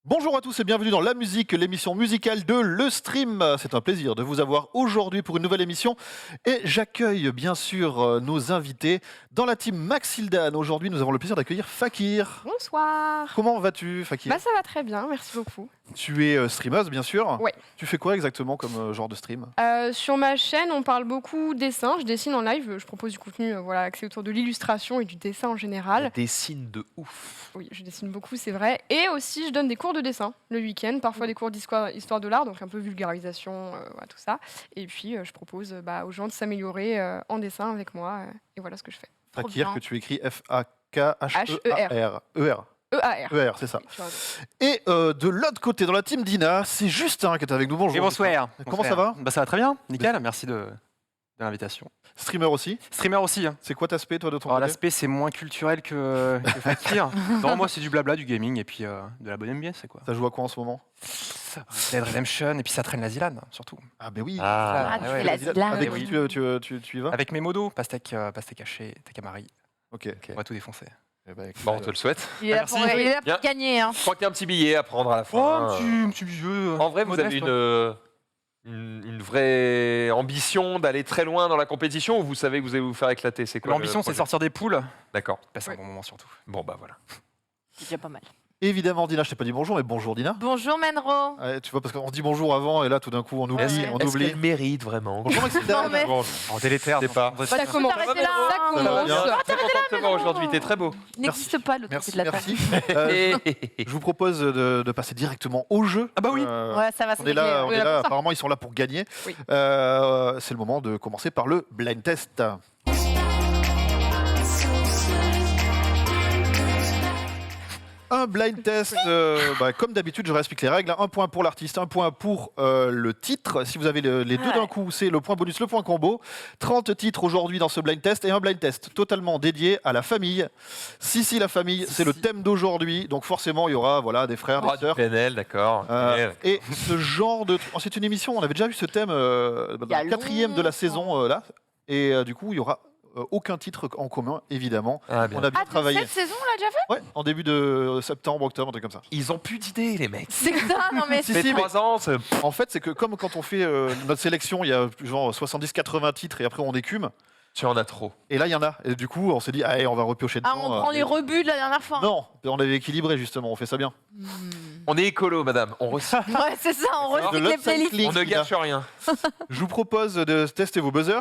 Bonjour à tous et bienvenue dans La Musique, l'émission musicale de Le Stream. C'est un plaisir de vous avoir aujourd'hui pour une nouvelle émission et j'accueille bien sûr nos invités dans la team Maxildan. Aujourd'hui, nous avons le plaisir d'accueillir Fakir. Bonsoir. Comment vas-tu, Fakir? Ça va très bien, merci beaucoup. Tu es streameuse, bien sûr. Ouais. Tu fais quoi exactement comme genre de stream? Sur ma chaîne, on parle beaucoup dessin. Je dessine en live. Je propose du contenu axé autour de l'illustration et du dessin en général. Dessine de ouf. Oui, je dessine beaucoup, c'est vrai. Et aussi, je donne des cours de dessin le week-end, parfois des cours d'histoire de l'art, donc un peu vulgarisation, tout ça. Et puis, je propose aux gens de s'améliorer en dessin avec moi. Et voilà ce que je fais. Fakir, que tu écris F-A-K-H-E-A-R. E-R. E-A-R. E-R, c'est ça. Et de l'autre côté, dans la team Dina, c'est Justin qui est avec nous. Bonjour. Et bonsoir. Comment ça va? Ça va très bien, nickel, merci de l'invitation. Streamer aussi? Streamer aussi. Hein. C'est quoi ta spé, toi, de ton côté? L'aspect, c'est moins culturel que Fakir. Non, moi, c'est du blabla, du gaming, et puis de la bonne ambiance, c'est quoi. Ça joue à quoi en ce moment? Dead Redemption, et puis ça traîne la Zilane, surtout. Ah ben oui. C'est la Zilane. Avec qui tu y vas? Avec mes modos, Pastèque caché, Takamari. Ok. On va tout défoncer. Eh ben, Bon, on te le souhaite. Il est là pour Bien. gagner. Hein. Je crois qu'il y a un petit billet à prendre à la fin. Oh, un petit jeu. En vrai, vous avez une vraie ambition d'aller très loin dans la compétition ou vous savez que vous allez vous faire éclater? C'est quoi L'ambition, c'est de sortir des poules. D'accord. Passer un bon moment surtout. Bon, bah voilà. C'est déjà pas mal. Évidemment, Dina, je t'ai pas dit bonjour, mais bonjour Dina. Bonjour Menro. Ouais, tu vois, parce qu'on se dit bonjour avant et là, tout d'un coup, on oublie. Est-ce qu'elle mérite vraiment? Bonjour Maxildan. Non, mais- En délétère. Je sais pas. Ça commence. T'arrêter là. Ça va commence. bien. Très content de te voir aujourd'hui, t'es très beau. Il n'existe pas le truc Merci, de la table. merci. Je vous propose de passer directement au jeu. Ah bah oui. Ouais, ça va se On est là, on est là pour ça. apparemment ils sont là pour gagner. Oui. C'est le moment de commencer par le blind test. Un blind test, comme d'habitude, je réexplique les règles. Un point pour l'artiste, un point pour le titre. Si vous avez les deux d'un coup, c'est le point bonus, le point combo. 30 titres aujourd'hui dans ce blind test et un blind test totalement dédié à la famille. Si, la famille, c'est le thème d'aujourd'hui. Donc forcément, il y aura des frères, des Du sœurs. PNL, d'accord. Et ce genre de... C'est une émission, on avait déjà vu ce thème dans Il y a le 4e de la longtemps. saison là. Et du coup, il y aura aucun titre en commun, évidemment. Ah, bien. On a bien Ah, travaillé. cette saison, on l'a déjà fait? Ouais, en début de septembre, octobre, un truc comme ça. Ils ont plus d'idées, les mecs. C'est ça, non mais Si, Mais si, 3 ans, c'est... En fait, c'est que comme quand on fait notre sélection, il y a genre 70-80 titres et après on écume. Tu en as trop. Et là, il y en a. Et du coup, on s'est dit, allez, on va repiocher dedans. on prend les rebuts de la dernière fois. Non, on avait équilibré justement, on fait ça bien. On est écolo, madame. On recycle. Ouais, c'est ça, on De recycle les playlists. l'upcycling. On ne gâche rien. Je vous propose de tester vos buzzers.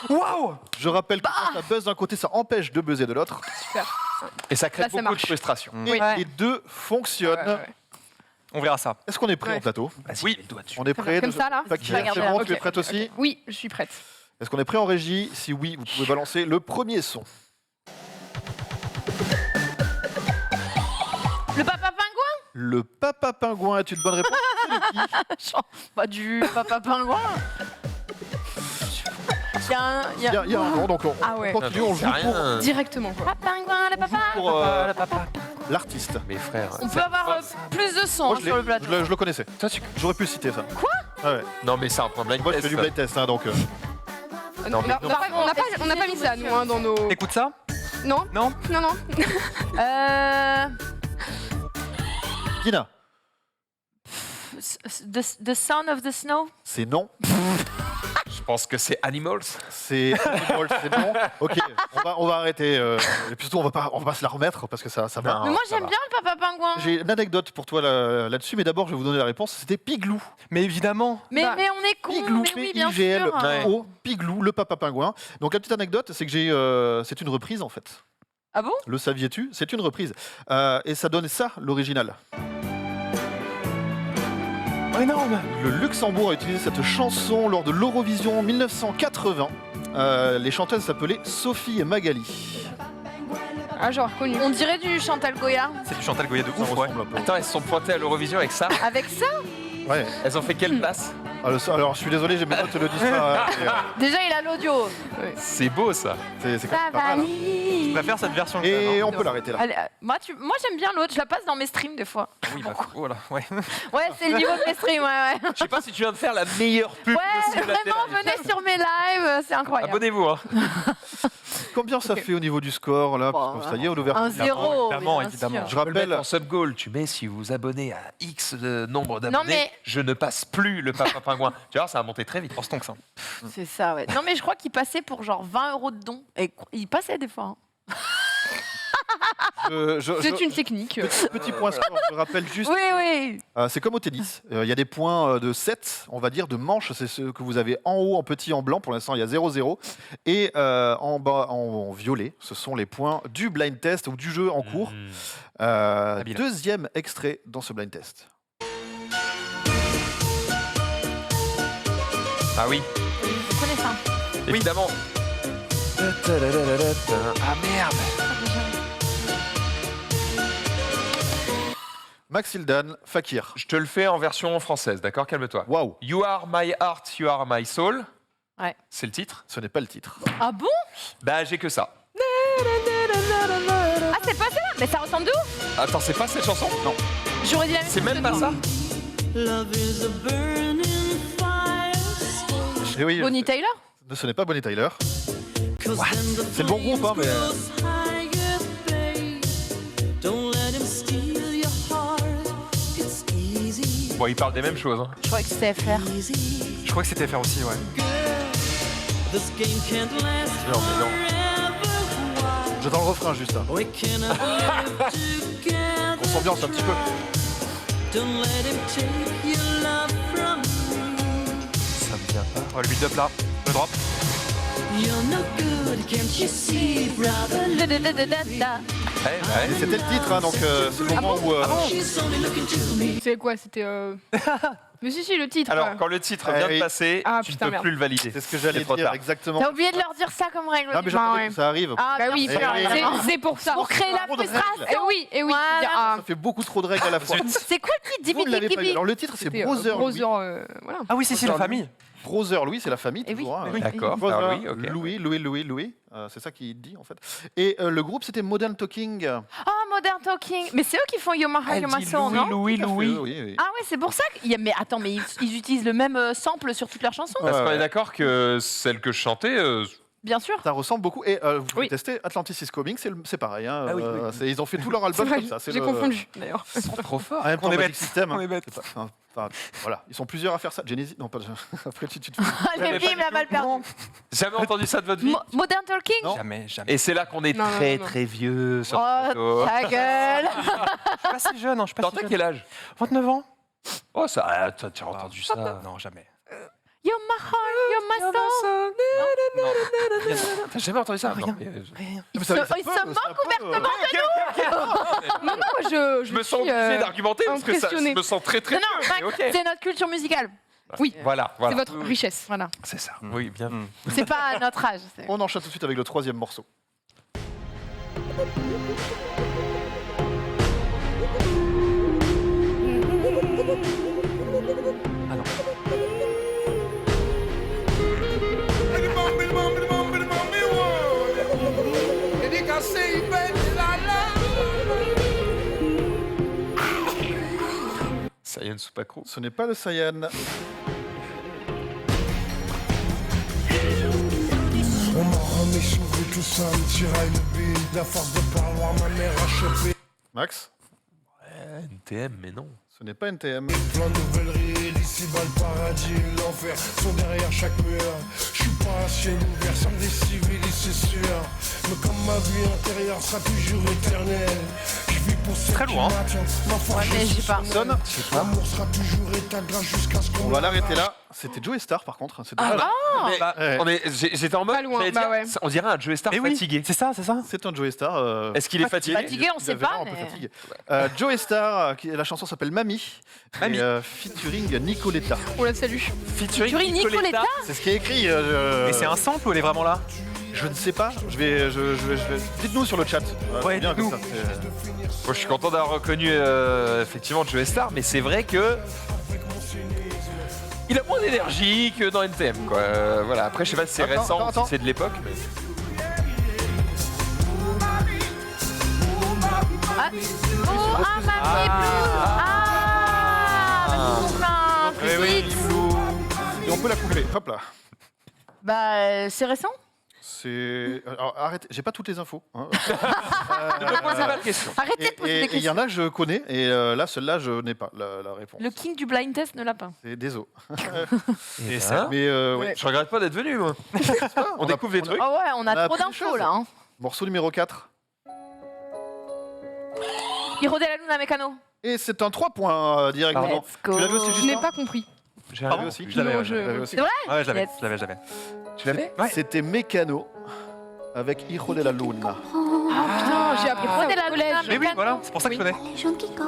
Waouh. Je rappelle que quand ça buzz d'un côté, ça empêche de buzzer de l'autre. Super. Et ça crée Là, ça beaucoup de marche. frustration. Et Ouais. les deux fonctionnent. Ouais. On verra ça. Est-ce qu'on est prêt Ouais. en plateau? Oui. On est prêt Comme ça, là. Fakir, Regarde, c'est bon, ok, tu es prête aussi? Oui, je suis prête. Est-ce qu'on est prêt en régie? Si oui, vous pouvez balancer le premier son. Le papa pingouin? Le papa pingouin est une bonne réponse. Pas du papa pingouin. Il y a un... Il y a un nom, donc on Ah ouais. continue, on joue pour Directement, quoi. Papa pingouin, le papa. l'artiste. Mes frères. On peut avoir plus de son Moi, hein, sur le plateau. je le connaissais. J'aurais pu le citer ça. Quoi? Ouais. Non, mais c'est un point blind Moi, je test. fais du blind test, hein, donc. Non, mais On n'a pas mis ça, nous, hein, dans nos... Écoute ça. Non, Non. non, non. Dina, The Sound of the Snow. c'est non. Je pense que c'est Animals. C'est non. Ok, on va arrêter. Et puis surtout, on va pas se la remettre parce que ça va. Non. Mais moi ça j'aime va. bien le papa pingouin. J'ai une anecdote pour toi là-dessus, mais d'abord, je vais vous donner la réponse. C'était Piglou. Mais évidemment. Mais Bah, on est con. Piglou, Mais oui, bien P-I-G-L-O, sûr. Piglou, le papa pingouin. Donc la petite anecdote, c'est que c'est une reprise en fait. Ah bon? Le saviez-tu? C'est une reprise. Et ça donne ça, l'original. Oh, énorme. Le Luxembourg a utilisé cette chanson lors de l'Eurovision 1980. Les chanteuses s'appelaient Sophie et Magali. Ah, j'ai reconnu. On dirait du Chantal Goya. C'est du Chantal Goya de Ça ouf, ouais. ressemble un peu. Attends, elles se sont pointées à l'Eurovision avec ça. Avec ça? Ouais. Elles ont fait quelle place? Alors, je suis désolé, j'ai mes notes le disent pas. Déjà il a l'audio. C'est beau, ça. C'est quand même pas mal. Je préfère cette version. que Et ça, on peut l'arrêter là. Allez, moi j'aime bien l'autre, je la passe dans mes streams des fois. oui, bah, voilà, ouais. Ouais, c'est le niveau de mes streams, ouais. Je sais pas si tu viens de faire la meilleure pub Ouais, possible à vraiment, télé. venez sur mes lives, c'est incroyable. Abonnez-vous. Hein. Combien ça Ok. fait au niveau du score là? Bon, Parce que ça y est, on l'ouverture. 1-0. Évidemment, bien évidemment. sûr. Je Tu peux le mettre rappelle, en sub-goal. Tu mets si vous vous abonnez à X nombre Non, d'abonnés, mais- je ne passe plus le Papa Pingouin. Tu vois, ça va monter très vite. Pense donc ça. C'est ça, ouais. Non, mais je crois qu'il passait pour genre 20 € de dons. Et il passait des fois. Hein. C'est une technique. petit point score, je rappelle juste. Oui, oui. C'est comme au tennis. Il y a des points de 7, on va dire, de manche. C'est ce que vous avez en haut, en petit, en blanc. Pour l'instant, il y a 0-0. Et en bas, en violet, ce sont les points du blind test ou du jeu en cours. Habile. Deuxième extrait dans ce blind test. Ah oui, Je connais ça. évidemment. Ah merde. Max Hildan, Fakir. Je te le fais en version française, d'accord? Calme-toi. Waouh, You are my heart, you are my soul. Ouais. C'est le titre? ce n'est pas le titre. Ah bon? Bah, j'ai que ça. Ah, c'est pas ça? Mais ça ressemble d'où? Attends, c'est pas cette chanson? Non. J'aurais dit la même C'est chose même pas que ça? Et oui, Bonnie Tyler? ce n'est pas Bonnie Tyler. C'est le bon groupe, hein, mais. Bon, il parle des mêmes choses. Hein. Je croyais que c'était FR. Je crois que c'était faire aussi, ouais. Non, mais non. J'attends le refrain juste. Hein. On s'ambiance un petit peu. Ça me vient pas. Oh, le build-up là, le drop. Ouais. Et c'était le titre, hein, donc c'est le moment où. C'est quoi? C'était. Mais si, le titre. Alors, quand le titre vient de oui. passer, Ah, tu ne putain, peux merde. plus le valider. C'est ce que j'allais C'est trop dire, tard. exactement. T'as oublié de leur dire ça comme règle. Non, mais j'attendais que ça arrive. Ah, Bah oui, bien sûr. Eh oui. c'est pour ça. Pour créer la Trop de règles. frustration. Et oui. Voilà. Dire, ah, Ça fait beaucoup trop de règles à la fois. C'est quoi le titre? Vous ne l'avez pas eu. Dibi. Alors le titre c'est c'était, Brother Louis. voilà. Ah oui, si, la famille. Brother Louis, c'est la famille Eh oui. toujours. hein. Oui. D'accord. Brother Ah oui, ok. Louis. C'est ça qu'il dit en fait. Et le groupe c'était Modern Talking. Ah, Modern Talking. Mais c'est eux qui font You're My Heart, Elle You're My dit Soul, non? Louis. Oui. Ah ouais, c'est pour ça que... Mais attends, mais ils utilisent le même sample sur toutes leurs chansons. Ouais. Parce qu'on est d'accord que celle que je chantais, Bien sûr. Ça ressemble beaucoup. Et vous pouvez Oui. tester Atlantis is Coming, c'est pareil. Hein, Ah oui, oui. ils ont fait tout leur C'est album vrai, comme ça. c'est j'ai le- confondu d'ailleurs. trop fort. En même temps, On est Magic bêtes. System. On est bêtes. C'est pas- enfin, voilà, ils sont plusieurs à faire ça. Genesis, non pas. Après tu te fais- Allez, mais pas bim, du la tout. balle perdue. Jamais entendu ça de votre vie? Modern Talking? Non. Jamais. Et c'est là qu'on est Non, très non. très vieux sur ce Oh, plateau. ta gueule. Je suis pas si jeune, hein, je suis pas T'as si jeune. quel âge? 29 ans. Oh, ça, ah, toi, tu as entendu ça? Non, jamais. You're my heart, you're my soul. T'as jamais entendu ça? Rien. Non, mais, Mais Ils ça se peut, moquent ça peut, ouvertement. Non, moi je Je me sens suis, obligé d'argumenter parce que ça, je impressionnée. me sens très très Non, non, vieux, Max, mais ok. c'est notre culture musicale. Oui, Voilà, c'est voilà. votre richesse. Voilà. C'est ça. Oui, bien. C'est pas à notre âge. c'est- On enchaîne tout de suite avec le troisième morceau. Saiyan Supakro. Ce n'est pas le Saiyan. On m'a remis souris, tout ça me tira une bille. La force de parloir, ma mère a chopé. Max, NTM, mais non. ce n'est pas NTM. Plein de nouvelles réelles, ici-bas le paradis et l'enfer sont derrière chaque mur. Je suis pas un ciel ouvert, sans des civils, c'est sûr. Mais comme ma vie intérieure sera toujours éternelle, je vis pour ceux Très qui loin. m'attendent. Ma force, Ouais, mais je j'ai pas. Sonne. L'amour sera toujours état grâce jusqu'à ce qu'on On va l'arrêter là. C'était Joey Star par contre. C'est dommage. Mais, Ouais. j'étais en mode, Pas loin, j'allais bah dire, ouais. on dirait un Joey Star Eh oui, fatigué. c'est ça, c'est ça. C'est un Joey Star. Est-ce qu'il est fatigué? Fatigué, on Il sait avait pas. l'air un peu Mais... fatigué. Joey Star, la chanson s'appelle Mamie. Mamie. Et, featuring Nicoletta. On la salue. Featuring Nicoletta. C'est ce qui est écrit. Mais c'est un sample ou elle est vraiment là? Je ne sais pas. Je vais. Dites-nous sur le chat. Ouais, C'est bien dites-nous. comme ça. Moi, je suis content d'avoir reconnu effectivement Joey Star, mais c'est vrai que il a moins d'énergie que dans NTM, quoi. Voilà. Après, je sais pas si c'est Attends, récent, attends. si c'est de l'époque. Mais... Ah, oh, ah, Mamie Blue. Ah, Oui, oui. Et on peut la couper. Hop là. Bah, c'est récent? Alors, arrêtez, j'ai pas toutes les infos. Hein. Ne me posez pas de questions. Arrêtez de poser des Et il y questions. en a que je connais, et là, celle-là, je n'ai pas la réponse. Le king du blind test ne l'a pas. C'est désolé. Et ça. Mais ouais. Ouais. Je regrette pas d'être venu, moi. On découvre des trucs. Oh ouais, on On a a trop appris des d'infos choses. là. Hein. Morceau numéro 4. Hiro de la Luna Mécano. Et c'est un 3 points directement. Let's go. Tu l'as vu aussi, Je Justin n'ai pas compris. J'ai Pardon rien aussi. Je l'avais, Non, ouais, je- Je l'avais aussi. C'est vrai Ouais, je l'avais, Yes. je l'avais. Tu l'avais Ouais. C'était Mécano avec Hijo de la Luna. Ah putain, j'ai appris Hiro ça de la au Luna collège. Mais oui, Mécano. voilà, c'est pour ça que je connais.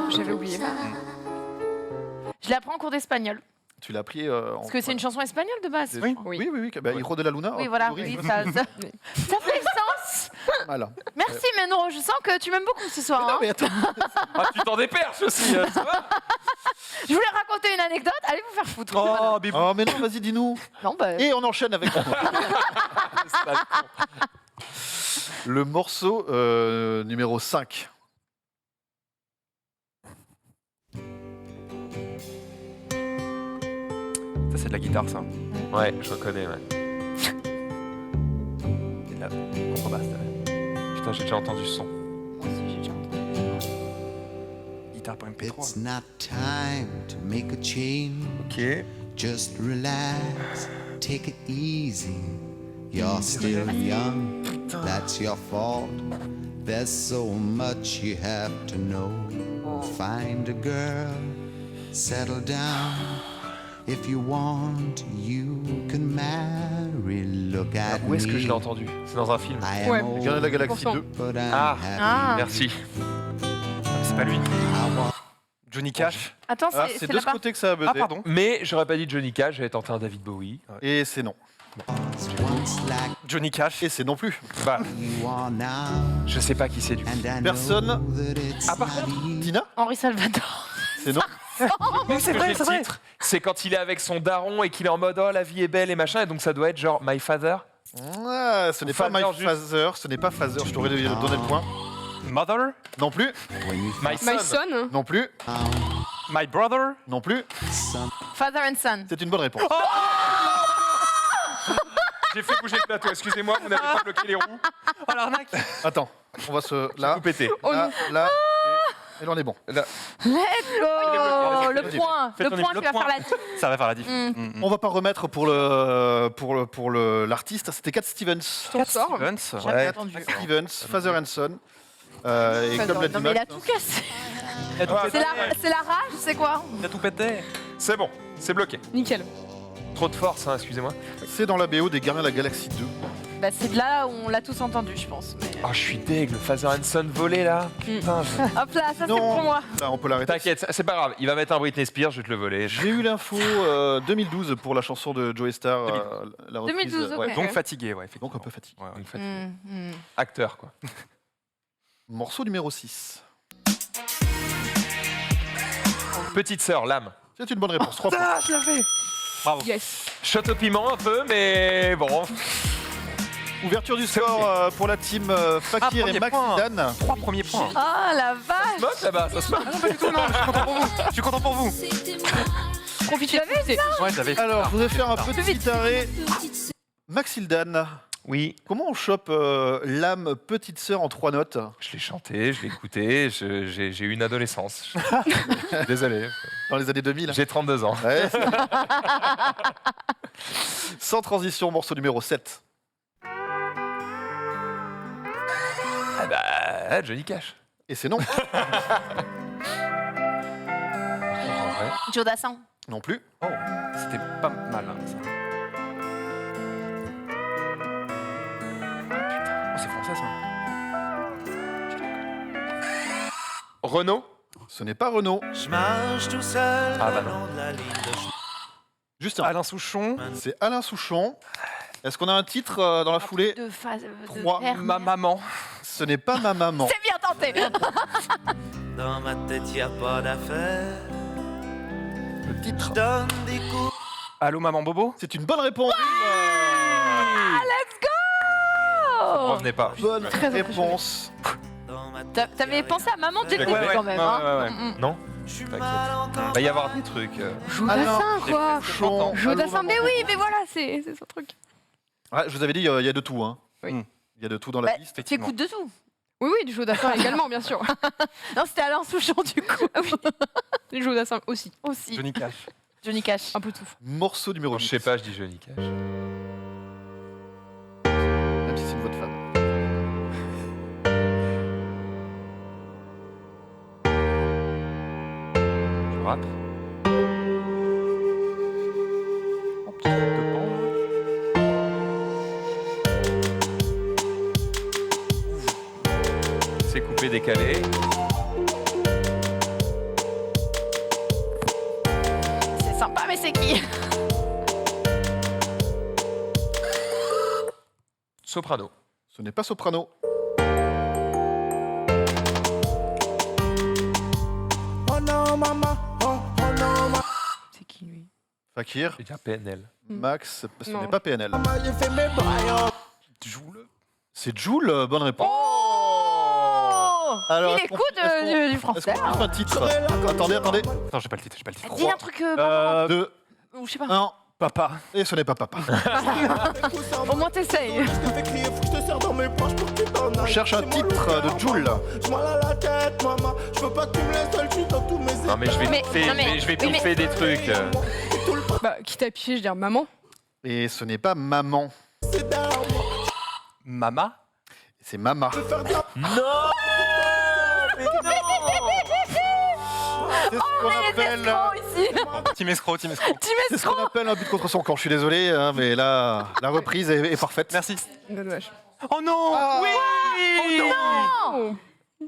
J'avais oublié. Je l'apprends en cours d'espagnol. Tu l'as appris Parce que c'est une chanson espagnole de base. Oui. Oui, oui, oui. Bah, Hijo de la Luna. Oui, oh, voilà, horrible. oui, ça fait sens. Voilà. Merci Menro, je sens que tu m'aimes beaucoup ce soir. Non, hein. mais attends. Ah, tu t'en déperches aussi, ça va? Je voulais raconter une anecdote, allez vous faire foutre. Oh, bibou. Oh, mais non, vas-y, dis-nous. Non, bah, Et on enchaîne avec le morceau numéro 5. Ça, c'est de la guitare, ça. Ouais, je reconnais, ouais. C'est de la contrebasse. Putain, j'ai déjà entendu ce son. moi aussi j'ai déjà entendu. Guitare pour MP3. It's not time to make a change. Ok. Just relax, take it easy. You're still young, that's your fault. There's so much you have to know. Find a girl, settle down. If you want, you can marry. Look at Où est-ce que me. je l'ai entendu? C'est dans un film. I am Ouais. old, Gardien de la Galaxie 100%. 2. but I'm Ah. happy. Ah, Merci. C'est pas lui. I want Johnny Cash. attends, Ah, c'est c'est de ce là-bas. côté que ça a buzzé. Ah, pardon. Mais j'aurais pas dit Johnny Cash, j'avais tenté un David Bowie. Et c'est non. once like Johnny Cash. Et c'est non plus. Bah, you are now. je sais pas qui c'est du coup. And I Personne. know that it's Ah, par not easy. Tina, Henri Salvador. c'est non. Mais c'est vrai, Le c'est vrai. titre, c'est quand il est avec son daron et qu'il est en mode oh la vie est belle et machin, et donc ça doit être genre My Father. Ah, ce n'est pas My Father, juste. Father, ce n'est pas Father. Je t'aurais donné le point. Mother. Non plus, When you My Son. My son. non plus, My brother. non plus. some Father and Son. C'est une bonne réponse. J'ai fait bouger le plateau, excusez-moi, vous n'avez pas bloqué les roues. Oh, l'arnaque. Attends, on va se... Tout Là, pété. là, et là on est bon. Let's go. Vas-y, Le vas-y. point, Fais le ton point le qui va point. faire la diff. Ça va faire la diff. On va pas remettre pour l'artiste, c'était Cat Stevens. T'en sors. Stevens. J'avais Ouais, entendu. Cat Stevens, Father and Son. Et Father comme l'a and dit Non mais il a Max, tout cassé. Il a tout pété. C'est la rage, c'est quoi? Il a tout pété. C'est bon, c'est bloqué. Nickel. Trop de force, hein, excusez-moi. c'est dans la BO des Gardiens de la Galaxie 2. Bah c'est de là où on l'a tous entendu, je pense. Mais... Oh, je suis dég, le Father and Son volé là. Putain, Hop là, ça c'est Non. pour moi. Là, on peut l'arrêter. t'inquiète, c'est pas grave, il va mettre un Britney Spears, je vais te le voler. J'ai eu l'info 2012 pour la chanson de Joey Star, la reprise. 2012, ok. ouais. Donc fatigué, ouais, effectivement. Donc un peu fatigué. Ouais, ouais. Une fatigue. Mm. Acteur, quoi. Morceau numéro 6. Petite sœur, l'âme. C'est une bonne réponse. 3 points. Ah, je l'ai fait. Bravo. Yes. Shot au piment un peu, mais bon. Ouverture du score pour la team Fakir et premier Max point. Dan. 3 premiers points. Ah la vache. Moque là-bas, ça se moque. Ah non, pas du tout, non. Je suis content pour vous. Je suis content pour vous. Profitez. profitez. Ouais, je l'avais. Alors, je voudrais faire un petit arrêt. Maxildan, Oui, comment on chope l'âme petite sœur en 3 notes? je l'ai chanté, je l'ai écouté, j'ai eu une adolescence. Désolé, Dans les années 2000. j'ai 32 ans. Ouais. Sans transition, morceau numéro 7. Ah bah, Johnny Cash. Et c'est non. En vrai. Joe Dassin. Non plus. Oh, c'était pas mal, hein, ça. Oh, c'est français, ça. Renaud. Ce n'est pas Renaud. Je marche tout seul Ah bah le non. long de la ligne de chemin. Juste un. Alain Souchon. C'est Alain Souchon. Est-ce qu'on a un titre dans la foulée? De phase. Trois. Ma maman. Ce n'est pas ma maman. C'est bien tenté. Dans ma tête, y a pas d'affaire. Le titre. Je donne des coups. Allô, maman Bobo. C'est une bonne réponse. Let's go. Revenez pas. Bonne Très réponse. Dans ma tête, T'avais pensé à maman dès le Ouais, début ouais, quand même. ouais, hein. ouais, ouais. Mm, mm. Non je suis T'inquiète. mal en Il va y avoir des trucs. Jodassin, quoi. Souchon. Jodassin, Allô, mais maman. oui, mais voilà, c'est son truc. Ah, je vous avais dit, il y a de tout. Hein. Il y a de tout dans la Bah, liste. tu écoutes de tout. Oui, du Joe Dassin également, bien sûr. Non, c'était Alain Souchon du coup. Oui, du Joe Dassin aussi. Aussi. Johnny Cash. Johnny Cash. Un peu tout. Morceau numéro Quand 10. je sais pas, je dis Johnny Cash. Même si c'est une voix de femme. Je rappe. C'est coupé, décalé. C'est sympa, mais c'est qui? Soprano. Ce n'est pas soprano. Oh non, maman, oh non, maman, C'est qui lui? Fakir, Je vais dire PNL. Max, ce Non. n'est pas PNL. j'ai fait mes brailles. C'est Joule, bonne réponse. Oh Alors, il est-ce qu'on- écoute est-ce qu'on- du Est-ce français. qu'on trouve un titre Attendez. Non, j'ai pas le titre, j'ai pas le titre. Dis un truc. maman. 2, Ou je sais pas. 1. Papa. Et ce n'est pas papa. Au moins t'essayes. Je te fais crier, faut que je te serre dans mes poches pour que tu t'en On ailles. cherche un C'est moi titre le de Joule. Je m'en à la tête, maman. Je veux pas que tu me laisses seul, je suis dans tous mes Non, mais je vais Mais- piffer, non, mais- je vais oui, mais- piffer des trucs. Bah, quitte à piger, je veux dire maman. Et ce n'est pas maman. C'est derrière moi. Mama. C'est mama. Je veux faire de la Non. C'est ce qu'on appelle, ici. Team escroc, team escroc. c'est ce qu'on appelle un but contre son camp. Je suis désolé, hein, mais là, la reprise est parfaite. Merci. Dommage. Oh non. Oui. Oh.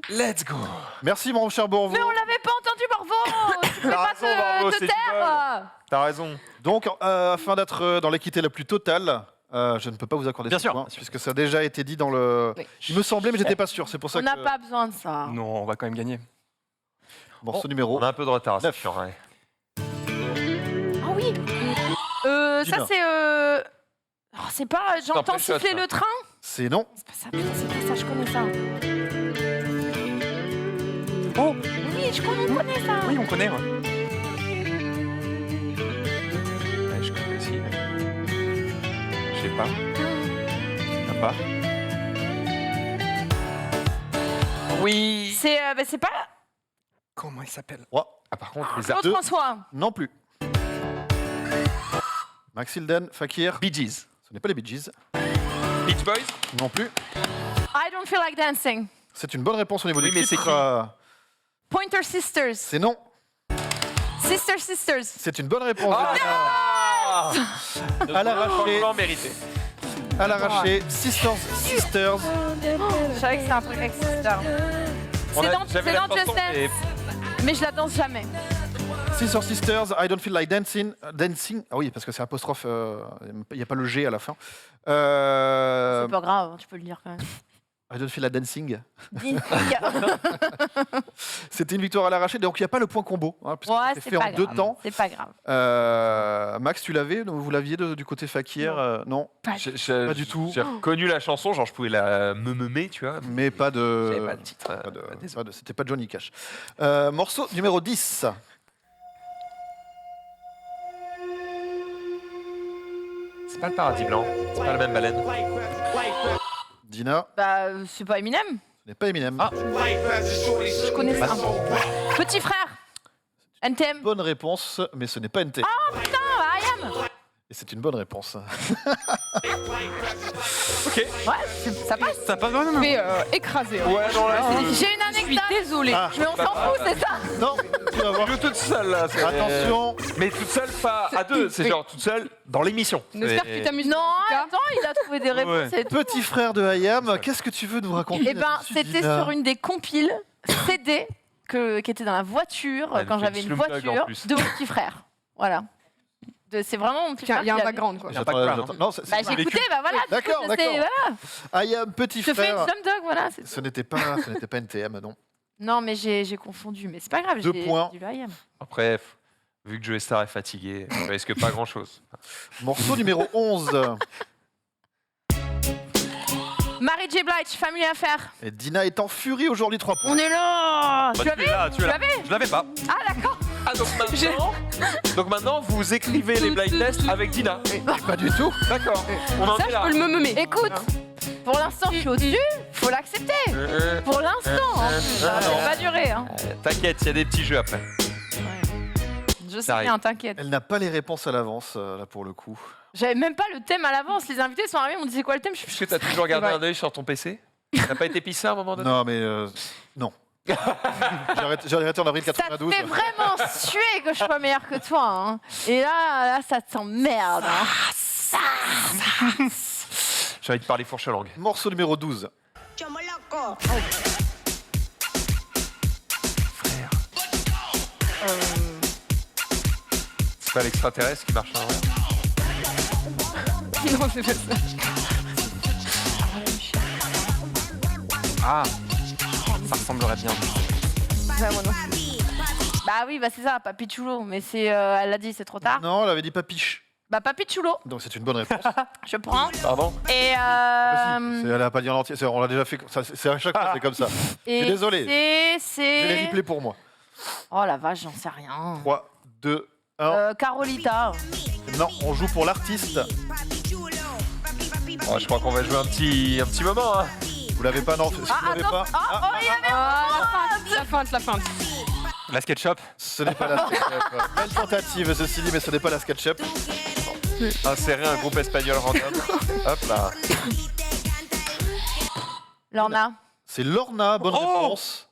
Let's go. Merci, mon cher Bourvaux. Mais on l'avait pas entendu, Barvo. Tu peux T'as pas raison, Barvo, te c'est du taire. T'as raison. Donc, afin d'être dans l'équité la plus totale, je ne peux pas vous accorder Bien ce sûr. point, puisque ça a déjà été dit dans le. Oui. Il me semblait, mais j'étais pas sûr. C'est pour ça On n'a que. pas besoin de ça. Non, on va quand même gagner. Morceau numéro. On a un peu de retard. Neuf. C'est chiant, ouais. Ah oui. Dis-moi. Ça c'est. Oh, c'est pas. J'entends t'empêche, siffler ça. le train. C'est non. C'est pas ça. Putain, c'est pas ça. Je connais ça. Oh. Oui, on connaît ça. Oui, on connaît. Ouais. Ouais, je connais aussi. Mais... Je sais pas. T'as pas. Oui. C'est pas Comment il s'appelle? 3. Ah, par contre, les Claude Deux. François. Non plus. Max Hilden, Fakir. Bee Gees. Ce n'est pas les Bee Gees. Beach Boys. Non plus. I don't feel like dancing. C'est une bonne réponse au niveau Oui, du mais c'est titre. qui Pointer Sisters. C'est non. Sisters. C'est une bonne réponse. Ah À l'arraché. Franchement mérité. À l'arraché. Sisters. Je savais que c'est un truc avec Sisters. On C'est a- dans j'avais c'est la dans Just chanson, mais- Dance. Mais je la danse jamais. Sisters, I don't feel like dancing. Ah oui, parce que c'est apostrophe. Il n'y a pas le G à la fin. C'est pas grave, tu peux le dire quand même. I don't feel like dancing. Ouais, C'était une victoire à l'arraché, donc il n'y a pas le point combo. Hein, puisque c'est c'est fait pas en deux grave. temps. C'est pas grave. Max, tu l'avais Vous l'aviez du côté Fakir Non, Pas du tout. J'ai reconnu la chanson, genre je pouvais la meumer, tu vois. mais pas de. J'avais pas le titre. C'était pas Johnny Cash. Morceau numéro 10. C'est pas le paradis blanc, c'est pas la même baleine. Dina, Bah, c'est pas Eminem. ce n'est pas Eminem. Ah. Je connais ça. Petit frère. NTM. Bonne réponse, mais ce n'est pas NT. Putain, I am. Et c'est une bonne réponse. Ok. Ouais, ça passe. Ça passe non, non, non. Mais écrasé. hein. Ouais, non, là, J'ai une Je suis anecdote. désolée. Ah. Mais on s'en fout, c'est ça. Non, tu vas voir. je joue toute seule là. c'est- Attention, Mais toute seule, pas à deux, c'est Oui. genre toute seule dans l'émission. J'espère que tu t'amuses. Non, en tout cas. attends, il a trouvé des réponses et tout. petit frère de Hayam, qu'est-ce que tu veux nous raconter Eh ben, là-dessus, c'était Dina sur une des compiles CD qui était dans la voiture Elle quand fait j'avais du une Slumdog en voiture plus. de mon petit frère. Voilà. C'est vraiment mon petit Tiens, frère. il y a un qui avait- background quoi. Il y a pas de plan, J'attends. Non, c'est Bah, c'est- j'ai écouté, bah voilà. du D'accord, coup, je sais, d'accord. voilà. Hayam, petit Je fais une frère. Slumdog, voilà. c'est tout. Ce n'était pas NTM, non. Non, mais j'ai confondu. Mais c'est pas grave, Deux j'ai points. dit le IAM. Après, vu que Joey Star est fatigué, je risque pas grand chose. Morceau numéro 11. Mary J. Blige, Family Affair. Et Dina est en furie aujourd'hui, 3 points. On est là. Tu Bah, l'avais là, tu Tu l'as. l'avais Je l'avais pas. Ah, d'accord. Ah, donc maintenant, vous écrivez les blind tests avec Dina. Pas du tout. D'accord. On en Ça, est je là. peux le me. Écoute, Pour l'instant, je suis au-dessus. Faut l'accepter. Pour l'instant, en plus. Ça va pas durer. Hein. T'inquiète, il y a des petits jeux après. Je sais bien, t'inquiète. Elle n'a pas les réponses à l'avance, là, pour le coup. J'avais même pas le thème à l'avance. Les invités sont arrivés, ils m'ont dit c'est quoi le thème. Est-ce que t'as toujours gardé un œil sur ton PC? T'as pas été pissé à un moment donné? Non, mais non. J'ai arrêté en avril Ça te 92. fait vraiment suer que je sois meilleure que toi. Hein. Et là, ça te s'emmerde. Hein. J'ai envie de parler fourche langue. Morceau numéro 12. Frère. C'est pas l'extraterrestre qui marche en vrai. Non, c'est pas ça. Ah, ça ressemblerait bien. Ouais, moi non plus. Bah oui, bah c'est ça, Papi Chulo. Mais c'est, elle l'a dit, c'est trop tard. Non, elle avait dit papiche. Bah Papi Chulo, Donc c'est une bonne réponse. je prends. Pardon? Et Elle a pas dit en entier. On l'a déjà fait. C'est à chaque fois, c'est comme ça. et suis désolé. J'ai les C'est. replays pour moi. Oh la vache, j'en sais rien. 3, 2, 1. Carolita. Non, on joue pour l'artiste. Oh, je crois qu'on va jouer un petit moment. Hein. Vous l'avez pas, non? Si vous l'avez attends. pas. Il y avait La feinte. La SketchUp. Ce n'est pas la SketchUp. Belle tentative, ceci dit, mais ce n'est pas la SketchUp. Insérer un groupe espagnol random. Hop là. Lorna, C'est Lorna, bonne réponse.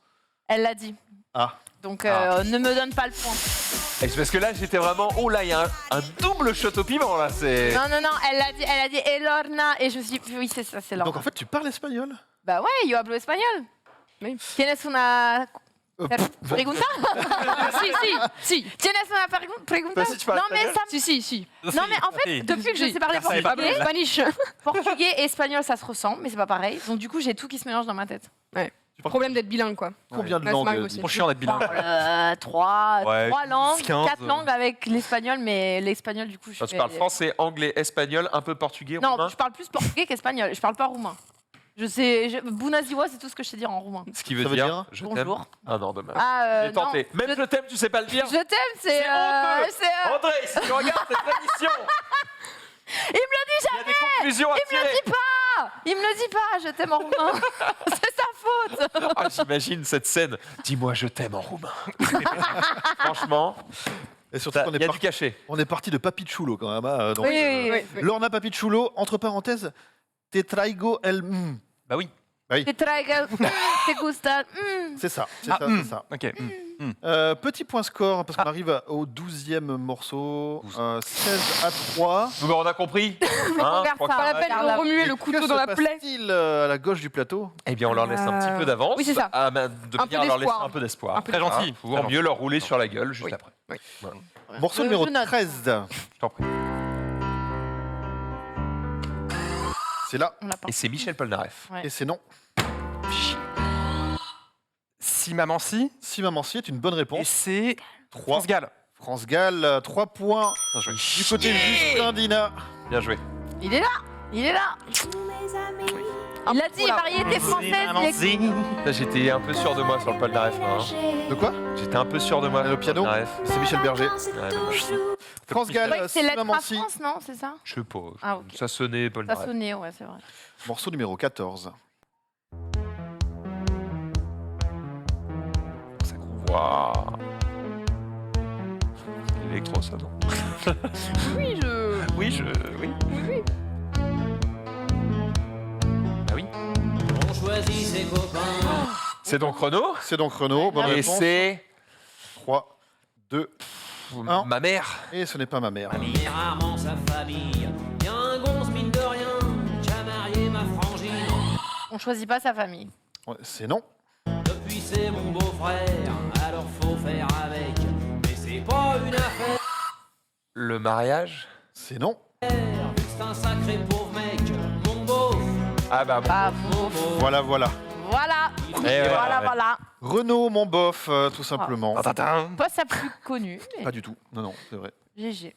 elle l'a dit. Ah. Donc ne me donne pas le point. Et c'est parce que là, j'étais vraiment. Oh là, il y a un double shot au piment là. C'est. Non, elle a dit et Lorna. Et je me suis dit, oui, c'est ça, c'est Lorna. Donc en fait, tu parles espagnol? Bah ouais, yo hablo espagnol. Oui. ¿Tienes una pregunta? Si. ¿Tienes una pregunta? Toi aussi, tu parles Non, mais espagnol ça. Si. Non, mais en fait, depuis que je sais parler Pas portugais, Spanish. portugais et espagnol, ça se ressemble, mais c'est pas pareil. Donc du coup, j'ai tout qui se mélange dans ma tête. Problème d'être bilingue, quoi. Combien de Ouais, langues c'est Mario dis- aussi. Trop chiant d'être bilingue. 3 Ouais, langues, 15. 4 langues avec l'espagnol, mais l'espagnol, du coup, je Enfin, tu fais- parles français, anglais, espagnol, un peu portugais, Non, roumain. je parle plus portugais qu'espagnol. Je parle pas roumain. Bunaziwa, c'est tout ce que je sais dire en roumain. Ce qui veut Ça veut dire, dire je t'aime. Bonjour. Ah non, dommage. J'ai Non, tenté. Même je t'aime, tu sais pas le dire. je t'aime, c'est. C'est honteux. c'est, André, si tu regardes cette émission, Il me le dit il y a des conclusions à Il me le tirer. dit pas. Il me le dit pas, je t'aime en roumain. C'est sa faute. Ah, j'imagine cette scène. Dis-moi, je t'aime en roumain. Franchement, Et surtout, il y a du cachet. on est parti de Papichulo quand même. Hein, donc, Oui. Lorna Papichulo, entre parenthèses, te traigo el. Bah oui. Te traigo, te gusta. C'est ça, c'est Ah, ça, c'est ça. Ok. Petit point score, parce qu'on arrive au 12e morceau. 16 à 3. Bon, on a compris. Hein, Regarde je crois ça. que- Pas la peine Regarde de remuer le Que couteau se dans la plaie. passe-t-il à la gauche du plateau? Eh bien, on leur laisse un petit peu d'avance. Oui, c'est ça. Ah, de Un peu bien leur laisser d'espoir. un peu d'espoir. Un peu Très gentil. Pour Très mieux leur rouler sur la gueule juste Oui. après. Morceau Je numéro note. 13. Je t'en prie. C'est là, On l'a pas. Et c'est Michel Polnareff. Ouais. et c'est non. Si maman si. Si maman si est une bonne Et réponse. c'est 3. France Gall. France Gall, 3 points. Bien joué. Du côté Justin Dina. Bien joué. Il est là. Il a dit variété française. Là, j'étais un peu sûr de moi sur le Polnareff. Là, hein. De quoi? J'étais un peu sûr de moi. Le sur piano Polnareff. C'est Michel Berger. Ouais, dommage. France Gall, Ouais, c'est si lettre maman à si. France, non? C'est ça? Je pose. Ah, ok. Ça sonnait Ça Polnareff. sonnait, ouais, c'est vrai. Morceau numéro 14. Waouh. L'électro, ça, non? Oui, Oui, Oui. Ah oui. On choisit ses copains. C'est donc Renaud. C'est donc Renaud, bonne Et réponse. c'est 3, 2, Un. ma mère. et ce n'est pas ma mère. Mais rarement sa famille. Y'a un gonze mine de rien qui a marié ma frangine. On choisit pas sa famille. Ouais, c'est non. Depuis c'est mon beau-frère, alors faut faire avec. Mais c'est pas une affaire, Le mariage. C'est non. vu que c'est un sacré pauvre mec. Mon beau, Ah bah bon. Ah, bon. Voilà, voilà. Voilà. Eh ouais, ouais. Voilà. Renaud, mon bof, tout simplement. Pas sa plus connue, mais Pas du tout. Non, non, c'est vrai. GG.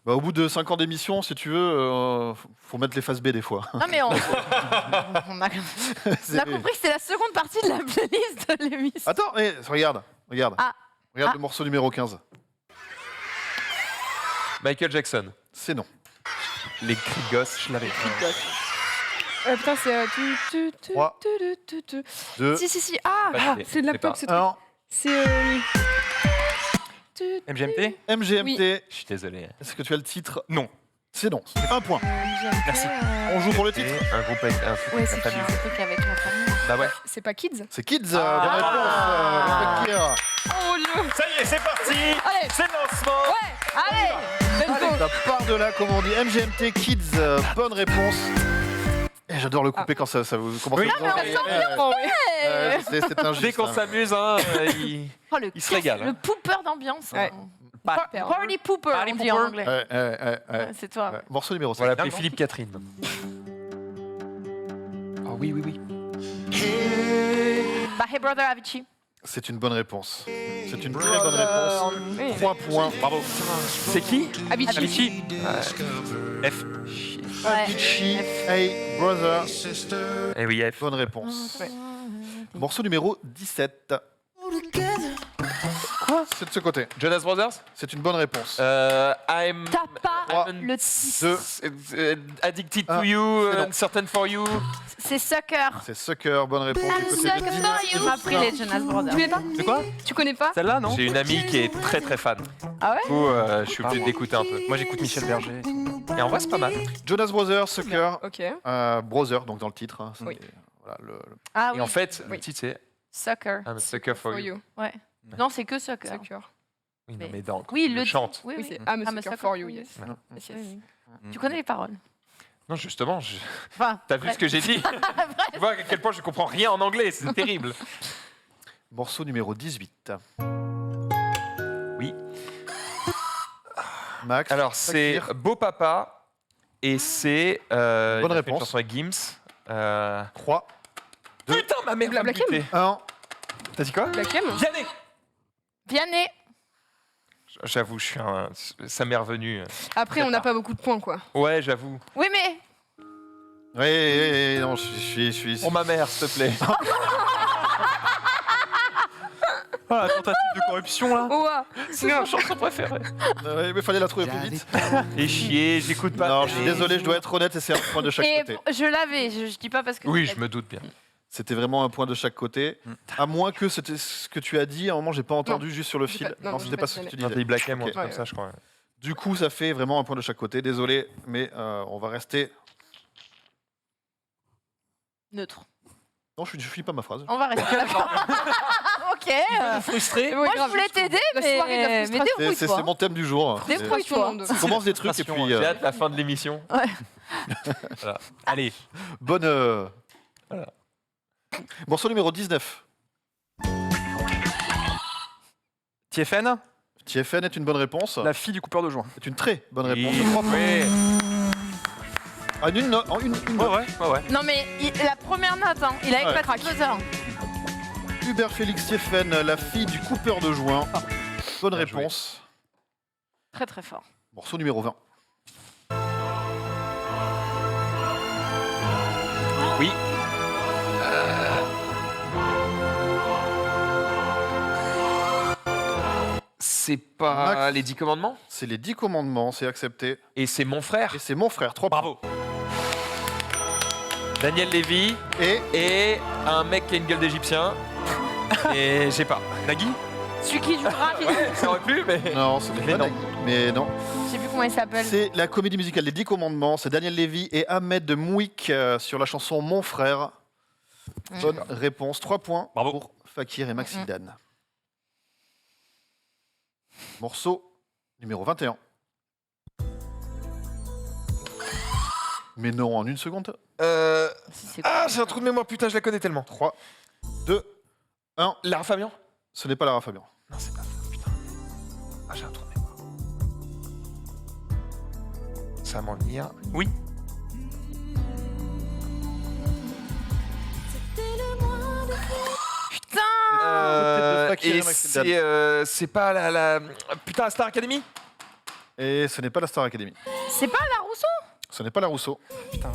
Bah, au bout de 5 ans d'émission, si tu veux, faut mettre les phases B des fois. Non, mais on a compris que c'était la seconde partie de la playlist de l'émission. Attends, mais regarde. Ah. Regarde Ah. le morceau numéro 15. Michael Jackson. C'est non. Les cris de gosses, je l'avais. Putain, c'est. 3, 2, Si. Ah, Pas c'est de la c'est pop pas. ce truc. 1. C'est. MGMT MGMT. Je suis désolé. Est-ce que tu as le titre? Non. C'est non. C'est un point. Merci. On joue pour le titre. Un groupe avec un truc Ouais, avec c'est la C'est famille. un truc avec la famille. Bah ouais. C'est pas Kids? C'est Kids. Bonne réponse. Fakir. Oh mon dieu! Ça y est, c'est parti. Allez! C'est le lancement. Ouais! Allez! Let's go! Ça part de là, comme on dit. MGMT Kids. Bonne réponse. Et j'adore le couper quand ça vous commence Oui. à vous enlever. Oh, oui. C'est un Dès geste, qu'on hein. s'amuse, hein, il... Oh, le Il se régale, hein. Le pooper d'ambiance. Ouais. Party pooper, Party on dit en pooper. anglais. Ouais. Ouais, c'est toi. Ouais. Morceau numéro On 5. va l'appeler Philippe Catherine. Ah oui. Bah, Hey Brother Avicii. C'est une bonne réponse. C'est une très bonne réponse. Oui. 3 points. Bravo. C'est qui? Avicii. Avicii. F. Ouais. Avicii, Hey Brother. Eh oui, F. Bonne réponse. Ouais. Morceau numéro 17. Quoi? C'est de ce côté. Jonas Brothers? C'est une bonne réponse. I'm... T'as pas Trois, le titre. 2. Addicted Ah, to you, c'est non. Uncertain for you. C'est Sucker. C'est Sucker. Bonne réponse. Du côté de Sucker Dina. for you. M'a pris les Jonas Tu Brothers. connais pas? C'est quoi? Tu connais pas? Celle-là, non? J'ai une amie qui est très très fan. Ah ouais? Du coup, je suis obligé d'écouter un peu. Moi, j'écoute Michel Berger. Et en vrai, c'est pas mal. Jonas Brothers, Sucker. Ok. Brother, donc dans le titre. hein, c'est- Oui. Voilà, Ah Et oui. en fait, le Oui. titre c'est Sucker. I'm a sucker for you. Ouais. Non, c'est que Sucker. Sucker. Oui, non, Mais- mais dans, Oui, il le chante. Oui, Oui, oui. c'est I'm a I'm a sucker sucker for for you, you. yes. Ouais. Yes, Oui, yes. oui. Tu connais les paroles. Non, justement, Enfin, t'as vu ce que j'ai dit? Tu vois à quel point je comprends rien en anglais, c'est terrible. Morceau numéro 18. Oui. Max. Alors, c'est Fakir. Beau Papa et c'est. Bonne il a fait réponse. Une chanson avec Gims. 3, Putain, ma mère va me Black M. buter. 1. T'as dit quoi? Black M? Vianney. Vianney. J'avoue, ça m'est revenu. Après, on n'a pas beaucoup de points, quoi. Ouais, j'avoue. Oui, mais. Oui, non, je suis. Pour ma mère, s'il te plaît. Ah, la tentative de corruption, là. Oh, ah. C'est ma chanson préférée. Ouais, mais fallait la trouver plus vite. Et chier, j'écoute pas. Non, je suis désolé, je dois être honnête et c'est un point de chaque Et côté. je l'avais, je dis pas parce que. Oui, je me doute bien. C'était vraiment un point de chaque côté. À moins que c'était ce que tu as dit, à un moment, j'ai pas entendu juste sur le j'ai fil. pas- non, Non, j'ai c'était pas pas dit ce que tu Non, t'as disais. dit Black M ou un Ok. truc comme ça, je crois. Du coup, ça fait vraiment un point de chaque côté. Désolé, mais on va rester. Neutre. Non, je finis pas ma phrase. On va rester d'accord. Ok. Frustré. Moi, je voulais t'aider, La soirée de la mais frustration. C'est débrouille-toi. mon thème du jour. Des C'est- fruits. Frustration, toi. monde. On commence des trucs et puis. J'ai hâte la fin de l'émission. Voilà. Allez. Bonne. Voilà. Morceau numéro 19. TFN, TFN est une bonne réponse. la fille du coupeur de joint. C'est une très bonne Oui. réponse. Trois points. Ouais. Ah, une note. Ouais. Non, mais la première note, hein, il a Ouais. éclaté 2 heures. Hubert Félix TFN, la fille du coupeur de joint. Bonne Bien joué. réponse. Très, très fort. Morceau numéro 20. Oui. C'est pas Max. les 10 commandements? C'est les 10 commandements, c'est accepté. Et c'est mon frère. Et c'est mon frère. 3 Bravo. Daniel Lévy Et et un mec qui a une gueule d'égyptien. Et j'ai pas. Nagui. Celui qui joue rapide. Ouais, ça aurait pu, mais. non, c'est Mais pas non. Nagui. Mais non. Je sais plus comment il s'appelle. C'est la comédie musicale des 10 commandements. C'est Daniel Lévy et Ahmed de Mouik sur la chanson Mon frère. Bonne réponse. 3 points Bravo. pour Fakir et Maxildan. Morceau numéro 21. Mais non, en une seconde. Si, c'est Ah, j'ai un trou de mémoire, putain, je la connais tellement. 3, 2, 1. Lara Fabian? Ce n'est pas Lara Fabian. Non, c'est pas ça, putain. Ah, j'ai un trou de mémoire. Ça va m'en venir. Oui. Putain. de Fakir et Et Maxildan. c'est pas la. Putain, la Star Academy? Et ce n'est pas la Star Academy. C'est pas la Rousseau. Ce n'est pas la Rousseau. Putain,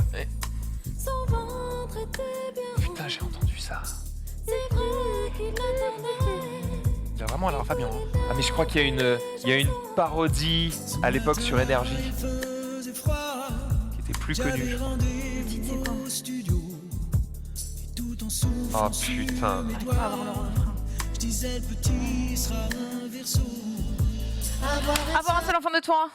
j'ai entendu ça. Il a vraiment l'air Fabien. hein. Ah, mais je crois qu'il y a une parodie à l'époque sur Énergie. Qui était plus connu. Oh putain. On va avoir le refrain. Avoir un seul enfant de toi.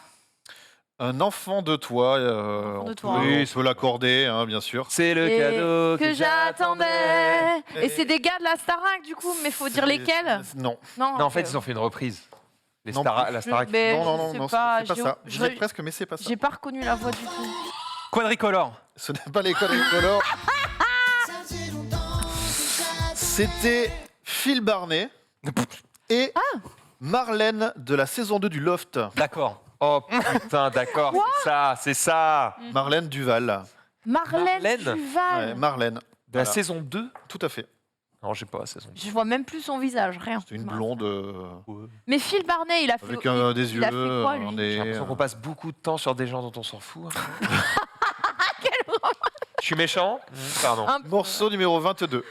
Un enfant de toi. Enfant de on toi. peut- Oui, on peut l'accorder, hein, bien sûr. C'est le Et cadeau que j'attendais. Et c'est des gars de la Starac du coup, mais faut dire lesquels. Non. Non, Non, en fait, ok. ils ont fait une reprise. Non, La Starac. Mais Non, non, je non, sais non, pas, c'est pas j'ai- ça. Je j'ai- disais presque, mais c'est pas ça. J'ai pas reconnu la voix du tout. Quadricolore. Ce n'est pas les Quadricolores. C'était Phil Barnet et Marlène de la saison 2 du Loft. D'accord. Oh putain, d'accord, c'est ça. Marlène Duval. Marlène Marlène. Duval. Ouais, Marlène. De la Voilà. saison 2. Tout à fait. Non, j'ai pas la saison 2. Je vois même plus son visage, rien. C'est une blonde Mais Phil Barnet, il a fait. avec des yeux, il a fait quoi, lui un J'ai nez. l'impression qu'on passe beaucoup de temps sur des gens dont on s'en fout. hein. Je suis méchant. Pardon. Un peu. Morceau numéro 22.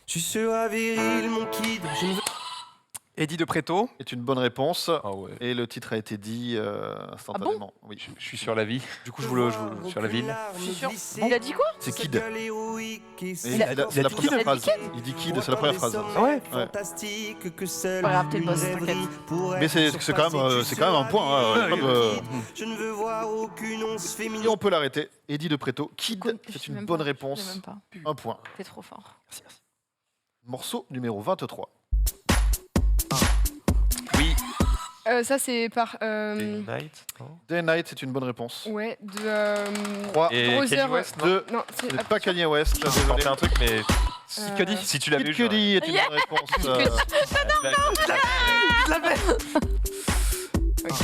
Tu seras viril, mon kid. Je ne veux Eddie de Préto. Est une bonne réponse. Ah ouais. Et le titre a été dit instantanément. Oui. Je suis sur la vie. Du coup, sur la ville. Je suis sûre. Il a dit quoi? C'est Kid. Et Et c'est c'est la dit première Kid. phrase. Il dit Kid, c'est la première phrase. Ah ouais. fantastique que seul Pas grave, t'es le boss, t'inquiète. Mais c'est quand même un point. Hein, Je ne veux voir aucune once Et féminine. on peut l'arrêter. Eddie de Préto. Kid, Je c'est sais une même bonne pas, je sais réponse. même pas. Un point. T'es trop fort. Merci, merci. Morceau numéro 23. Oui. Ça, c'est par. Night. Day and Night, c'est une bonne réponse. Ouais, de. 3, Et Brother, Kanye West, non 2, Non, c'est. c'est pas Kanye West. J'ai tenté un truc, mais Euh, Cudi. si tu l'avais Kid vu, Cudi est une bonne réponse.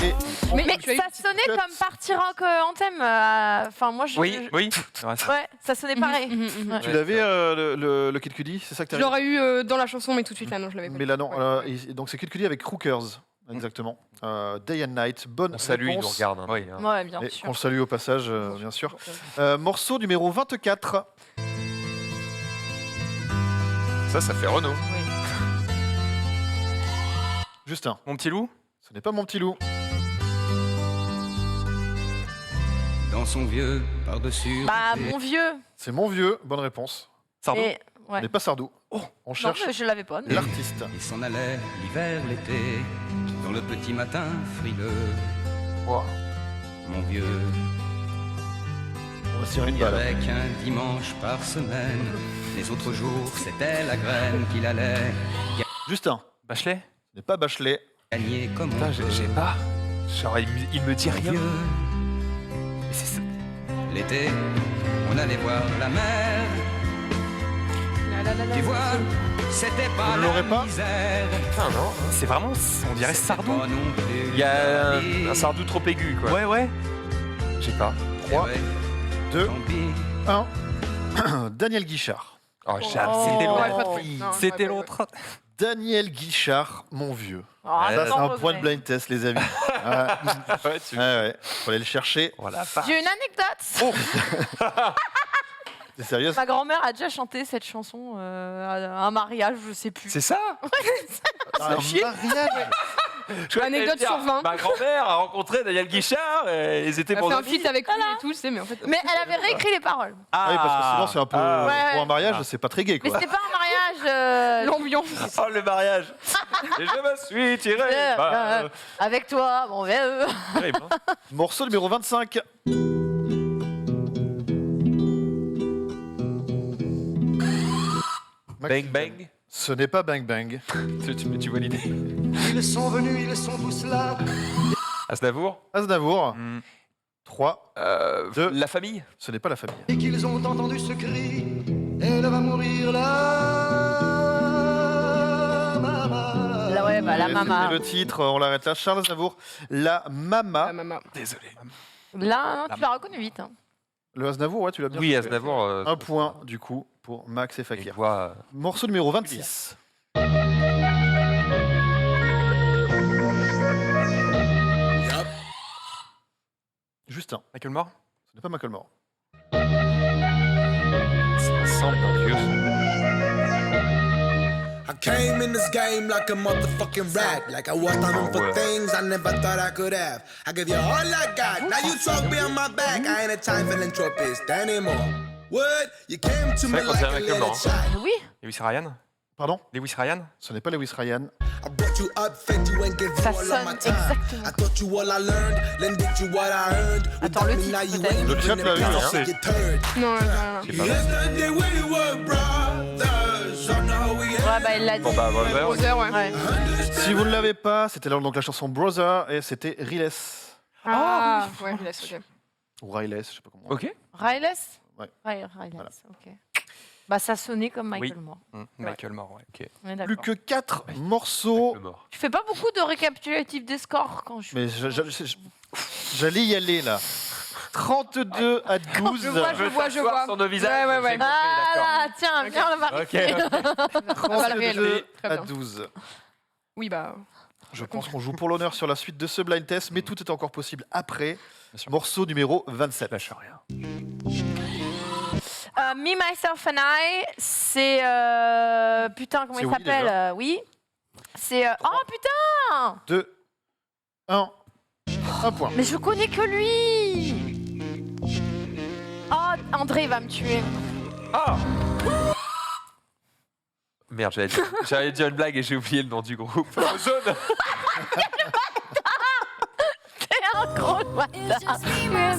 Et Mais, Mais tu as eu ça une petite sonnait cut. comme party rock en thème. Enfin, moi, je. Oui. Oui. C'est vrai, ça. Ouais, ça sonnait pareil. Ouais. tu l'avais le Kid Cudi, c'est ça que tu Je l'aurais eu dans la chanson, mais tout de suite là, non, je l'avais pas. Mais là non. Ouais. Donc c'est Kid Cudi avec Crookers, exactement. Day and Night, bonne On salue, il nous réponse. regarde. hein. Oui. Ouais, bien Et sûr. on le salue au passage, bien sûr. Morceau numéro 24. Ça fait Renault. Justin, Mon petit loup. ce n'est pas mon petit loup. Dans son vieux par-dessus. Bah, mon vieux. C'est mon vieux, bonne réponse. Sardou. Et... Ouais. Mais pas Sardou. On Non, cherche mais je l'avais pas. mais- l'artiste. Il s'en allait l'hiver, l'été, dans le petit matin frileux. Wow. Mon vieux, On va se tirer une il n'y balle. avait qu'un dimanche par semaine. Les autres jours, c'était la graine qu'il allait Justin, Bachelet. ce n'est pas Bachelet. gagner comme Putain, on j'ai peut. pas. Genre, il me dit Mon rien. vieux, Et c'est ça. l'été, on allait voir la mer. Tu vois, c'était pas Vous la l'aurez pas misère. Putain, non. C'est vraiment, on dirait C'était Sardou. pas non plus Il y a la un Sardou trop aigu, quoi. Ouais, ouais. Je sais pas. 3, Eh ouais, 2, tant pis. 1. Daniel Guichard. Oh, Oh. j'adore. C'était Ouais, l'autre. pas de prix. Non, C'était ouais, l'autre. Daniel Guichard, mon vieux. Oh, Ça, c'est sans un regret. point de blind test, les amis. Ouais, tu... Ouais. Faut aller le chercher. Voilà. J'ai une anecdote. C'est sérieux? Ma grand-mère a déjà chanté cette chanson à un mariage, je sais plus. C'est ça. Un mariage. Je crois Anecdote que t'allais sur dire, 20. Ma grand-mère a rencontré Daniel Guichard et ils étaient Elle a bons fait un amis. feat avec lui et tout, je sais, mais en fait. Mais elle avait réécrit les paroles. Ah oui, parce que sinon, c'est un peu. Ah. Ouais. Pour un mariage, c'est pas très gay, Mais quoi. c'était pas un mariage. L'ambiance. Oh, le mariage. Et je me suis tiré. Avec toi, mon vieux. Terrible, hein. Morceau numéro 25. Bang bang. Ce n'est pas Bang Bang. Tu vois l'idée. Ils sont venus, ils sont tous là. Aznavour. Aznavour. 3. Deux. La famille. Ce n'est pas la famille. Et qu'ils ont entendu ce cri, elle va mourir là. Maman. Là, ouais, bah, la Et mama. c'était le titre, on l'arrête là. Charles Aznavour, La Mama. Ah, maman. Désolé. Là, tu l'as reconnu vite. Hein. Le Aznavour, ouais, tu l'as bien Oui, fait. Aznavour. Un point, du coup, pour Max et Il Fakir. voit. Morceau numéro 26. Justin, Michael Moore. ce n'est pas Macklemore. Ça semble un vieux. I came in this game like a motherfucking rat. Like I was on for things I never thought I could have. I give you all I got. Now you talk behind my back. I ain't a time philanthropist anymore. What? You came to me like a little child. Oui. Lewis Ryan. Pardon? Lewis Ryan. Ce n'est pas Lewis Ryan. I brought you up, fed you and gave you Ça all of sonne my time. exactement. I taught you all I learned, lended you what I earned. Attends, le Without me, titre, now you peut-être. ain't Le chat living l'a in eu, the hein. house of your turd. Non, Yesterday we were brothers. I know we Ouais, bah, il l'a dit. Bon bah voilà. Brother, ouais. Ouais. Si vous ne l'avez pas, c'était donc la chanson Brother et c'était Riles. Ah, ouais, il a sauté. Ou Riles, je sais pas comment. Ok. Ryless Ouais. Ryless, Voilà. ok. Bah, ça sonnait comme Michael Oui. Moore. Michael Moore, ouais. Ok. On est Plus d'accord. que 4 morceaux. Le mort. Tu fais pas beaucoup de récapitulatifs des scores quand je. Mais j'allais y aller là. 32 à 12. Je vois. Sur nos visages. Ouais, ouais, ouais. j'ai compris, Ah là, tiens, viens le marquer. Valérie, 32 très à bien. 12. Oui, bah. Je pense qu'on joue pour l'honneur sur la suite de ce blind test, mais tout est encore possible après. Morceau numéro 27. Lâche rien. Me, Myself and I, c'est. Putain, comment C'est il oui, s'appelle déjà. Oui. C'est. Oh putain 2, 1, 1 point. Mais je connais que lui Oh, André va me tuer. Ah Merde, j'allais dire une blague et j'ai oublié le nom du groupe. Ozone. C'est un gros bâtard. Ça se fait pas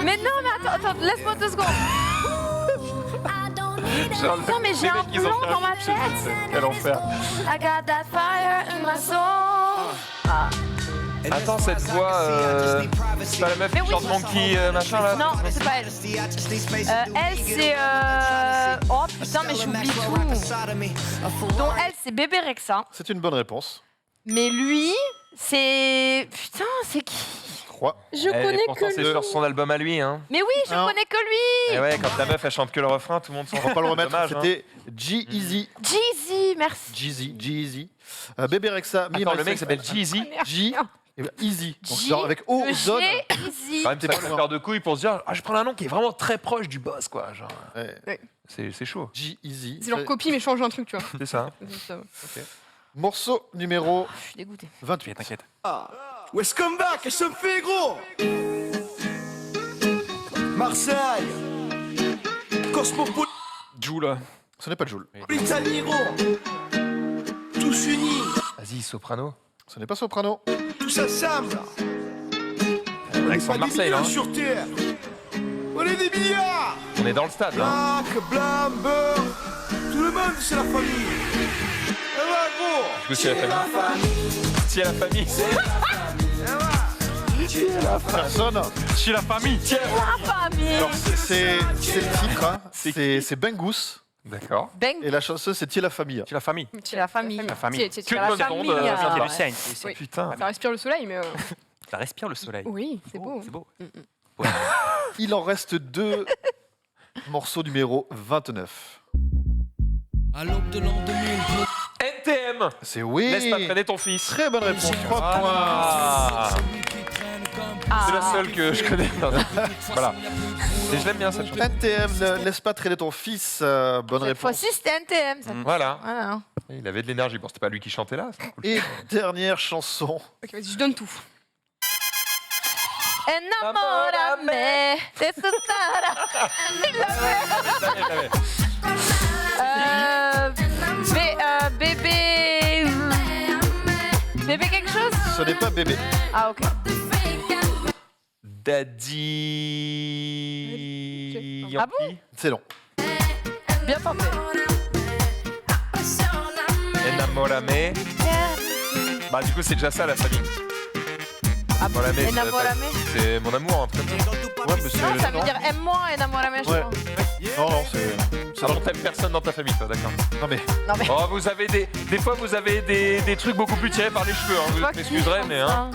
Mais non, mais attends, laisse-moi 2 secondes. Non, mais j'ai un plan dans ma tête. Quel enfer. I got that fire in my soul. Attends, cette voix, c'est pas la meuf Mais qui oui. chante Monkey machin là? Non, c'est pas elle. Elle, c'est. Oh putain, mais j'oublie tout. Donc, elle, c'est Bébé Rexha. C'est une bonne réponse. Mais lui, c'est. Putain, c'est qui 3. Je Et connais pourtant, que c'est lui. sur son album à lui, hein. Mais oui, je Non. connais que lui. Et ouais, quand la meuf elle chante que le refrain, tout le monde s'en On va pas le remettre. Dommage, hein. C'était G-Eazy. Jeezy, merci. Jeezy. Bébé Rexa. Me, Attends, le Myself, mec s'appelle Jeezy. G. Et ben, Easy. Donc, G, genre avec O, le zone. G, Easy. Quand même, t'es pas une paire de couilles pour se dire, ah, je prends un nom qui est vraiment très proche du boss, quoi. Genre, Ouais. c'est chaud. G-Eazy. C'est leur copie, mais change un truc, tu vois. C'est ça. Hein. Ça va. Morceau numéro Je suis dégoûté. 28. T'inquiète. West Comeback, qu'est-ce que ça me fait, gros? Marseille, Cosmopolitan, Joule. Ce n'est pas Joule. gros. Tous unis, Vas-y, soprano. Ce n'est pas Soprano. tous ensemble. On est L'accent pas de des Marseille, millions hein. sur terre. On est des milliards. On est dans le stade, là. Black, blanc, beurre. Tout le monde, c'est la famille. Et voilà, gros. Du coup, c'est la famille. C'est la famille. Personne. Chez la famille. Famille. Alors, c'est le titre. Hein. C'est Bengus. D'accord. Bang. Et la chanson, c'est Tiens la famille. Chez la famille. C'est la famille. La famille. C'est Que la de bonne famille, onde, hein. ça C'est va. du Seine. Oui. Putain. Ça respire le soleil, mais. Ça respire le soleil. Oui, c'est beau. C'est beau. Il en reste 2. Morceau numéro 29. À l'aube de l'an 2000, NTM. C'est oui. Laisse pas traîner ton fils. Très bonne réponse. 3 points. Ah. Ah. C'est la seule que je connais. Voilà. Et je l'aime bien cette chanson. NTM, ne laisse pas traîner ton fils. Bonne Cette réponse. fois-ci, c'était NTM. ça. Voilà. Voilà. Il avait de l'énergie. Bon, c'était pas lui qui chantait là. c'était cool. Et dernière chanson. Ok, vas-y, je donne tout. Enamorame de tu cara. Bébé. Bébé quelque chose Ce n'est pas bébé. Ah, ok. Daddy. Ah bon Yankee. C'est long. Bien tenté. Enamorame. Bah, du coup, c'est déjà ça la famille. Ah, Enamorame, c'est la Enamorame. C'est mon amour, un peu. Ouais, mais c'est. Non, ça veut dire aime-moi, enamorame, je Ouais. crois. Non, c'est. Alors, t'aimes personne dans ta famille, toi, d'accord. Non, mais. Non, mais. Oh, vous avez des fois, vous avez des trucs beaucoup plus tirés par les cheveux, hein. Vous Toi qui m'excuserez, chante mais hein.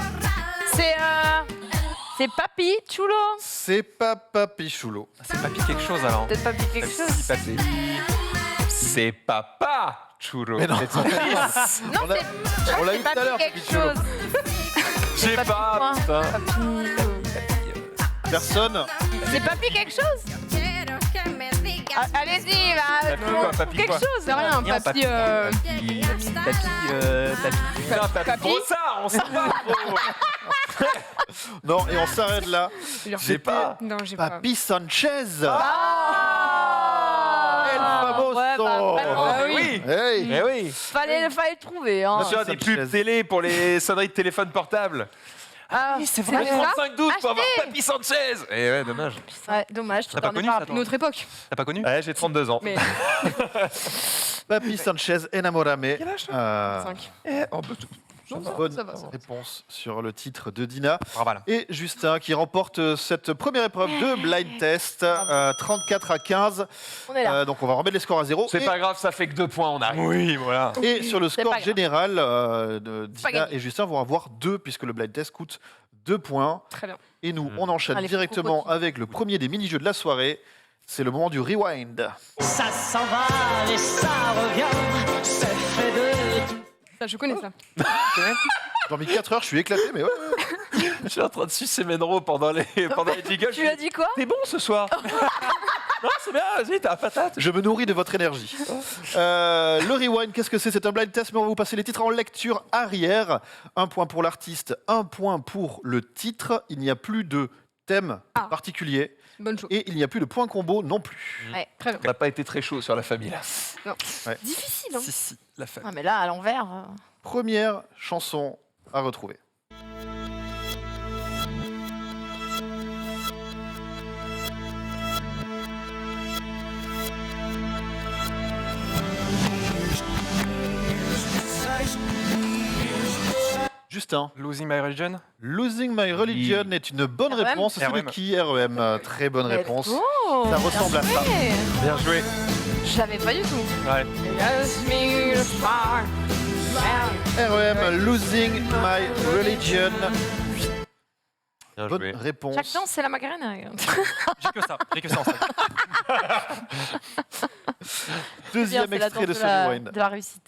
ça. C'est Papi Chulo. C'est pas Papi Chulo. C'est papy quelque chose alors. Peut-être Papi quelque chose. C'est papa Churro. Mais non. C'est son fils. Non, On l'a- c'est. je crois on l'a que eu c'est tout à l'heure, Papi quelque Papi Chulo. chose. Je sais pas, putain. Personne. C'est Papi quelque chose. Allez-y, va. Papy quoi, papy Quelque quoi. chose, c'est rien. Rien, Papy. Putain, papy Brossard, on s'en va, gros. Non, et on s'arrête là. J'ai pas. Non, j'ai pas. Papy Sanchez. Ah El famoso. Ouais, bah, vraiment. Ah oui. Hey. Eh oui. Fallait le trouver. Hein. Bien sûr, des pubs télé pour les sonneries de téléphone portable. Ah, c'est vrai. Ouais, 35-12 pour avoir Achetez. Papy Sanchez. Et ouais, dommage. Ouais, dommage, tu T'as pas t'en es connu pas ça, rappelé. toi Notre époque. T'as pas connu Ouais, j'ai 32 ans. Mais Papy Sanchez Enamorame. Quel âge, 5. Bonne ça va, ça va. réponse sur le titre de Dina. Voilà. Et Justin qui remporte cette première épreuve de blind test, 34 à 15. On est là. Donc on va remettre les scores à 0. C'est pas grave, ça fait que 2 points, on arrive. Oui, voilà. Et sur le C'est score pas grave. général, pas Dina gagné. et Justin vont avoir 2 puisque le blind test coûte 2 points. Très bien. Et nous, on enchaîne Allez, directement crocodile. avec le premier des mini-jeux de la soirée. C'est le moment du rewind. Ça s'en va et ça revient, c'est fait de Ça, je connais ça. J'ai mis 4 heures, je suis éclaté, mais ouais. Je suis en train de sucer Menro pendant les jingles. Tu as dit quoi? T'es bon ce soir. Non, c'est bien, vas-y, t'as la patate. Je me nourris de votre énergie. Le rewind, qu'est-ce que c'est? C'est un blind test, mais on va vous passer les titres en lecture arrière. 1 point pour l'artiste, 1 point pour le titre. Il n'y a plus de thème particulier Bonne chose. et il n'y a plus de point combo non plus. Ouais. Très bien. On n'a pas été très chaud sur la famille là. Difficile, hein. Si, la femme. Ah, mais là, à l'envers. Première chanson à retrouver. Justin. Losing My Religion. Losing My Religion est une bonne REM. réponse. C'est de REM. qui? REM. Très bonne réponse. Oh, Ça ressemble à ça. Bien joué. Je l'avais pas du tout. Ouais. REM, Losing My Religion. Bien Bonne joué. réponse. Chaque chance, c'est la Macarena. J'ai que ça en fait. Deuxième C'est la extrait de danse ce rewind. de la réussite.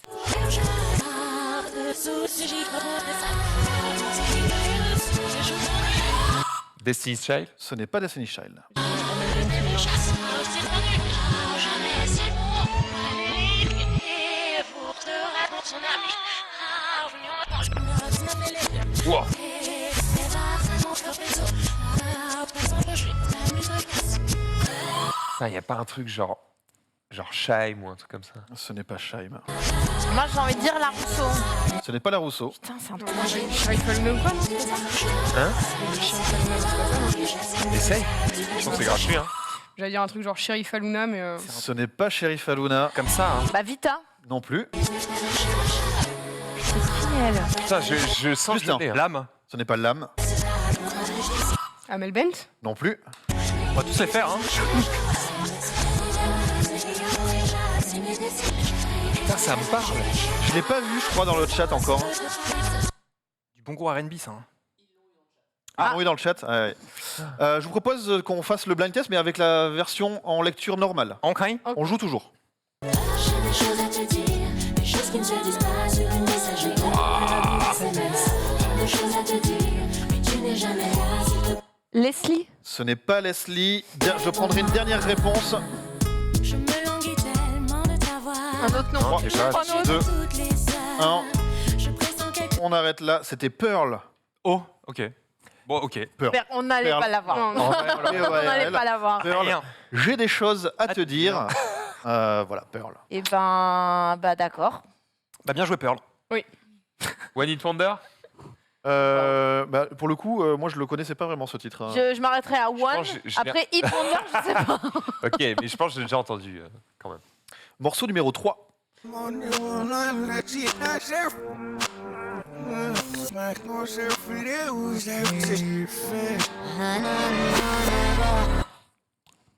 Destiny's Child. Ce n'est pas Destiny Child. Wow. Il n'y a pas un truc genre Shime ou un truc comme ça. Ce n'est pas Shime. Moi, j'ai envie de dire la Rousseau. Ce n'est pas la Rousseau. Putain, c'est un truc. Sheriff Halloween ou quoi? Hein Essaye. Je pense que c'est gratuit. Hein. J'allais dire un truc genre Sheriff Aluna, mais. Ce n'est pas Sheriff Aluna Comme ça, hein. Bah, Vita. non plus. C'est qui, elle? Putain, je sens que Juste je un. l'ai, hein. L'âme. Ce n'est pas L'âme Amel Bent? non plus. On va tous les faire, hein. Putain, ça me parle. Je l'ai pas vu, je crois, dans le chat encore. Du bon gros R&B, ça. Hein. Ah oui, dans le chat. Ouais. Je vous propose qu'on fasse le blind test, mais avec la version en lecture normale. En craint. On joue toujours. J'ai des choses à te dire, des choses qui ne se disent pas sur une messagerie. J'ai des choses à te dire, mais tu n'es jamais là. S'il te plaît. Leslie. Ce n'est pas Leslie. Je prendrai une dernière réponse. Je me languis tellement de t'avoir. Un autre nom. Trois, je sais pas. Un autre. deux, Toutes les heures, 1. je pressens quelque On arrête là. C'était Pearl. Oh, ok. Bon, ok. Pearl. On n'allait Pearl. pas l'avoir. Non, non. Et On ouais, n'allait elle. pas l'avoir. Pearl. Rien. J'ai des choses à te dire. Voilà, Pearl. Et ben, bah d'accord. Bah, bien joué, Pearl. One Hit Wonder. Pour le coup, moi je le connaissais pas vraiment ce titre. Hein. Je m'arrêterai à One. pense que je l'ai- Après Hit Wonder, je sais pas. Ok, mais je pense que j'ai déjà entendu quand même. Morceau numéro 3.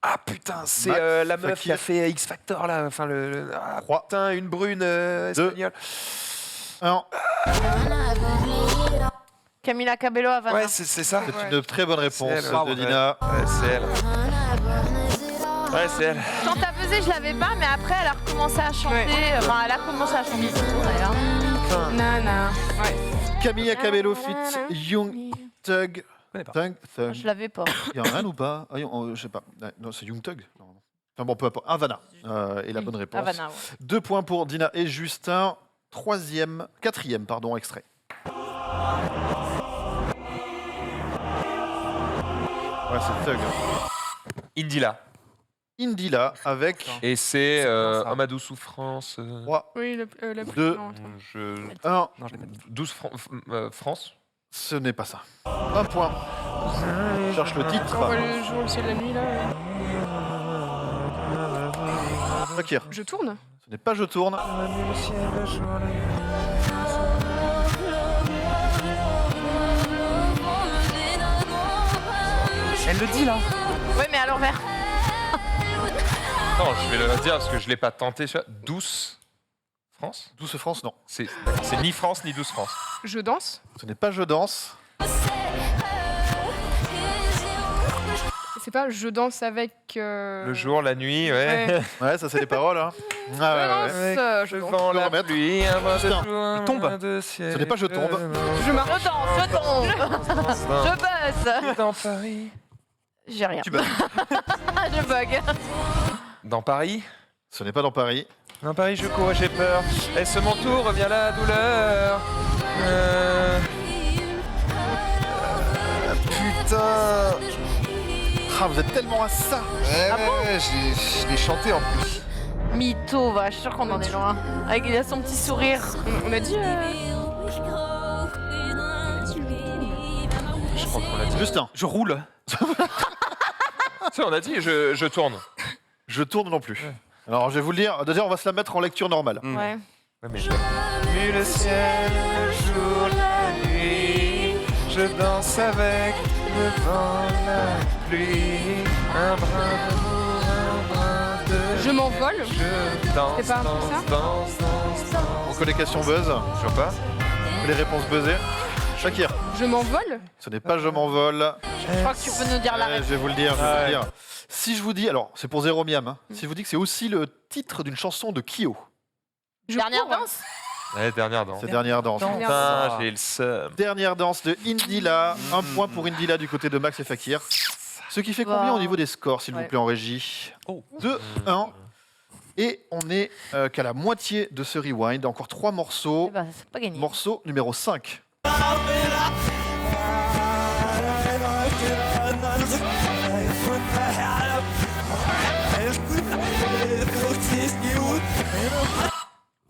Ah putain, c'est Max la meuf Fakir. qui a fait X Factor là. Enfin, ah, Trois. putain, une brune espagnole. 1. Camila Cabello Havana. Ouais, c'est ça. C'est une très bonne réponse C'est elle, de Dina. Ouais, c'est elle. Ouais, c'est elle. Quand t'as pesé, je l'avais pas, mais après, elle a recommencé à chanter. Enfin, elle a commencé à chanter surtout d'ailleurs. Nana. Ouais. Camilla Cabello fit Young Thug. connais pas. Thug. Je l'avais pas. Il y en a un ou pas? Je sais pas. Non, c'est Young Thug. Non. Enfin bon, peu importe. Havana est la bonne réponse. Havana, ouais. 2 points pour Dina et Justin. Quatrième, extrait. Ouais, c'est Thug. Indila. Indila avec Et c'est ça. Amadou Souffrance. 3, Oui, la plus 2, lente. 1. Non, je l'ai pas dit. 12 France. Ce n'est pas ça. 1 point. Je cherche le titre. On voit le jour, le ciel, la nuit, là. Fakir. Je tourne. Ce n'est pas Je tourne. Elle le dit là. Ouais, mais à l'envers. Non, je vais le dire parce que je l'ai pas tenté. 12 France. Douce France, non. C'est ni France ni 12 France. Je danse. Ce n'est pas Je danse. C'est pas je danse avec. Le jour, la nuit, ouais. Ouais, ça c'est les paroles. Hein. Ah, ouais, ouais, ouais. Je danse. Je danse. Devant le la remettre. pluie, un brin de Putain, joie, il tombe. un brin de ciel. Ce n'est pas Je tombe. Je marche. Je danse, je tombe. Je buzz. Dans Paris. J'ai rien. Tu bats. Je bug. Dans Paris. Ce n'est pas dans Paris. Dans Paris, je cours et j'ai peur. Est-ce mon tour revient la douleur. Putain. Ah, vous êtes tellement à ça. je l'ai chanté en plus. Mytho, va, je suis sûre qu'on en est loin. Avec il a son petit sourire. On a dit. Je crois qu'on l'a dit. Justin. Je roule. Ça, on a dit, je tourne. Je tourne non plus. Alors, je vais vous le dire. Déjà, on va se la mettre en lecture normale. Ouais. Ouais, mais Vu le ciel, le jour, la nuit, je danse avec le vent, la pluie, un brin d'amour, un brin de... Je m'envole. Je danse, C'est pas un peu danse, ça danse, danse, danse. On connaît question buzz. Je vois pas. Les réponses buzzées. Shakir. Je m'envole. Ce n'est pas Je m'envole. Je crois que tu peux nous dire la Je réponse. vais vous le dire. Je vais vous le dire. Si je vous dis, alors c'est pour Zéro Miam. Hein. Si je vous dis que c'est aussi le titre d'une chanson de Kyo. Dernière cours. danse. Ouais, dernière danse. C'est Dernière danse. Putain, j'ai le seum. Dernière danse de Indila. 1 point pour Indila du côté de Max et Fakir. Ce qui fait combien au niveau des scores, s'il vous plaît, en régie 2-1. Et on est qu'à la moitié de ce rewind. Encore 3 morceaux. Eh ben, c'est pas gagné. Morceau numéro 5.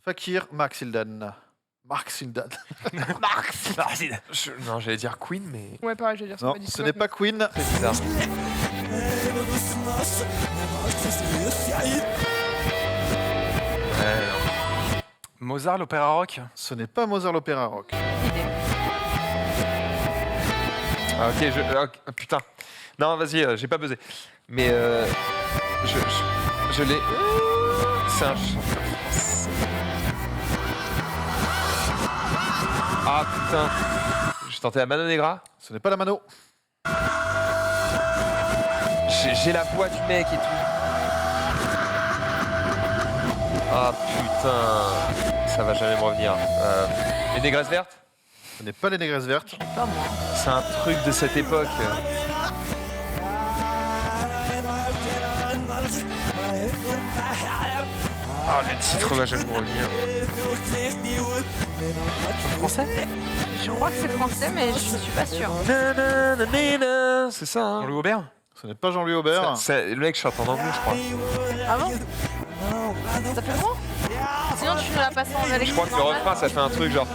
Fakir, Mark Sildan. Mark Sildan. Marx. Non, j'allais dire Queen, mais... Ouais, pareil, je vais dire ça. Non, ce n'est pas Queen. C'est bizarre. Mozart, l'opéra rock. Ce n'est pas Mozart l'opéra rock. Ah, ok, putain. Non, vas-y, j'ai pas buzzé. Mais je l'ai... C'est un chanteur français. Ah, putain. J'ai tenté la Mano Negra. Ce n'est pas la Mano. J'ai la voix du mec et tout. Ah, putain. Ça va jamais me revenir. Les Négresses Vertes. Ce n'est pas les Négresses Vertes. Pas moi. C'est un truc de cette époque. Ah, le titre va jamais me revenir. Français. Je crois que c'est français, mais je ne suis pas sûre. C'est ça, hein. Jean-Louis Aubert. Ce n'est pas Jean-Louis Aubert. Le mec chante en anglais, je crois. Ah bon? Ça fait comment? Sinon, tu nous la passes en Je crois que le refrain, ça fait un truc genre...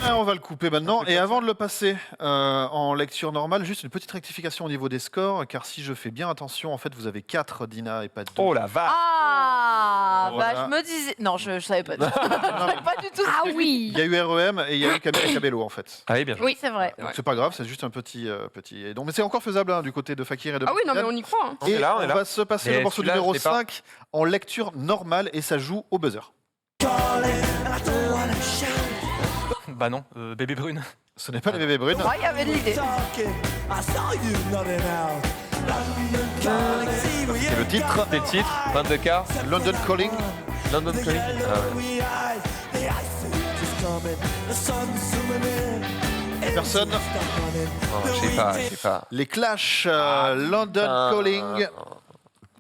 Ah, on va le couper maintenant. Et avant de le passer en lecture normale, juste une petite rectification au niveau des scores, car si je fais bien attention, en fait, vous avez 4 Dina et pas 2. Oh la vache. Ah, Voilà. bah je me disais... Non, je savais pas. Je savais pas du tout. Ah oui. Il y a eu REM et il y a eu Camille et Cabello, en fait. Ah oui, bien joué. Oui, c'est vrai. Donc c'est pas grave, c'est juste un petit... Et donc, mais c'est encore faisable hein, du côté de Fakir et de Ah oui, non, mais Marianne. on y croit. Hein. On Et est là, on est là. va se passer Mais le morceau celui-là, numéro je l'ai pas. 5 en lecture normale et ça joue au buzzer. Bah non, Bébé Brune. Ce n'est pas les bébés brunes. Moi, il y avait de l'idée. C'est le titre. C'est le titre, 22K, London Calling. London Calling. Ah ouais. Personne. Oh, je sais pas. Les Clash, London putain. Calling.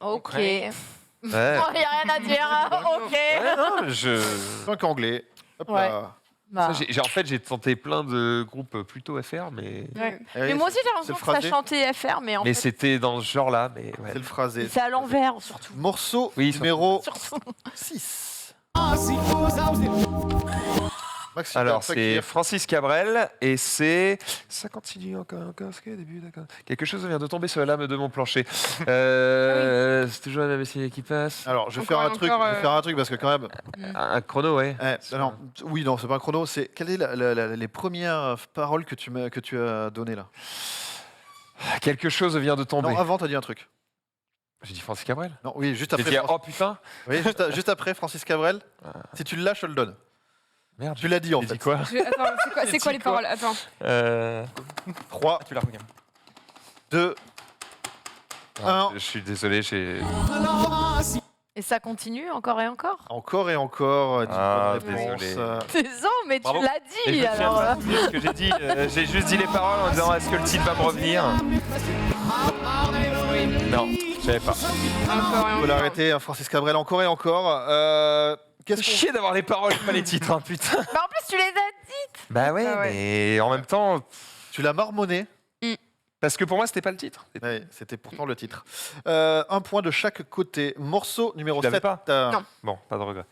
Ok. Ouais. Il n'y a rien à dire. Ok. Ouais, non, je... 5 anglais. Hop Ouais. là. Bah. En fait, j'ai tenté plein de groupes plutôt FR, mais... Ouais. Eh Mais oui, moi aussi, j'ai c'est l'impression le que ça phrasé. chantait FR, mais en Mais fait, c'était dans ce genre-là, mais ouais. C'est le phrasé. c'est à l'envers, surtout. Morceau Oui, numéro Surtout. 6. Maxime, Alors, t'as c'est qui- Francis Cabrel et c'est. Ça continue encore, ce qu'il y a au début, d'accord. Quelque chose vient de tomber sur la lame de mon plancher. C'est toujours la même essai qui passe. Alors, je vais Encore faire un et truc. encore, Je vais faire un truc parce que quand même. Un chrono, ouais. Non, oui, non, c'est pas un chrono. C'est quelles sont les premières paroles que tu as données là? Quelque chose vient de tomber. Non, avant, t'as dit un truc. J'ai dit Francis Cabrel. Non, oui, juste J'ai après. dit oh putain. Oui, juste après Francis Cabrel. Si tu le lâches, je le donne. Merde. Tu l'as dit en J'ai fait. dit quoi Attends, c'est quoi les paroles? Attends. 3, Tu l'as regarde. 2, 1. Je suis désolé, j'ai. Et ça continue encore et encore. Encore et encore. Ah, bonne réponse. désolé. Désolé, mais Bravo. tu l'as Et dit je me alors. souviens pas de ce que j'ai dit. J'ai juste dit les paroles en disant est-ce que le titre va me revenir. Non, je savais pas. Encore et On peut encore. l'arrêter, hein, Francis Cabrel, encore et encore. Qu'est-ce qu'on Chier d'avoir les paroles, pas les titres, hein, putain. Mais en plus, tu les as dit. Bah ouais, Ah ouais. mais en même temps, Tu l'as marmonné. parce que pour moi c'était pas le titre. Ouais, c'était pourtant le titre. Un point de chaque côté. Morceau numéro Tu l'avais 7. pas Non. Bon, pas de regret.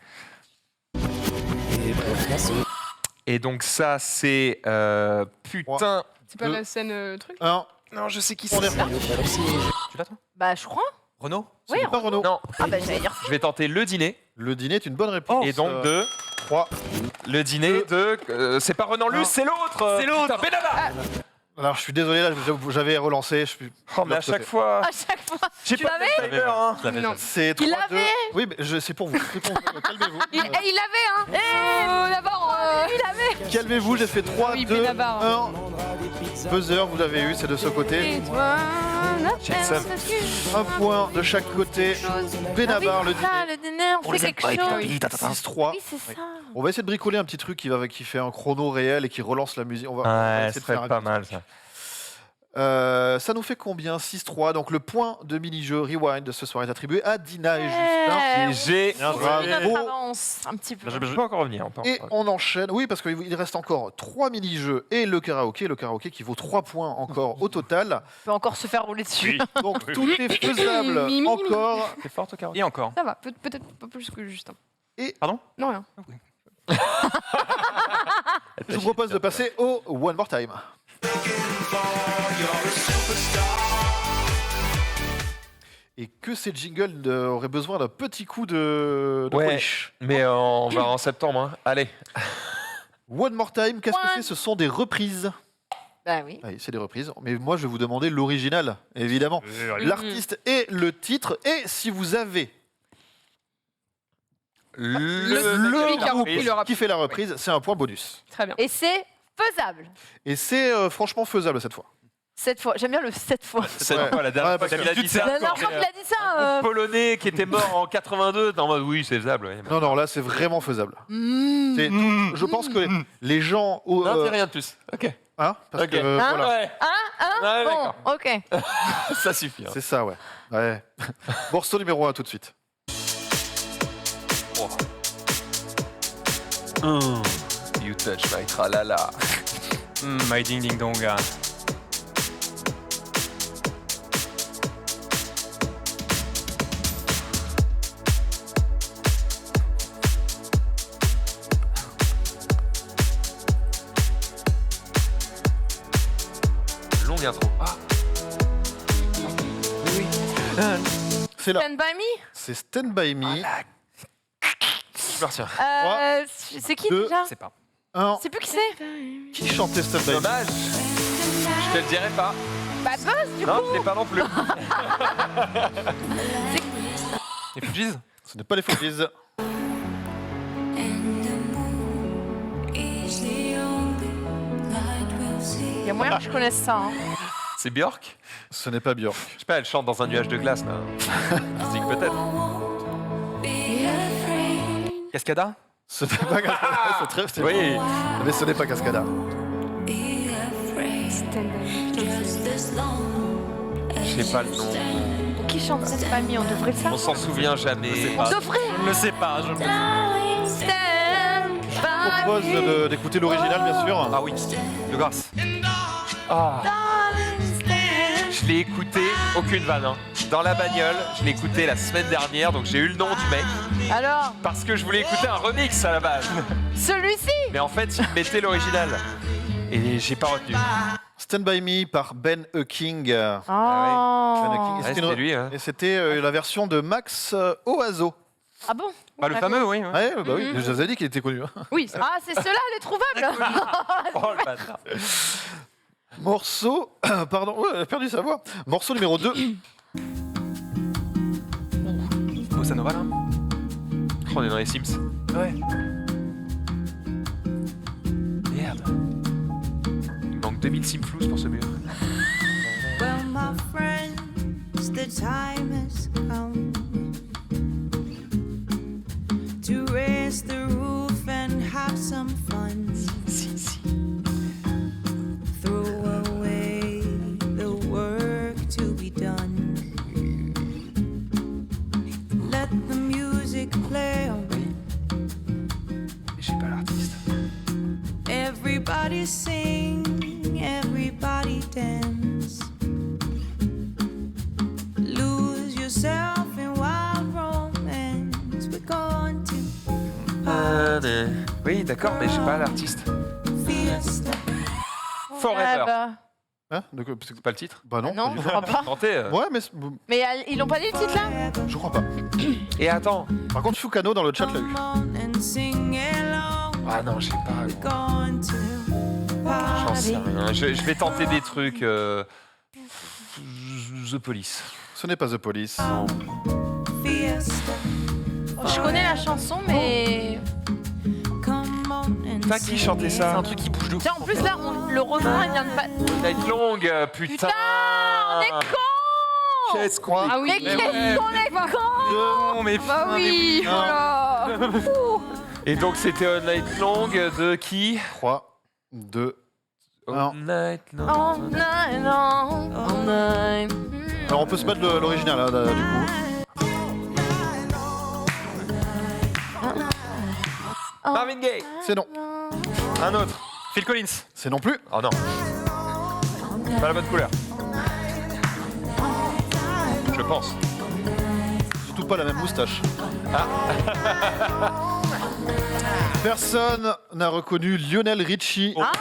Et donc ça c'est putain. C'est pas Deux. la scène truc? 1. Non, je sais qui On est c'est. reparti. Tu l'as, toi Bah, je crois. Renaud? Oui, C'est pas Renaud. Non, Ah, bah, j'allais dire. je vais tenter le dîner. Le dîner est une bonne réponse. Et donc de 3. le dîner de c'est pas Renan Luce, c'est l'autre. C'est l'autre. Putain, Benabar. Alors, je suis désolé, là, j'avais relancé. Je suis... Oh mais à chaque fois. À chaque fois. J'ai Tu pas l'avais de timer, hein. Non. C'est Il 3, 2. l'avait. Oui, mais c'est pour vous. C'est pour vous. Calmez-vous. Il l'avait, hein. D'abord, Il avait. Calmez-vous, j'ai fait 3, Oui, 2, Benabar. 1. Buzzer, vous l'avez eu, c'est de ce côté. J'ai le seum. Un point de chaque côté. Benabar, le dîner. Ah, le dîner, on fait quelque chose. 6-3. Oui, c'est ça. On va essayer de bricoler un petit truc qui fait un chrono réel et qui relance la musique. On va Ouais, essayer ce de faire serait un pas petit mal truc. ça. Ça nous fait combien? 6-3. Donc le point de mini-jeu Rewind de ce soir est attribué à Dina et Ouais. Justin. Et j'ai. Bien, On bravo. continue notre avance un petit peu. Je peux encore revenir. Et on enchaîne, oui, parce qu'il reste encore 3 mini-jeux et le karaoké qui vaut 3 points encore au total. On peut encore se faire rouler dessus. Donc tout est faisable Mimi. encore. T'es forte au karaoké. Et encore. Ça va, peut-être pas plus que Justin. Pardon? Non, rien. Je vous propose de passer au One More Time. Et que ces jingles auraient besoin d'un petit coup de Ouais. polish. Mais on va en septembre. Hein. Allez. One More Time, qu'est-ce que One. c'est? Ce sont des reprises. Bah oui. Oui, c'est des reprises. Mais moi, je vais vous demander l'original, évidemment. L'artiste et le titre. Et si vous avez Celui qui a repris le rap. qui fait la reprise, c'est un point bonus. Très bien. Et c'est faisable. Et c'est franchement faisable cette fois. Cette fois. J'aime bien le 7 fois. C'est Ouais. pas la dernière Ouais, fois parce qu'il a que dit ça. La dernière fois qu'il a dit ça. Polonais qui était mort en 82. Non, bah, oui, c'est faisable. Ouais. Non, non, là, c'est vraiment faisable. Mmh. C'est- Je pense que les gens... Non, c'est rien de plus. Ok. Hein Parce Ok. que, Hein voilà, Ouais. Ouais, Bon, d'accord. ok. Ça suffit. Hein. c'est ça, ouais. Ouais. Morceau numéro 1 tout de suite. You touch my tralala. My ding ding donga. Longue intro. Ah. C'est là. Stand by me. C'est Stand By Me. Je me retiens. C'est qui deux. déjà? C'est pas. Je sais plus qui c'est. Qui chantait Stand By Me? Dommage. Je te le dirai pas. Bad Buzz du Non, coup. je l'ai pas non plus. Les Fujis? Ce n'est pas les Fujis. Il y a moyen que je connaisse ça. Hein. C'est Björk. Ce n'est pas Björk. Je sais pas, elle chante dans un nuage de glace là. Je dis que peut-être. Cascada? Ce n'est pas Cascada. C'est très... Oui. Mais ce n'est pas Cascada. Je sais pas le nom. Qui qui chante cette famille? On devrait le On savoir. s'en souvient jamais. On devrait. Je ne le sais pas. Je ne le sais pas. Je propose d'écouter l'original, bien sûr. Ah oui, de grâce. Ah. Je l'ai écouté, aucune vanne. Hein. Dans la bagnole, je l'ai écouté la semaine dernière, donc j'ai eu le nom du mec. Alors, Parce que je voulais écouter un remix à la base. celui-ci. Mais en fait, il mettait l'original. Et j'ai pas retenu. Stand By Me par Ben Heuking. Ben Oh. Heuking. Et Ouais, c'était c'était lui. Hein. Et c'était la version de Max Oazo. Ah bon? Bah, le fameux, oui. Ouais, bah oui, je vous avais dit qu'il était connu. Hein. Oui, Ah, c'est ceux-là, les trouvables. Oh le bâtard. Morceau, pardon, elle a perdu sa voix. Morceau numéro 2. Bossa Nova, là. On est dans les Sims. Ouais. Merde. Il manque 2000 Simflous pour ce mur. Well, my friends, the time has come to raise the roof and have some fun. Throw away the work to be done. Let the music play on. J'ai pas l'artiste. Everybody sing, everybody dance. Lose yourself in wild romance. We're going to Oui, d'accord, mais j'ai pas l'artiste. fiesta. Forever. bah. Hein C'est pas le titre? Bah non. Non, pas du je tout. crois pas. Tentez. Ouais, mais Mais ils l'ont pas dit le titre là? je crois pas. Et attends. Par contre, Fukano dans le chat l'a eu. Come on and sing along. Ah non, j'ai pas. We're going to J'en sais party. rien. Je vais tenter des trucs. The Police. Ce n'est pas The Police. Fiesta. Je connais la chanson, mais. Come on and T'as qui chantait sing ça? C'est un truc qui bouge de ouf. Tiens, en plus là, le refrain il vient de pas. Night Long, putain. Putain, on est cons! Qu'est-ce qu'on est Ah oui. Mais qu'est-ce qu'on est cons! Non, mais Bah oui, Non. voilà. Et donc c'était All Night Long de qui? 3, 2. All Night Long. All night long, all night. Alors, on peut se mettre l'original, hein, du coup. Marvin Gaye. C'est non. Un autre. Phil Collins. C'est non plus. Oh non. Pas la bonne couleur. Je pense. Surtout pas la même moustache. Personne n'a reconnu Lionel Richie. Ah,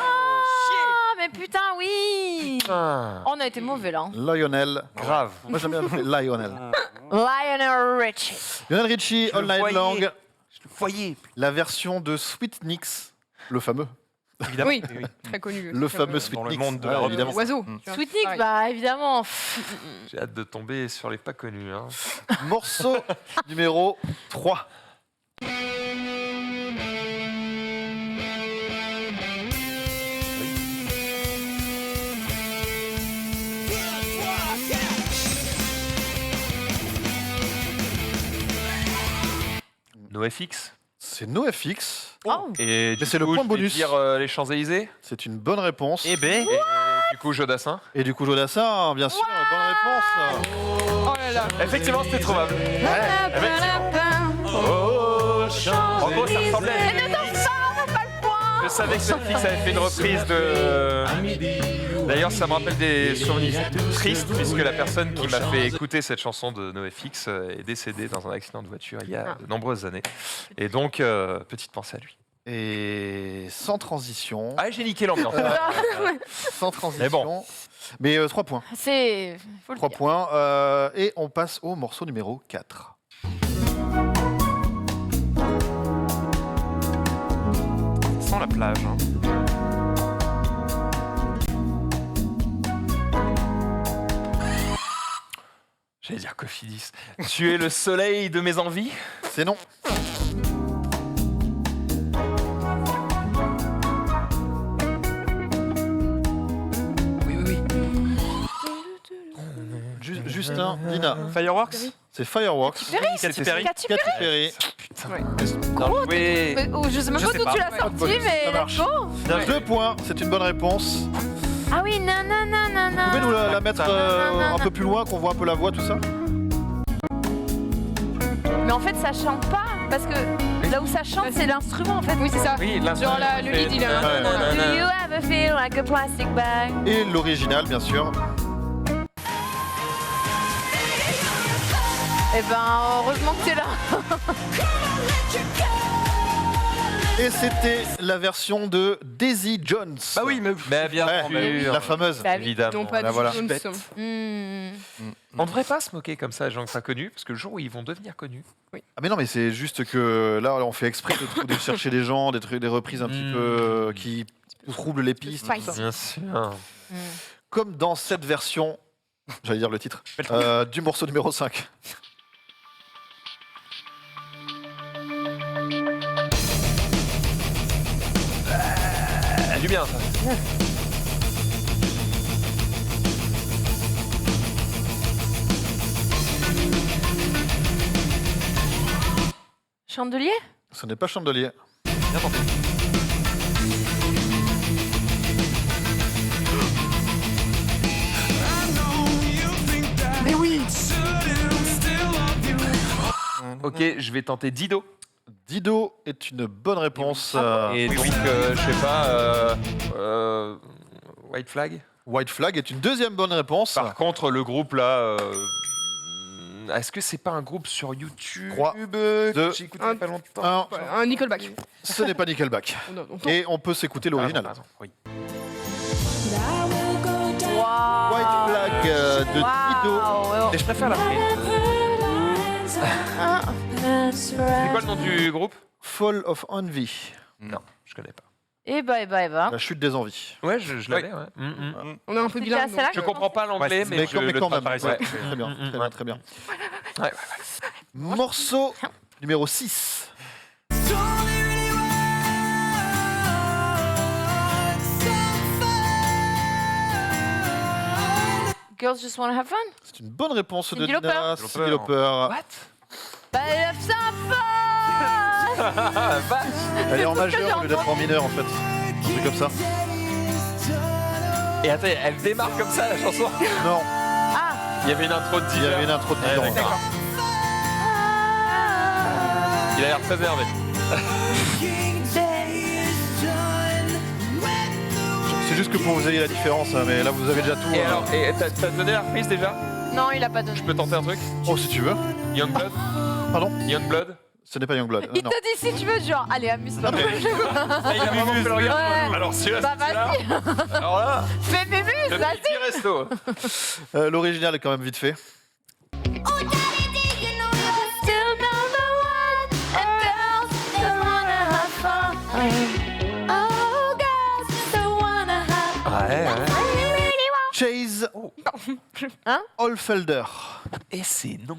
mais putain, oui! Putain. On a été mauvais là. Lionel. Grave. Moi j'aime bien l'appeler Lionel. Lionel Richie. Lionel Richie, All Night voyais. Long. Je le voyais. La version de Sweet Nix, le fameux. Évidemment. Oui, très connu. Le fameux Sweet Dans le Nix. monde de Ouais, la robe. évidemment. Oiseau. tu vois, Sweet c'est Nick, pareil. bah évidemment. J'ai hâte de tomber sur les pas connus. Hein. Morceau numéro 3. NoFX. C'est NoFX. Oh. Et Mais c'est le point je vais bonus. dire les Champs-Élysées. C'est une bonne réponse. Et du coup, Jodassin. Et du coup, Jodassin, bien sûr, bonne réponse. Oh là là. Effectivement, c'était trouvable. Oh, En gros, ça ressemblait à une remix. Je savais que Netflix avait fait une reprise de. D'ailleurs, ça me rappelle des souvenirs tristes, puisque la personne qui m'a fait écouter cette chanson de NoFX est décédée dans un accident de voiture il y a de nombreuses années. Et donc, petite pensée à lui. Et sans transition. Ah, j'ai niqué l'ambiance. Sans transition. Mais bon. Mais 3 points. C'est. Faut le 3 dire. points. Et on passe au morceau numéro 4. Ça sent la plage. Hein. J'allais dire Cofidis. Tu es le soleil de mes envies. C'est non. Oui, oui, oui. Justin, Dina. Fireworks. C'est Fireworks. Katy Perry. Katy Katy Perry. Perry. Putain. Gros, Oui. mais, oh, je sais même Je pas sais d'où pas. tu l'as Pas de sorti, bonus, mais ça marche. let's go. 2 points, c'est une bonne réponse. Ah oui, non, non, non, non, non. Vous pouvez nous la mettre un peu plus loin, qu'on voit un peu la voix, tout ça? Mais en fait, ça chante pas. Parce que là où ça chante, c'est l'instrument en fait. Oui, c'est ça. Oui, Genre le lead, il est un Ouais. Do you ever feel like a plastic bag? Et l'original, bien sûr. Eh ben, heureusement que t'es là. Et c'était la version de Daisy Jones. Bah oui, Mais bien Ouais, sûr. la fameuse. Bah oui. Évidemment. Dont pas Là, du voilà. Jones. Hmm. On devrait pas se moquer comme ça, les gens qui sont connus, parce que le jour où ils vont devenir connus. Ah mais non, mais c'est juste que là, on fait exprès de chercher des gens, des reprises un petit peu qui troublent les pistes. tout ça. Bien sûr. Comme dans cette version, j'allais dire le titre, du morceau numéro 5. Du bien, ça. Chandelier? Ce n'est pas Chandelier. Bien tenté. Mais oui. Ok, je vais tenter Dido. Dido est une bonne réponse. Et donc, je sais pas, White Flag. White Flag est une deuxième bonne réponse. Par contre, le groupe là, est-ce que c'est pas un groupe sur YouTube 3, que 2, j'ai écouté il y a pas longtemps? Un Nickelback. Ce n'est pas Nickelback. Non, non. Et on peut s'écouter l'original. Pardon, oui. White Flag de Dido. Et je préfère la prise. C'est quoi le nom du groupe? Fall of Envy. Non, je connais pas. Eh ben. La chute des envies. Ouais, je l'avais, ouais. On est un peu C'était bilingue. assez là Je comprends pas l'anglais, mais Mais je quand le même. traduis. Ouais, Ouais. très bien, très bien, très bien. Ouais. Morceau numéro 6. Girls Just Wanna Have Fun? C'est une bonne réponse de Cyndi Nina. Lauper. Cyndi Lauper. Bah, love some fun! Elle est en tout ce que majeur au lieu j'ai d'être en mineur en fait. C'est comme ça. Et attends, elle démarre comme ça la chanson? Non, Il y avait une intro de 10 il y avait une intro de Ouais, Dido. d'accord. Il a l'air très énervé. C'est juste que pour vous ayez la différence, hein, mais là vous avez déjà tout. Et alors, t'as donné la reprise déjà? Non, il a pas donné. Je peux tenter un truc? Oh, si tu veux. Youngblood? Pardon? Youngblood? Ce n'est pas Youngblood. Il non. t'a dit si tu veux, genre, allez, amuse-toi. Ah, il a vraiment fait le regard. Ouais. Alors celui-là, Bah, c'est celui-là. vas-y. Alors là, Fais mémuse, le vas-y. petit resto. L'original est quand même vite fait. Still number one, and girls still wanna have fun. Oh, girls still wanna have fun. Ouais, ouais. Chase Hein? Holfelder. Et c'est non.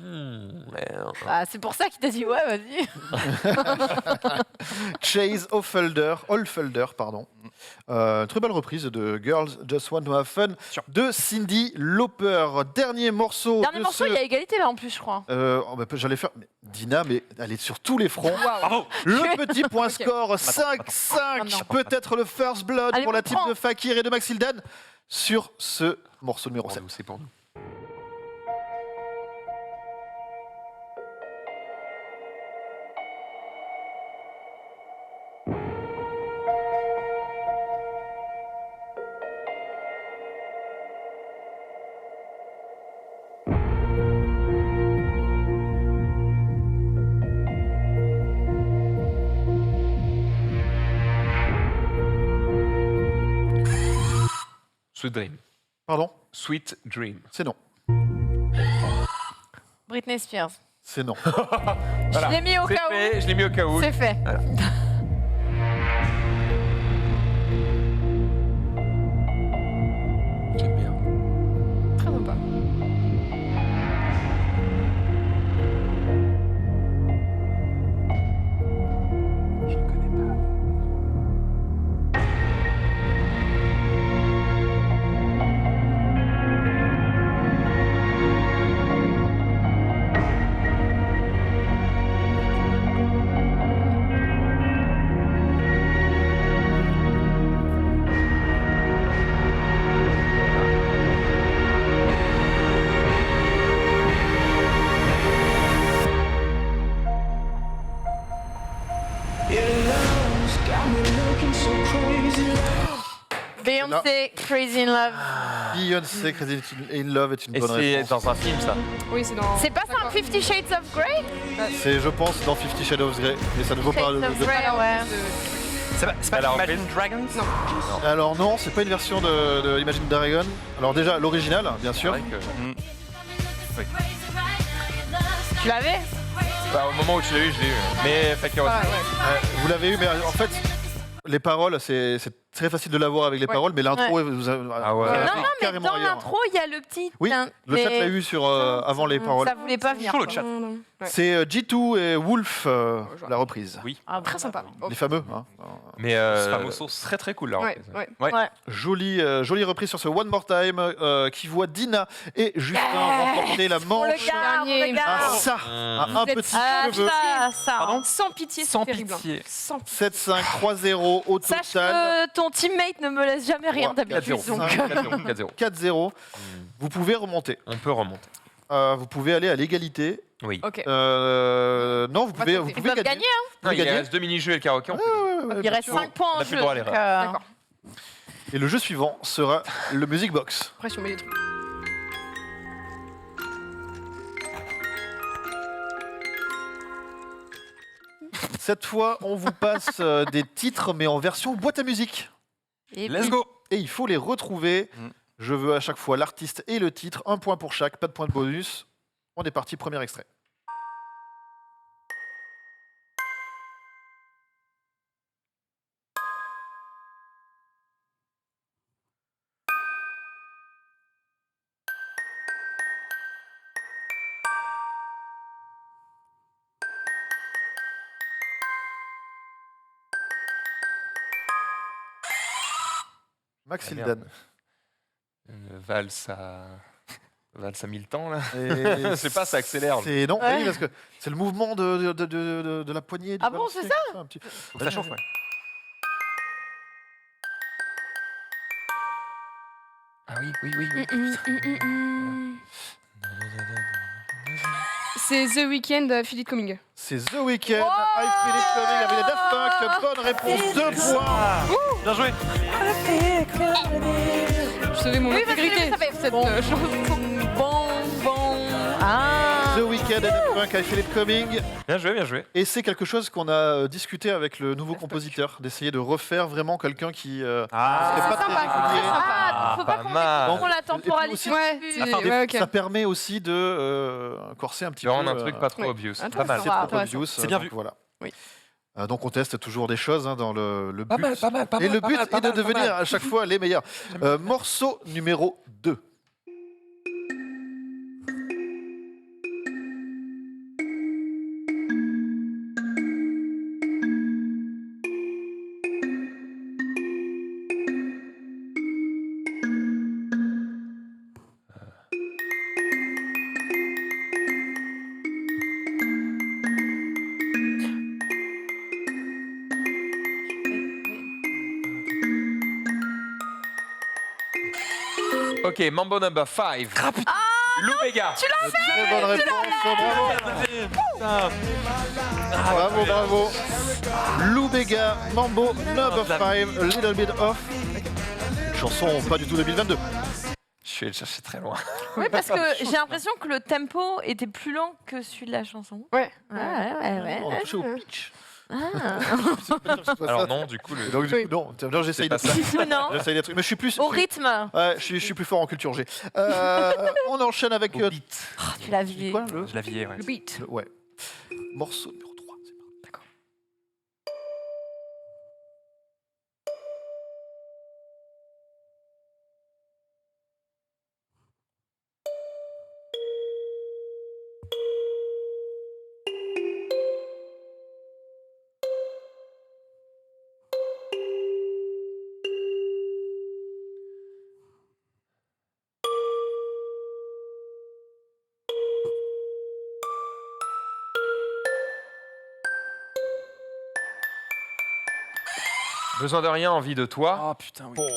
Merde. Bah, c'est pour ça qu'il t'a dit ouais, vas-y. Chase Holfelder, pardon. Très belle reprise de Girls Just Want to Have Fun de Cyndi Lauper. Dernier morceau. Dernier de morceau, ce- il y a égalité là en plus, je crois. J'allais faire. Mais Dina, mais elle est sur tous les fronts. Waouh. Le petit point Ok. score 5-5. Maintenant. Peut-être le first blood Allez, pour la on team prend. de Fakir et de Maxildan sur ce morceau numéro 7. C'est pour nous. Sweet Dream. Pardon? Sweet Dream. C'est non. Britney Spears. C'est non. Je l'ai mis au C'est cas fait, je l'ai mis au cas où. où. C'est fait. J'aime bien. Très sympa. Je ne connais pas. Beyoncé, Crazy in Love. Beyoncé, Crazy in Love est une Et bonne c'est réponse. dans un film, ça. Oui, c'est dans. C'est pas ça un 50 Shades of Grey? C'est, je pense, dans 50 Shades of Grey. Mais ça ne vaut pas Shades le. of Grey, ouais. C'est pas Alors, Imagine Dragons? Non. Alors, non, c'est pas une version de Imagine Dragon. Alors, déjà, l'original, bien sûr. C'est vrai que- Tu l'avais? Bah, au moment où tu l'as eu, je l'ai eu. Mais Fakir aussi. Vous l'avez eu, mais en fait, les paroles, c'est très facile de l'avoir avec les Ouais. paroles, mais l'intro, Ouais. vous avez, Ah ouais. vous avez Non, non, mais carrément dans ailleurs. l'intro, il y a le petit. Oui, tin, le chat l'a eu sur avant les paroles. Ça voulait pas venir. Sur le quoi. chat. Ouais. C'est G2 et Wolf, la reprise. Oui. Ah, Très sympa. Les fameux. Hein. Mais Famosos. très très cool là. Ouais, ouais. Ouais. Jolie reprise sur ce One More Time qui voit Dina et Justin remporter la On manche. le garde, on le Ah garde. ça, un Vous êtes petit Ah, cheveu. ça. Pardon Sans pitié, c'est Sans terrible. pitié. Sans 7-5, 3-0 au Sache total. que ton teammate ne me laisse jamais rien Ouais, d'habitude. 4-0. Donc, 4-0. 4-0. Vous pouvez remonter. On peut remonter. Vous pouvez aller à l'égalité. Oui. Ok. Non, vous pouvez, tenter. ils pouvez peuvent gagner. gagner. Hein. Vous pouvez il gagner. reste 2 mini-jeux et le karaoké. On peut... Il reste 5 points On en a plus jeu. le droit à l'erreur. D'accord. Et le jeu suivant sera le Music Box. Après, si on met des trucs. Cette fois, on vous passe des titres, mais en version boîte à musique. Et Let's puis- go. Et il faut les retrouver. Mm. Je veux à chaque fois l'artiste et le titre. Un point pour chaque, pas de point de bonus. On est parti, premier extrait. Max Ah, Hilden. merde. Une valse à 1000 temps là. Et C'est pas, ça accélère. C'est non, Ouais. oui, parce que c'est le mouvement de la poignée. du Ah bon, balancier, c'est comme un petit- Faut que ça chauffe, ouais. Ah oui, oui, oui. oui. C'est The Weeknd, Feel It Coming. C'est The Weeknd, I Feel It Coming avec les Daft Punk. Bonne réponse, 2 points. Bien joué. Je savais mon Oui, parce que intégrité. ça fait Cette bon. chanson. Bon. Ah. The Weeknd et Daft Punk, I Feel It Coming. Bien joué, bien joué. Et c'est quelque chose qu'on a discuté avec le nouveau compositeur, d'essayer de refaire vraiment quelqu'un qui serait pas très régulier. Ah, faut pas pas qu'on mal. découvre la Et puis temporalité. aussi- Ouais, du- c'est- Enfin, ouais, ok. Ça permet aussi de corser un petit Tu peu. rends un truc pas trop oui. obvious. Intéressant. Pas mal. C'est Ah, trop intéressant. obvious. C'est bien donc vu. Voilà. Oui. Donc on teste toujours des choses dans le but. Pas mal, pas mal, pas Et mal, le pas but mal, pas est de mal, pas devenir mal. à chaque fois les meilleurs. Morceau numéro 2. Ok, Mambo number 5. Lou Bega. Très bonne réponse. Bravo. Bravo. Lou Bega, Mambo Number 5, A Little Bit Off. Une chanson pas du tout 2022. Je suis allé le chercher très loin. Oui, parce que j'ai l'impression que le tempo était plus lent que celui de la chanson. Ouais. Ouais. On a touché au pitch. Alors non, du coup, le... Donc, du coup, non, tiens, j'essaye C'est pas des ça. trucs. Non. J'essaye des trucs. Mais je suis plus. Au rythme. Ouais, je suis plus fort en culture G. On enchaîne avec. Oh, tu l'as vu. Quoi, Je la vieille, ouais. Le beat. ouais. Morceau numéro 3. C'est parti. D'accord. Besoin de rien, envie de toi. Oh putain, oui. Besoin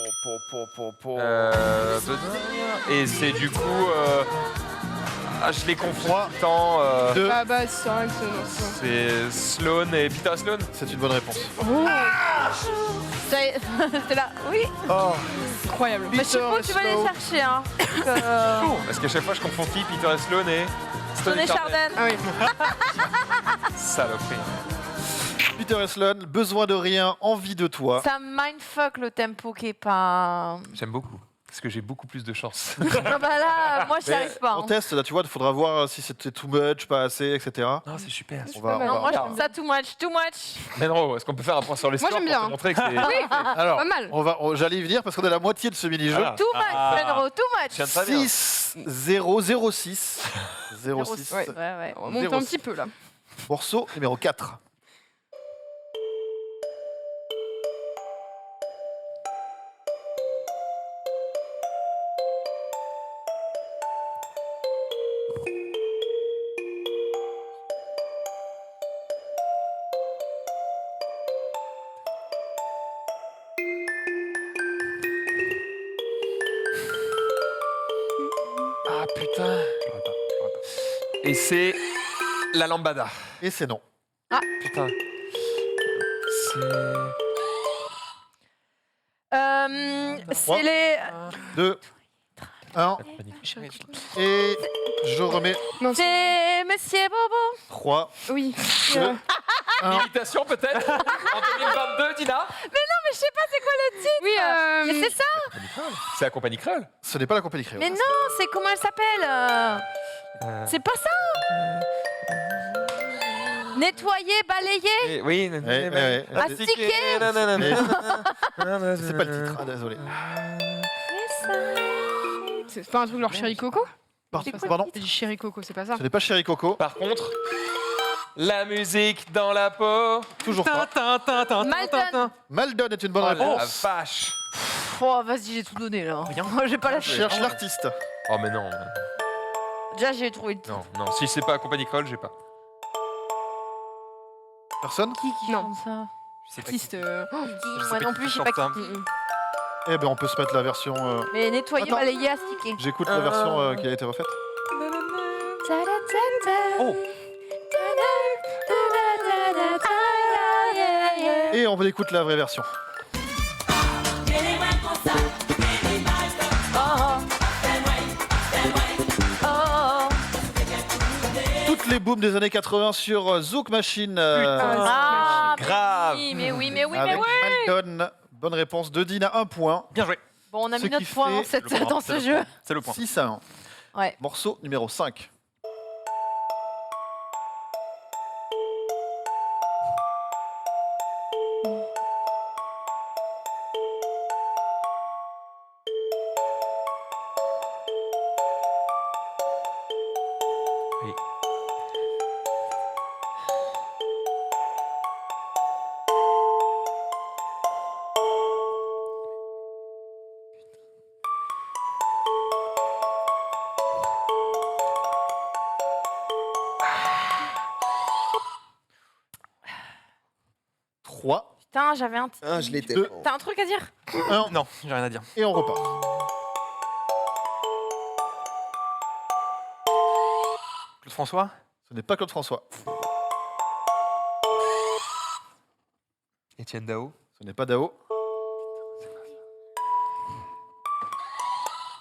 de rien. Et c'est du coup... je les confonds tout le temps. 2. Ah bah, 5, C'est Sloan et Peter Sloan. C'est une bonne réponse. C'était là. Oui. Oh, Incroyable. Mais je suppose que tu vas les Slow. chercher, hein. Parce qu'à chaque fois, je confonds qui Peter Sloan et Stone et Chardin. Ah oui. Saloperie. Peter Sloan, besoin de rien, envie de toi. Ça mindfuck le tempo qui est pas. J'aime beaucoup. Parce que j'ai beaucoup plus de chance. Non, bah là, moi, j'y arrive pas. On hein. teste, là, tu vois, il faudra voir si c'était too much, pas assez, etc. Non, c'est super. On va, mal. Non, moi, je on va- trouve ça too much, too much. Menro, est-ce qu'on peut faire un point sur les Moi, scores j'aime pour bien. te montrer que c'est... Oui, Alors, pas mal. j'allais y venir parce qu'on est à la moitié de ce mini-jeu. Voilà. Too much, Pedro, too much. Je viens de pas bien. 6, 0, 0, 6. 0, 6. Ouais. Ouais. On monte 0, un petit peu là. Morceau numéro 4. Ah putain. Et c'est la lambada. Et c'est non. Putain. C'est... C'est les. 2, 1. Et je remets Non, C'est Monsieur Bobo. 3, oui. 2, 1. Imitation peut-être en 2022, Dina. Mais je sais pas c'est quoi le titre. Oui, Mais c'est ça. C'est la compagnie créole. Ce n'est pas la compagnie créole. Mais non, c'est comment elle s'appelle C'est pas ça. Nettoyer, balayer. Oui. Astiquer. C'est pas le titre, ah, désolé. c'est pas un truc leur Chéri Coco? Pardon. C'est du Chéri Coco, c'est pas ça? Ce n'est pas Chéri Coco. Par contre, la musique dans la peau. Toujours pas. Malton. Maldon est une bonne Oh la réponse. vache. Oh, vas-y, j'ai tout donné là. Moi, j'ai pas lâché. Cherche l'artiste. Oh mais non. Déjà, j'ai trouvé le titre. Non. Si c'est pas la compagnie créole, j'ai pas. Personne. Qui Non. chante ça Je sais pas Artiste. Moi non plus, je sais pas qui. Eh ben, on peut se mettre la version. Mais nettoyer, Attends. balayer, astiquer. J'écoute la version qui a été refaite. Oh. Et on écoute la vraie version. Toutes les booms des années 80 sur Zouk Machine. Ah, grave. mais oui, mais avec oui. Maldon. Bonne réponse de Dina, 1 point. Bien joué. Bon, on a Ce mis qui notre point fait dans, cette- le point, dans c'est ce le jeu. C'est le point. 6 à 1. Ouais. Morceau numéro 5. Oui. Trois, Putain, j'avais un titre. Ah, je l'étais. Deux. T'as un truc à dire 1. Non, j'ai rien à dire. Et on repart. Claude François. Ce n'est pas Claude François. Étienne Dao. Ce n'est pas Dao.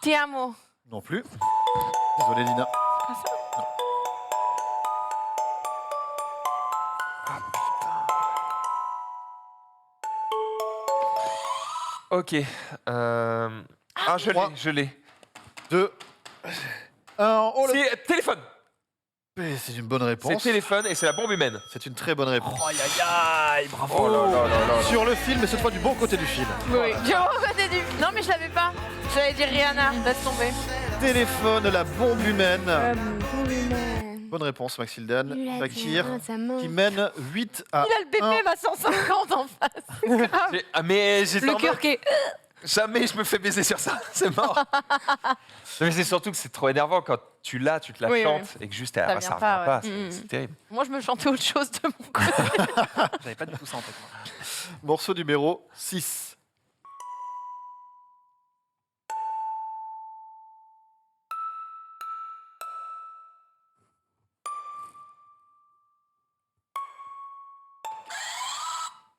Ti amo. Non plus. Désolé, Dina. Ok. Trois. Je l'ai. 2, 1. Oh, C'est téléphone. c'est une bonne C'est réponse. téléphone et c'est la bombe humaine. C'est une très bonne réponse. Aïe aïe aïe, bravo. Oh là là là là. Sur le film, mais cette fois du bon côté du film. Oui. J'ai reconnu du. Non, mais je l'avais pas. J'allais dire Rihanna. Laisse tomber. Téléphone, la bombe humaine. Bonne réponse, Maxildan. Fakir, qui mène 8 à Il a le un. BP, ma 150 en face. Mais j'étais Le en cœur mode, qui est. jamais je me fais baiser sur ça, c'est mort. Non, mais c'est surtout que c'est trop énervant quand tu l'as, tu te la Oui, chantes et que juste après vient ça pas, revient pas. ouais. C'est terrible. Moi, je me chantais autre chose de mon côté. J'avais pas du tout ça en tête. moi. Morceau numéro 6.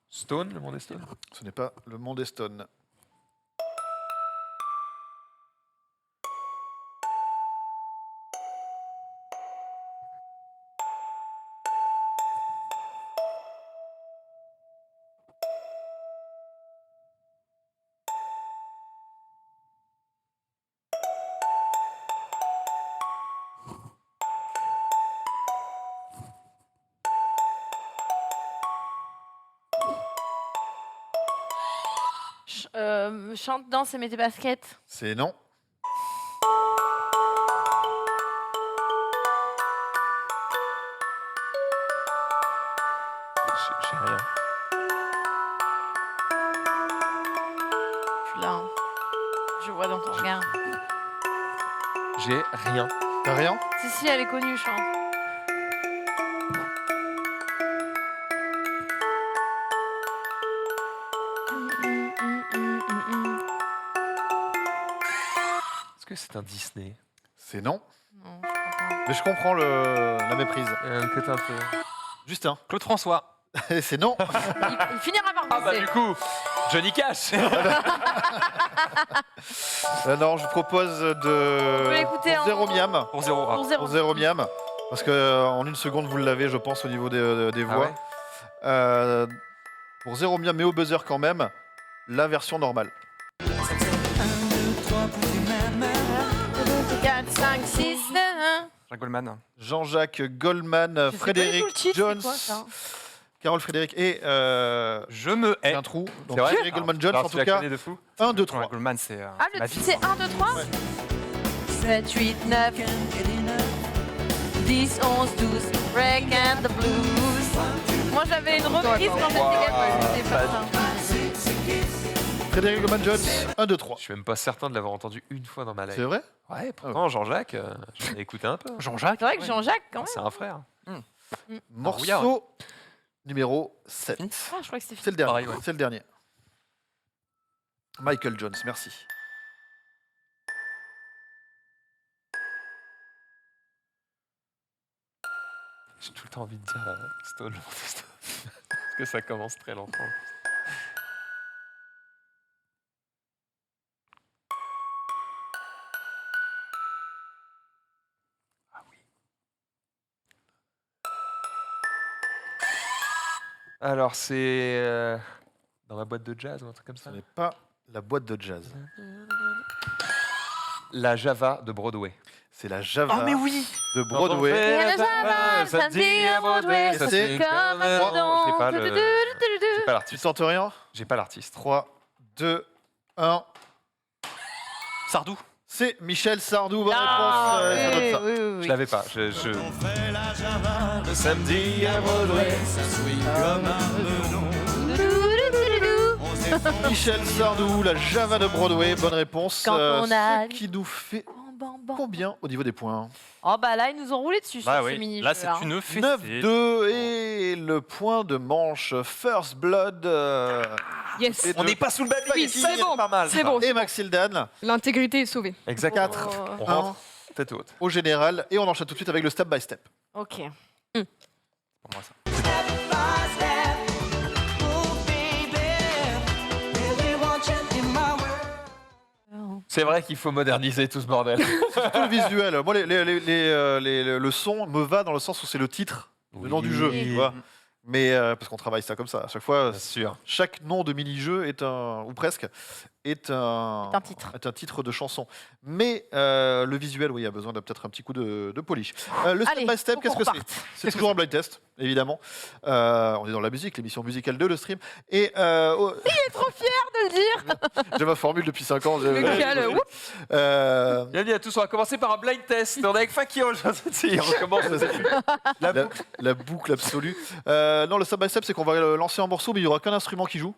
Stone, le monde est Stone. Ce n'est pas le monde est Stone. chante, danse et mets tes baskets. C'est non. J'ai rien. Je suis là. Hein. Je vois dans ton regard. J'ai rien. T'as rien? Si, elle est connue, chante. Est-ce que c'est un Disney? C'est non. Non, je crois pas. Mais je comprends la méprise. Peut-être un peu. Justin. Claude François. C'est non. Il finira par Ah bah passer. du coup, Johnny Cash. Non, je vous propose de. peut l'écouter pour en- zéro miam. Pour 0. Pour zéro. Pour zéro miam. Parce que en une seconde, vous l'avez, je pense, au niveau des Ah voix. ouais Pour zéro miam, mais au buzzer quand même, la version normale. 4, 5, 6, 1. Jacques Goldman. Jean-Jacques Goldman, Frédéric Jones, Carole Frédéric et Je me hais. un trou. Donc C'est vrai Frédéric Goldman Jones, Alors, en tu tout la cas, connais de fou 1, 2, Jean-Jacques 3. Goldman, c'est Ah, ma le vie. titre c'est 1, 2, 3 7, 8, 9, 10, 11, 12, break and the blues. Moi j'avais une reprise quand j'étais gamin, c'était pas ça. Frédéric Goldman Jones, 1, 2, 3. Je suis même pas certain de l'avoir entendu une fois dans ma life. C'est vrai? Ouais, pourtant Jean-Jacques, j'en ai écouté un peu. Jean-Jacques. C'est vrai que Jean-Jacques quand même. C'est un frère. Morceau numéro 7. Ah, je crois que c'était C'est le dernier. Pareil, ouais. C'est le dernier. Michael Jones, merci. J'ai tout le temps envie de dire Stone. Parce que ça commence très lentement. Ah oui. Alors c'est dans la boîte de jazz ou un truc comme Ce ça? n'est pas la boîte de jazz. La Java de Broadway. C'est la Java oui de Broadway. Il y a le Java, samedi à Broadway, ça, c'est c'est comme un bidon. J'ai pas le- J'ai pas Tu l'artiste. tentes rien? J'ai pas l'artiste. 3, 2, 1. Sardou. C'est Michel Sardou. Bonne Ah, réponse. Ça donne ça. oui, oui, oui. Je l'avais pas. Le samedi à Broadway, ça swing comme un melon. Michel Sardou, la Java de Broadway. Bonne réponse. Quand on a- Ce qui nous fait Bon, bon. combien au niveau des points? Oh bah là, ils nous ont roulé dessus Bah sur ce oui. mini-jeu. Là, c'est hein. une fessée. 9-2 et le point de manche First Blood. Yes. Et On de n'est pas sous le baby. Oui, ça, c'est bon. pas mal. C'est bon. Et Maxildan, L'intégrité est sauvée. Exactement. 4 On 1 rentre tête haute. au général. Et on enchaîne tout de suite avec le step by step. Ok. Pour moi, ça. C'est vrai qu'il faut moderniser tout ce bordel. Surtout le visuel. Moi, le son me va dans le sens où c'est le titre, le nom du jeu. Oui. Tu vois. Mais parce qu'on travaille ça comme ça. À chaque fois, Bien sûr. chaque nom de mini-jeu est un, ou presque, est un titre de chanson. Mais le visuel, oui, il y a besoin de peut-être un petit coup de polish. Le step Allez, by step, faut qu'est-ce qu'on que c'est? reparte. C'est toujours un blind test, évidemment. On est dans la musique, l'émission musicale de Le Stream. Et Trop fier de le dire. j'ai ma formule depuis 5 ans. Lequel Oups. Bienvenue à tous. On va commencer par un blind test. On est avec Fakir. On recommence. La boucle absolue. Non, le step by step, c'est qu'on va lancer un morceau, mais il n'y aura qu'un instrument qui joue.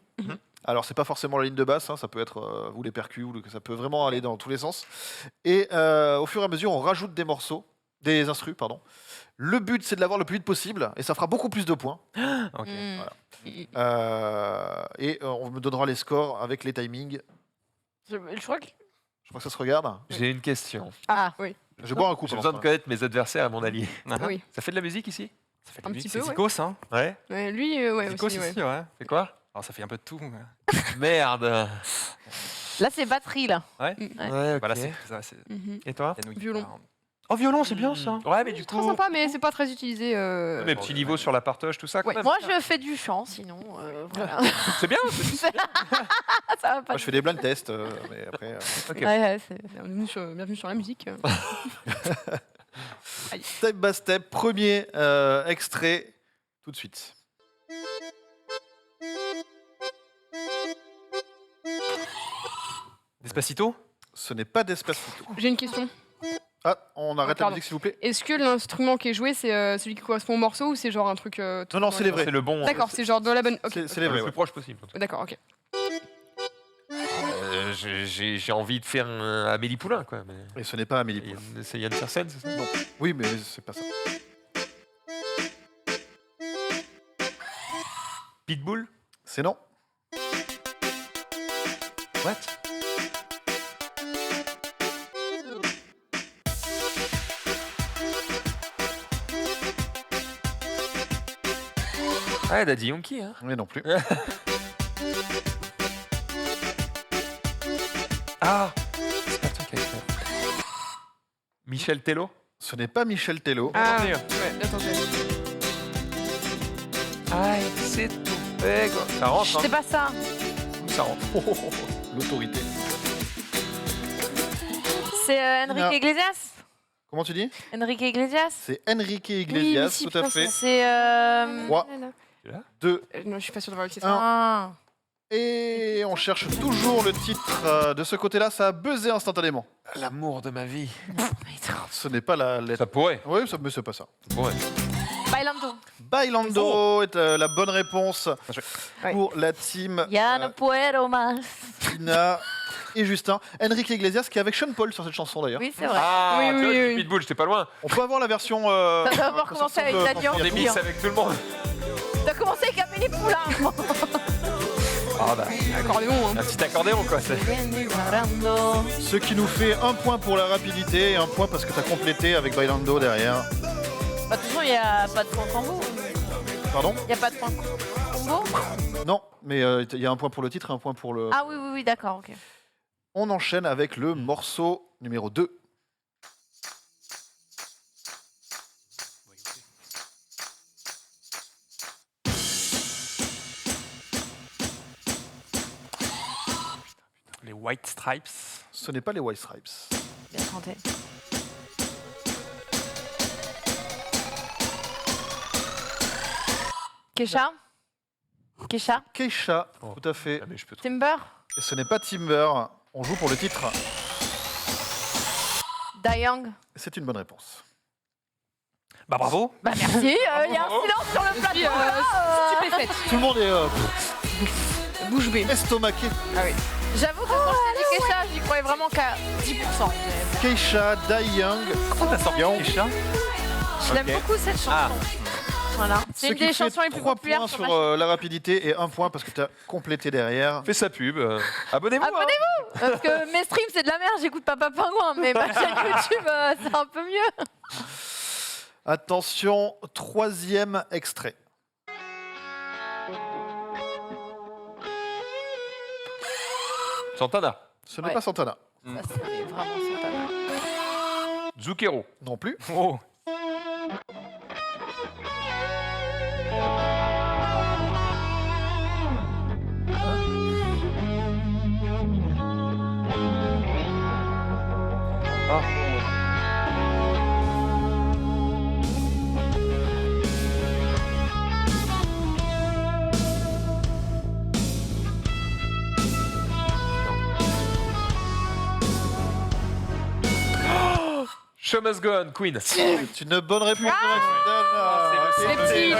Alors, c'est pas forcément la ligne de basse, hein, ça peut être ou les percus, ou ça peut vraiment aller dans tous les sens. Et au fur et à mesure, on rajoute des morceaux, des instrus, pardon. Le but, c'est de l'avoir le plus vite possible, et ça fera beaucoup plus de points. Ok. Et on me donnera les scores avec les timings. Je crois que. Je crois que ça se regarde. J'ai une question. Ah, oui. Je vais boire un coup. J'ai pendant besoin ce de temps. connaître mes adversaires et mon allié. Oui. Ça fait de la musique ici? Ça fait Un du petit c'est peu, ouais. Zikos, hein. Ouais. Ouais, lui, ouais, Zikos aussi, ouais. aussi, ouais. C'est quoi? Alors, ça fait un peu de tout. Merde. là, c'est batterie, là. Ouais. Ouais, ok. Voilà, c'est ça. Mhm. Et toi? Violon. Oh, violon, c'est bien ça. Ouais, mais du C'est très coup. sympa, mais c'est pas très utilisé. Mes petits niveaux sur la partage, tout ça. quand Ouais. même. Moi, je fais du chant, sinon. Voilà. C'est bien. ça va pas. Moi, je fais des blind tests, mais après. Ok. Ouais, ouais, c'est- Bienvenue sur la musique. Step by step, premier extrait, tout de suite. Despacito. Ce n'est pas Despacito. J'ai une question. Ah, on arrête la Pardon. musique s'il vous plaît. Est-ce que l'instrument qui est joué, c'est celui qui correspond au morceau ou c'est genre un truc. Non, non, c'est les vrais. C'est le bon. D'accord, c'est genre dans la bonne. Ok. C'est les le vrais. plus ouais. proche possible. D'accord, ok. J'ai envie de faire un Amélie Poulain, quoi. Mais... Et ce n'est pas Amélie Poulain. C'est Yann Tiersen, c'est ça? Non. Oui, mais c'est pas ça. Pitbull? C'est non. What? Ah, Daddy Yankee, hein? Mais non plus. Ah! C'est pas toi qui as fait. Michel Tello? Ce n'est pas Michel Tello. Ah, Attendez. ouais, attendez. Ah, c'est tout. Ça rentre, C'est hein? pas ça. Ça rentre. L'autorité. C'est Non. Enrique Iglesias. Comment tu dis? Enrique Iglesias. C'est Enrique Oui, Iglesias, mais si, tout à putain, fait. C'est. 3, 2, Non, je suis pas sûre d'avoir réussi Un. ça. Ah. et on cherche toujours le titre de ce côté-là. Ça a buzzé instantanément. L'amour de ma vie. Ce n'est pas la lettre. Ça pourrait. Oui, mais c'est pas ça. Ça pourrait. Bailando. Bailando est la bonne réponse pour la team Ya no puedo más. Tina et Justin. Enrique Iglesias qui est avec Sean Paul sur cette chanson d'ailleurs. Oui, c'est vrai. Ah, Oui, tu oui, vois, oui. du Pitbull, j'étais pas loin. On peut avoir la version. Ça doit avoir commencé avec de- Daddy On Yankee. est mix avec tout le monde. T'as commencé avec Amélie Poulain. Ah bah, Accordéon, hein. un petit accordéon, quoi. C'est... Ce qui nous fait un point pour la rapidité et un point parce que tu as complété avec Bailando derrière. Bah, de toute façon, il n'y a pas de point combo. Pardon? Il n'y a pas de point combo. Non, mais il y a un point pour le titre et un point pour le. Ah oui, oui, oui, d'accord, ok. On enchaîne avec le morceau numéro 2. Les White Stripes. Ce n'est pas les White Stripes. Bien tenté. Kesha. Kesha. Keisha, tout à fait. Ah, mais je peux Timber. Et ce n'est pas Timber. On joue pour le titre. Dayang. C'est une bonne réponse. Bah bravo. Bah merci, il y a un silence sur le plateau. Stupéfaite. Tout le monde est Bouche bée. estomaqué. J'avoue que quand je t'ai dit Kesha, j'y croyais vraiment qu'à 10%. Keisha, Dai Young. Comment t'as sorti Kesha? Je l'aime beaucoup cette chanson. Voilà. C'est Ce une qui des fait chansons les plus 3 populaires points sur sur ma chaîne. la rapidité et 1 point parce que tu as complété derrière. Fais sa pub. Abonnez-vous. hein. Abonnez-vous parce que mes streams c'est de la merde, j'écoute Papa Pingouin, mais ma chaîne YouTube c'est un peu mieux. Attention, 3e extrait. Santana. Ce n'est Ouais. pas Santana. Ça c'est vraiment Santana. Zucchero. Non plus. Oh. Show must go on, Queen. C'est une bonne réponse de Maxime. Les petits.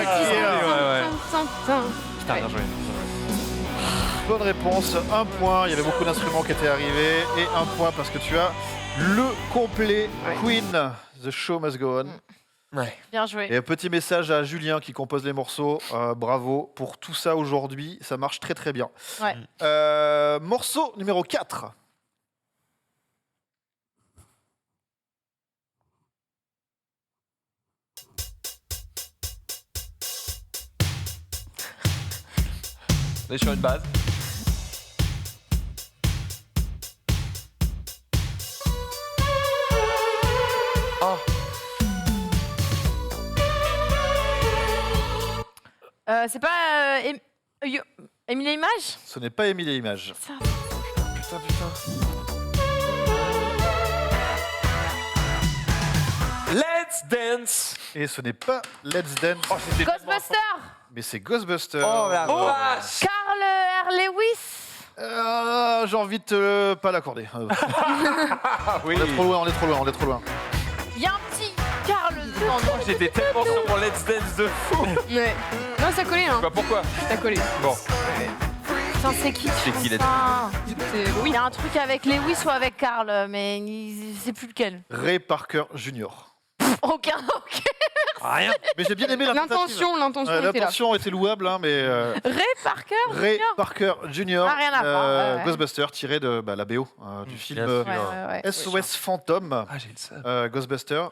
Putain, bien joué. Bonne réponse, 1 point. Il y avait beaucoup d'instruments qui étaient arrivés et 1 point parce que tu as le complet Queen. The show must go on. Ouais. Bien joué. Et un petit message à Julien qui compose les morceaux. Bravo pour tout ça aujourd'hui. Ça marche très très bien. Ouais. Morceau numéro 4. On est sur une base. Oh. C'est pas Émilie Image. Ce n'est pas Émile et Images. Ça. Putain, putain. Let's dance. Et ce n'est pas Let's Dance, Oh, c'était tellement Ghostbuster. mais c'est Ghostbusters. Oh la vache. Carl R. Lewis. J'ai envie de pas l'accorder. Oui. On est trop loin. Il y a un petit Karl devant nous. J'étais tellement sur mon Let's Dance de fou. Ouais. Non, ça collait, hein. Bah, pourquoi? Ça collait. Bon. Putain, c'est qui C'est qui, là? C'est Il y a un truc avec Lewis ou avec Karl, mais il sait plus lequel. Ray Parker Jr. Aucun. Rien. Mais j'ai bien aimé l'intention. L'intention était là. L'intention était louable, hein, mais Ray Parker Ray Jr. Parker Jr. Ah, rien à voir, ouais. Ghostbuster tiré de la BO du film Bien sûr. Ouais. SOS Phantom. Ah, j'ai le seum. Ghostbuster.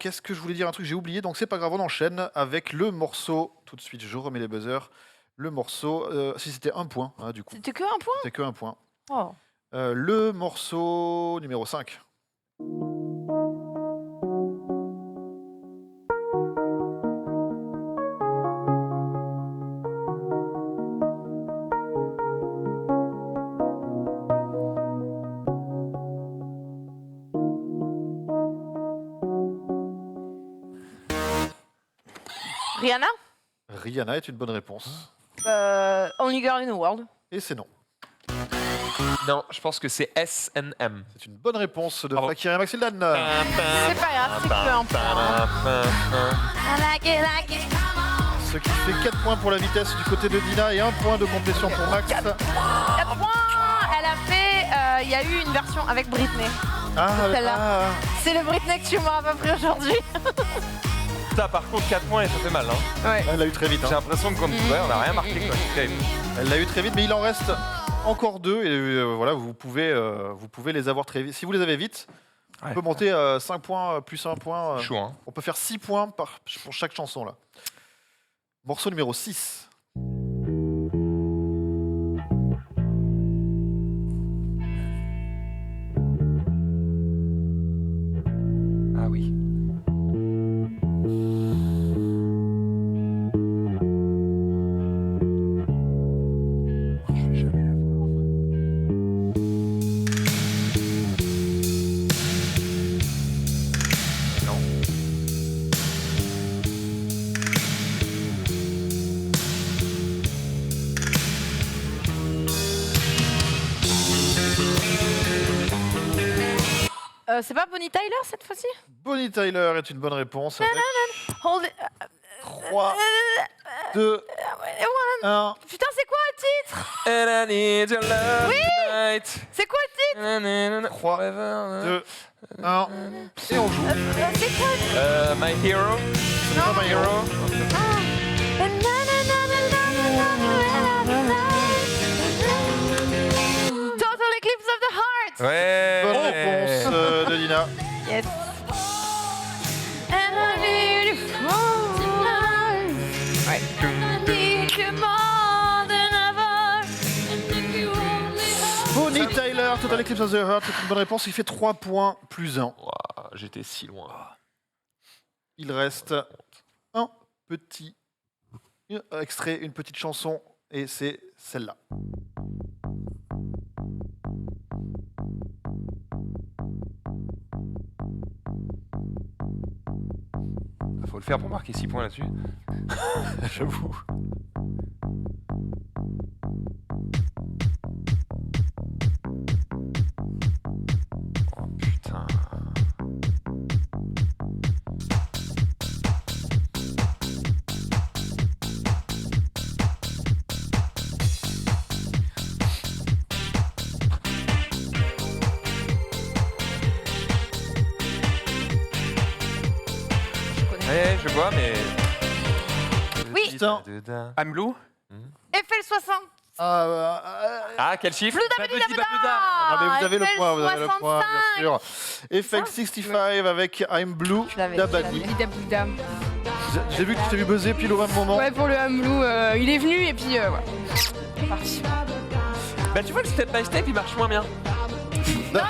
Qu'est-ce que je voulais dire? Un truc j'ai oublié, donc c'est pas grave, on enchaîne avec le morceau. Tout de suite, je remets les buzzers. Le morceau, si c'était un point, hein, du coup. C'était que un point. C'était que un point. Oh. Le morceau numéro 5. Rihanna Rihanna est une bonne réponse. Only Girl in the World. Et c'est non. Non, je pense que c'est SNM. C'est une bonne réponse de Bravo. Fakir et Maxildan. C'est pas grave, c'est que un point. Ce qui fait 4 points pour la vitesse du côté de Dina et 1 point de complétion pour Max. 4 points. Elle a fait. Il y a eu une version avec Britney. Celle-là. C'est le Britney que tu m'as pas pris aujourd'hui. Ça, par contre, 4 points et ça fait mal. Hein. Ouais. Elle l'a eu très vite. J'ai l'impression que, comme tu vois, on n'a rien marqué. Quoi. C'est terrible. Elle l'a eu très vite, mais il en reste encore 2. Et voilà, vous pouvez les avoir très vite. Si vous les avez vite, on peut monter 5 points plus 1 point. Chaud, hein. On peut faire 6 points pour chaque chanson là. Morceau numéro 6. Ah oui. Je vais jamais la voir. Non. C'est pas Bonnie Tyler cette fois-ci? Bonnie Tyler est une bonne réponse. Avec Hold it. 3, 2, 1. Putain, c'est quoi le titre? And I need your love tonight. C'est quoi le titre? 3, 2, 1. Et on joue. C'est quoi? My Hero. C'est pas My Hero. Total Eclipse of the Heart. Ouais. Bonne réponse de Dina. Yes. And I need you more. Ouais. I need you more than ever. Bonnie Tyler, Total Eclipse of the Heart, c'est une bonne réponse. Il fait 3 points plus 1. Ouah, j'étais si loin. Il reste un petit extrait, une petite chanson, et c'est celle-là. Faut le faire pour marquer 6 points là-dessus. J'avoue. Oh putain. Ouais, je vois, mais. Oui. Putain. I'm Blue. FL60. Ah, quel chiffre? Blue Dabba. Ah, mais vous avez le point, bien sûr. Effect 65 avec I'm Blue d'Abadi. Bidabouda. J'ai vu que tu t'es vu buzzer pile au même moment. Ouais, pour le Hamlou, il est venu et puis voilà. C'est parti. Bah, tu vois, le step by step il marche moins bien. Non,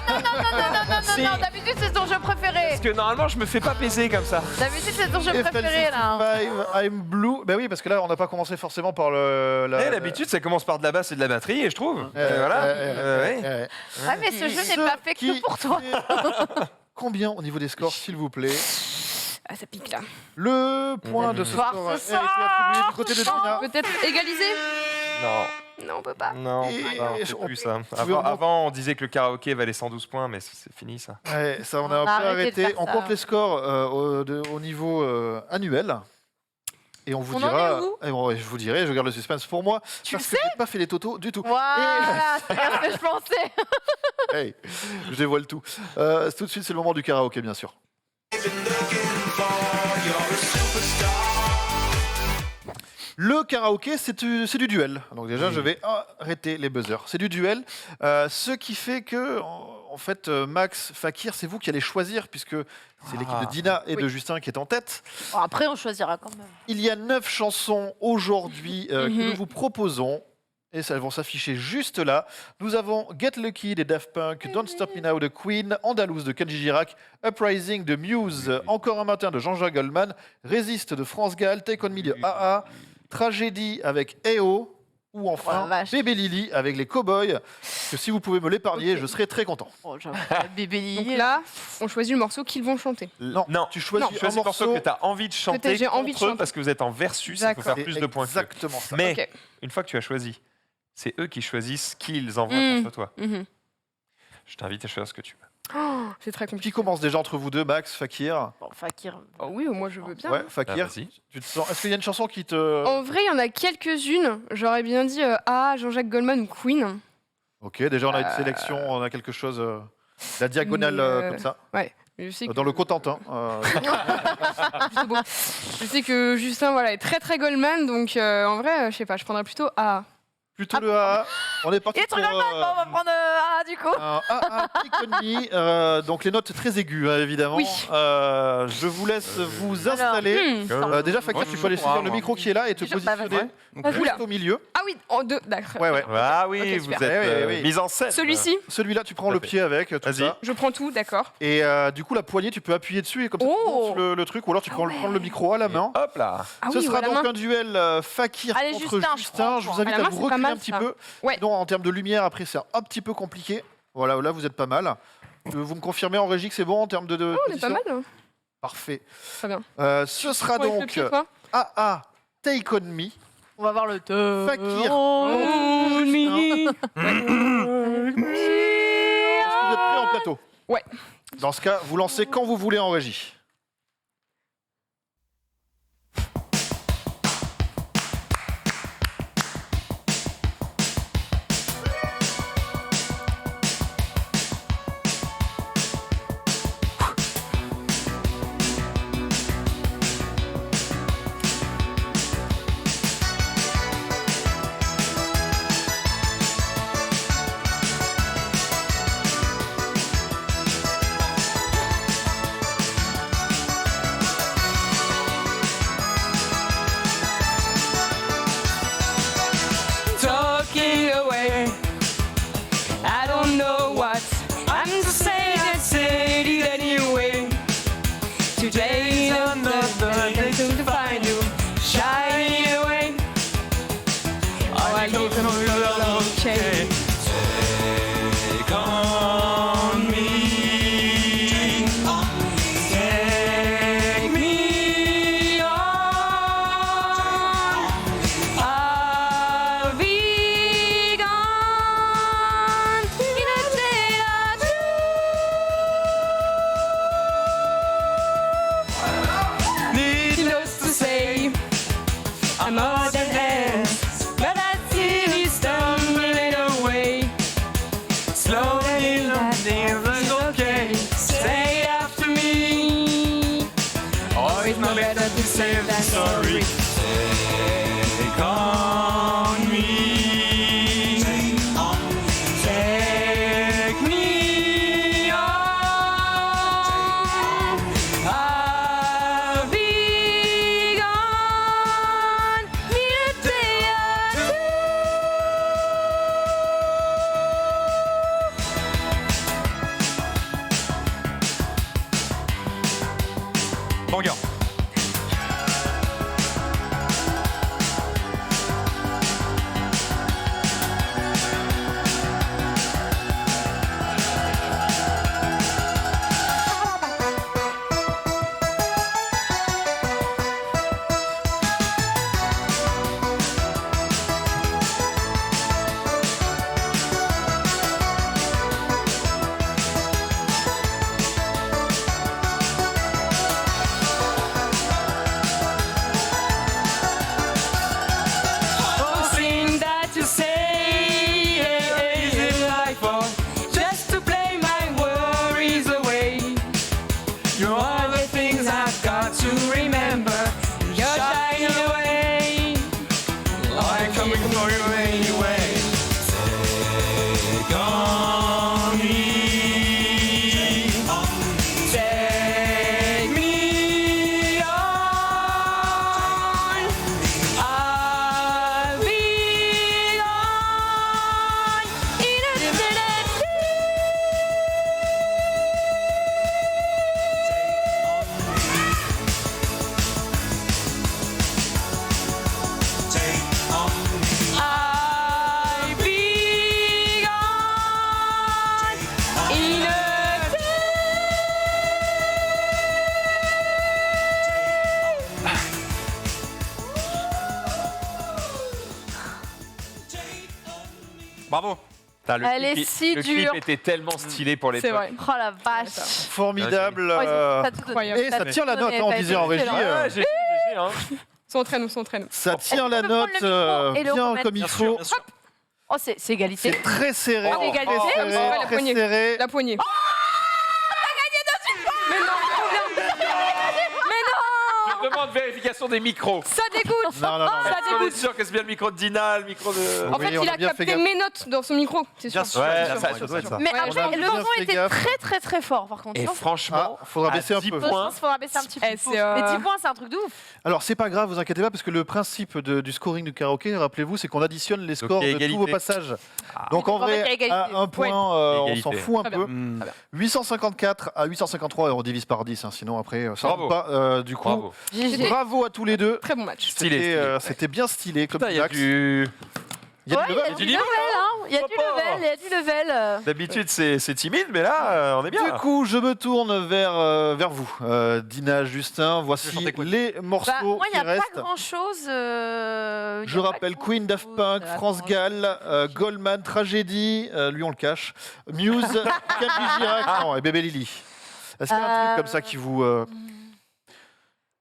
d'habitude c'est ton jeu préféré. Parce que normalement, je me fais pas baiser comme ça. D'habitude c'est ton jeu préféré là. FL65 I'm Blue. Ben oui, parce que là, on n'a pas commencé forcément par le. D'habitude, ça commence par de la basse et de la batterie, et je trouve. Voilà. Ouais. Ouais, mais ce jeu n'est pas fait que pour toi. Combien au niveau des scores, s'il vous plaît? Ah, ça pique là. Le point de ce Soir, score a ce été attribué du côté de Dina. Peut-être égalisé. Non, on peut pas. Non, Et- on et- fait on- plus ça. pouvez Avant, on disait que le karaoké valait 112 points, mais c'est fini ça. Ouais, ça, on a On un a peu arrêté de arrêté. faire On ça. compte les scores au niveau annuel. Et on vous On en dira. est où Et bon, je vous dirai, je garde le suspense pour moi. Tu le parce que j'ai pas fait les totaux du tout. Voilà, c'est bien ce que je pensais. Hey, je dévoile tout. Tout de suite, c'est le moment du karaoké, bien sûr. Le karaoké, c'est du duel. Donc déjà, je vais arrêter les buzzers. C'est du duel. Ce qui fait que, en fait, Max, Fakir, c'est vous qui allez choisir, puisque c'est l'équipe de Dina et de Justin qui est en tête. Bon, après, on choisira quand même. Il y a 9 chansons aujourd'hui que nous vous proposons. Et elles vont s'afficher juste là. Nous avons Get Lucky des Daft Punk, Don't Stop Me Now de Queen, Andalouse de Kenji Girac, Uprising de Muse, Encore un matin de Jean-Jacques Goldman, Résiste de France Gall, Take On Me de AA, Tragédie avec EO, ou enfin Bébé Lily avec les Cowboys. Que si vous pouvez me l'épargner, je serai très content. Oh, Bébé Lily. Donc là, on choisit le morceau qu'ils vont chanter. Non, tu choisis Tu choisis un le morceau que tu as envie de chanter j'ai envie de contre eux chanter. parce que vous êtes en versus, il faut faire plus de points que eux. Exactement ça. Mais Ok. une fois que tu as choisi, c'est eux qui choisissent qui ils envoient contre toi. Je t'invite à choisir ce que tu veux. Oh, c'est très Qui compliqué. commence déjà entre vous deux, Max, Fakir? Bon, Fakir. Oh oui, moi je veux bien. Ouais, Fakir. vas-y. Tu te sens... Est-ce qu'il y a une chanson qui te... En vrai, il y en a quelques-unes. J'aurais bien dit Jean-Jacques Goldman ou Queen. Ok, déjà on a une sélection, on a quelque chose, la diagonale Mais, comme ça, Ouais. Mais je sais que... dans le Cotentin. plutôt beau. Je sais que Justin voilà, est très très Goldman, donc en vrai, je sais pas, je prendrais plutôt A. Plutôt le A. On est parti Et pour trop Goldman, bon, on va prendre A du coup. un A, Iconi, donc les notes très aiguës, hein, évidemment. Oui. Je vous laisse vous installer. Déjà, Fakir, tu peux aller saisir le micro qui est là et te positionner juste au milieu. Ah oui, en deux, d'accord. Ouais, ouais. Ah oui, Ok, vous super. êtes Oui. mise en scène. Celui-ci, Celui-là, tu prends le pied avec, tout Vas-y. ça. je prends tout, d'accord. Et du coup, la poignée, tu peux appuyer dessus et comme ça, tu Oh. montes le truc. Ou alors, tu peux prendre le micro à la main. Hop là. Ah Ce oui, sera ou à la donc main. un duel Fakir Allez, contre Justin, Justin. Je vous invite À la à main, vous c'est pas reculer mal, un petit ça. peu. Ouais. Sinon, en termes de lumière, après, c'est un petit peu compliqué. Voilà, là, vous êtes pas mal. Vous me confirmez en régie que c'est bon en termes de Oh, on est pas position mal. Parfait. Très bien. Ce sera Avec le donc pied, toi AA Take On Me. On va voir le te. Fakir. Oh, Est-ce que vous êtes prêts en plateau? Ouais. Dans ce cas, vous lancez quand vous voulez en régie. Talking away. I don't know what I'm just saying. I said it anyway. Today's another day to find you shining away. Oh, I don't know you're okay. Take on me. Take me on. I'll be gone in a day or two. Needless to say, I'm all that hands, but I see me stumbling away. Slowly, everything's okay. Say it after me. Oh, it's not better to say that sorry. Take on me. Take me on. I'll be gone in a day or two. Bon gars. Bravo. Putain, Elle est si le dure. clip était tellement stylé pour les C'est vrai. Oh la vache. Formidable. T'as tout donné. Et ça tire la note, hein, on T'as disait été en régie. excellent. GG, hein. Son entraîne. Ça tire la peut prendre note le micro et le bien remettre. comme il Bien sûr, faut. bien sûr. Oh, c'est égalité. C'est très serré. Oh, égalité, très c'est vrai, serré, la très poignée. serré. La poignée. Je demande vérification des micros. Ça dégoûte. Non, non, non. Ça On est dégoûte. sûr que c'est bien le micro de Dina, le micro de... En Oui, fait, on il a a bien fait capté gaffe. mes notes dans son micro. C'est sûr. Bien sûr, ouais, sûr, ça sûr, doit être ça. Mais Ouais, après, j'ai le bien son fait était gaffe. très très fort par contre. Et Non franchement, Faudra baisser un 10 peu. Je points. pense qu'il faudra baisser un petit peu. Eh, c'est, Les 10 points, c'est un truc de ouf. Alors, c'est pas grave, vous inquiétez pas, parce que le principe du scoring du karaoké, rappelez-vous, c'est qu'on additionne les scores il y a de tous égalité. vos passages. Ah. Donc, en Donc, en fait, il y a vrai, égalité. à un point, on Égalité. s'en fout un Très peu. Hmm. 854 à 853, et on divise par 10, hein, sinon après, ça Bravo. rentre pas. Du coup, Bravo. GG. bravo à tous les deux. Très bon match. Stylé, C'était stylé. c'était bien stylé, comme Putain, il y a Max. du... Il y a Ouais, du il y a level. du level, hein. Il y a du level, il y a du level. D'habitude, c'est timide, mais là, on est bien. Du coup, je me tourne vers vous, Dina, Justin. Voici chanter quoi les morceaux Bah, moi, il n'y qui a restent. pas grand chose. Je rappelle Queen, Daft Punk, France Gall, Goldman, Tragédie, lui on le cache, Muse, Camille Girac, non, et Bébé Lily. Est-ce qu'il y a un truc comme ça qui vous...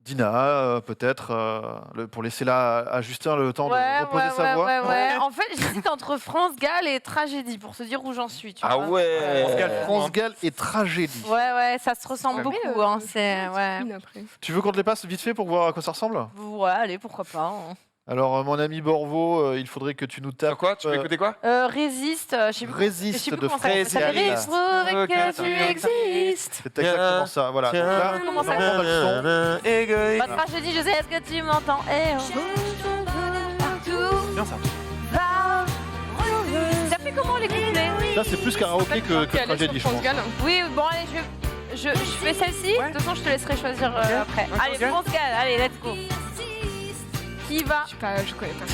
Dina, peut-être, pour laisser là à Justin le temps de reposer sa voix. ouais. En fait, j'hésite entre France Gall et Tragédie pour se dire où j'en suis. Tu Ah vois. ouais. France Gall et Tragédie. Ouais, ça se ressemble Après, beaucoup. Hein, c'est, ouais. Une après. Tu veux qu'on te les passe vite fait pour voir à quoi ça ressemble? Ouais, allez, pourquoi pas. hein. Alors, mon ami Borvo, il faudrait que tu nous tapes... Quoi Tu veux écouter quoi Résiste, je sais plus. Résiste je sais plus de comment ça s'appelle. Fraise Gall. Prouve que tu existes. C'est exactement ça, voilà. Donc là, Comment ça normalement, on a le son. Pas Tragédie, je sais, est-ce que tu m'entends? Partout. Bien ça. Va. Ça fait comment les couplets? Là, c'est plus karaoké que Qui allait Tragédie, je sur pense. France Gall. Oui, bon, allez, je fais celle-ci. De toute façon, je te laisserai choisir après. Allez, France Gall, allez, let's go. Qui va? Je connais pas.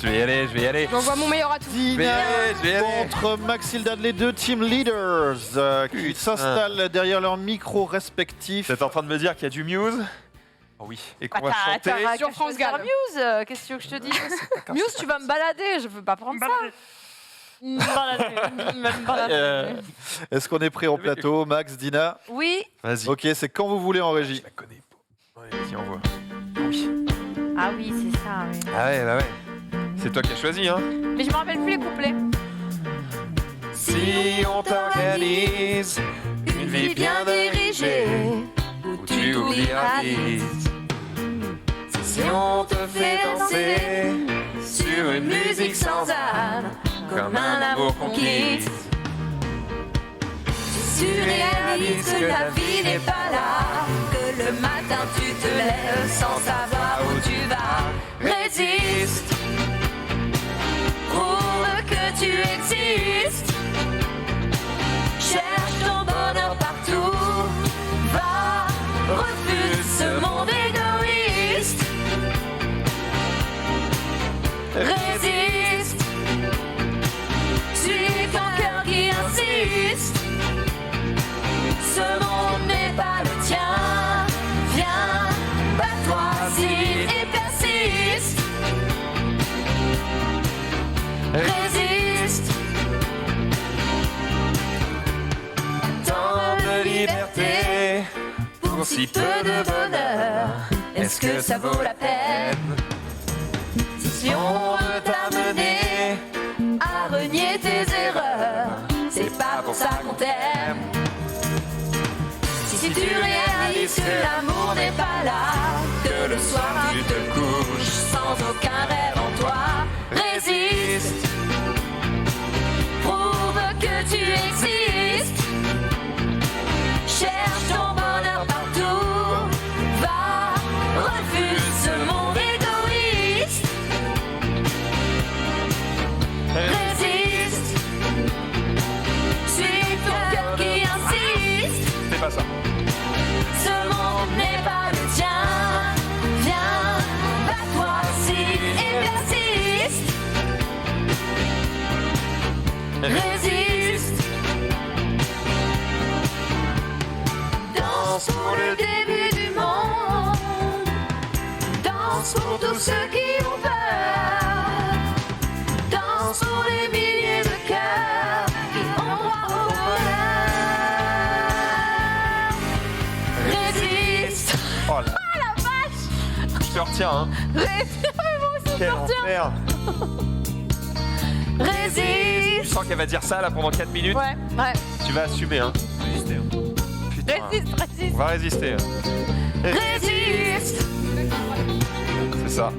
Je vais y aller. J'envoie mon meilleur atout. Dina je vais y aller. contre Maxilda, les deux team leaders qui s'installent derrière leurs micros respectifs. T'es en train de me dire qu'il y a du Muse? Oh oui. Et qu'on va chanter. Sur France Gall. Muse, qu'est-ce que tu veux que je te dise? Muse, tu vas me balader, je veux pas prendre ça. Me balader. Est-ce qu'on est prêt au plateau, Max, Dina? Oui. Vas-y. Ok, c'est quand vous voulez en régie. Je la connais pas. Ouais, vas-y, envoie. Ah oui, c'est ça, oui. Ah ouais, bah ouais. C'est toi qui as choisi, hein. Mais je me rappelle plus les couplets. Si on t'organise une vie bien dirigée, où tu oublieras vite. Si on te fait danser sur une musique sans âme, comme un amour qu'on quitte. Tu réalises que la vie n'est pas là, que le matin tu te lèves sans savoir où tu vas. Résiste, prouve que tu existes. Cherche ton bonheur partout, va, refuse ce monde égoïste. Résiste, suis ton cœur qui insiste. Ce monde n'est pas le tien. Viens, bats-toi, signe et persiste. Résiste. Tant de liberté pour si peu de bonheur. Est-ce que ça vaut la peine? Si on veut t'amener à renier tes erreurs, c'est pas pour ça qu'on t'aime. Si tu réalises que l'amour n'est pas là, que le soir tu te couches sans aucun rêve en toi, résiste, prouve que tu existes. Cherche ton bonheur partout, va, refuse ce monde égoïste. Résiste, suis ton cœur qui insiste. C'est pas ça. Ce monde n'est pas le tien. Viens, bats-toi, signe et persiste. Résiste. sortir, hein. Quel enfer. Je Résiste. sens qu'elle va dire ça là pendant 4 minutes. Ouais. Tu vas assumer, hein. Résister. Putain. Résiste. On va résister. Résiste. C'est ça.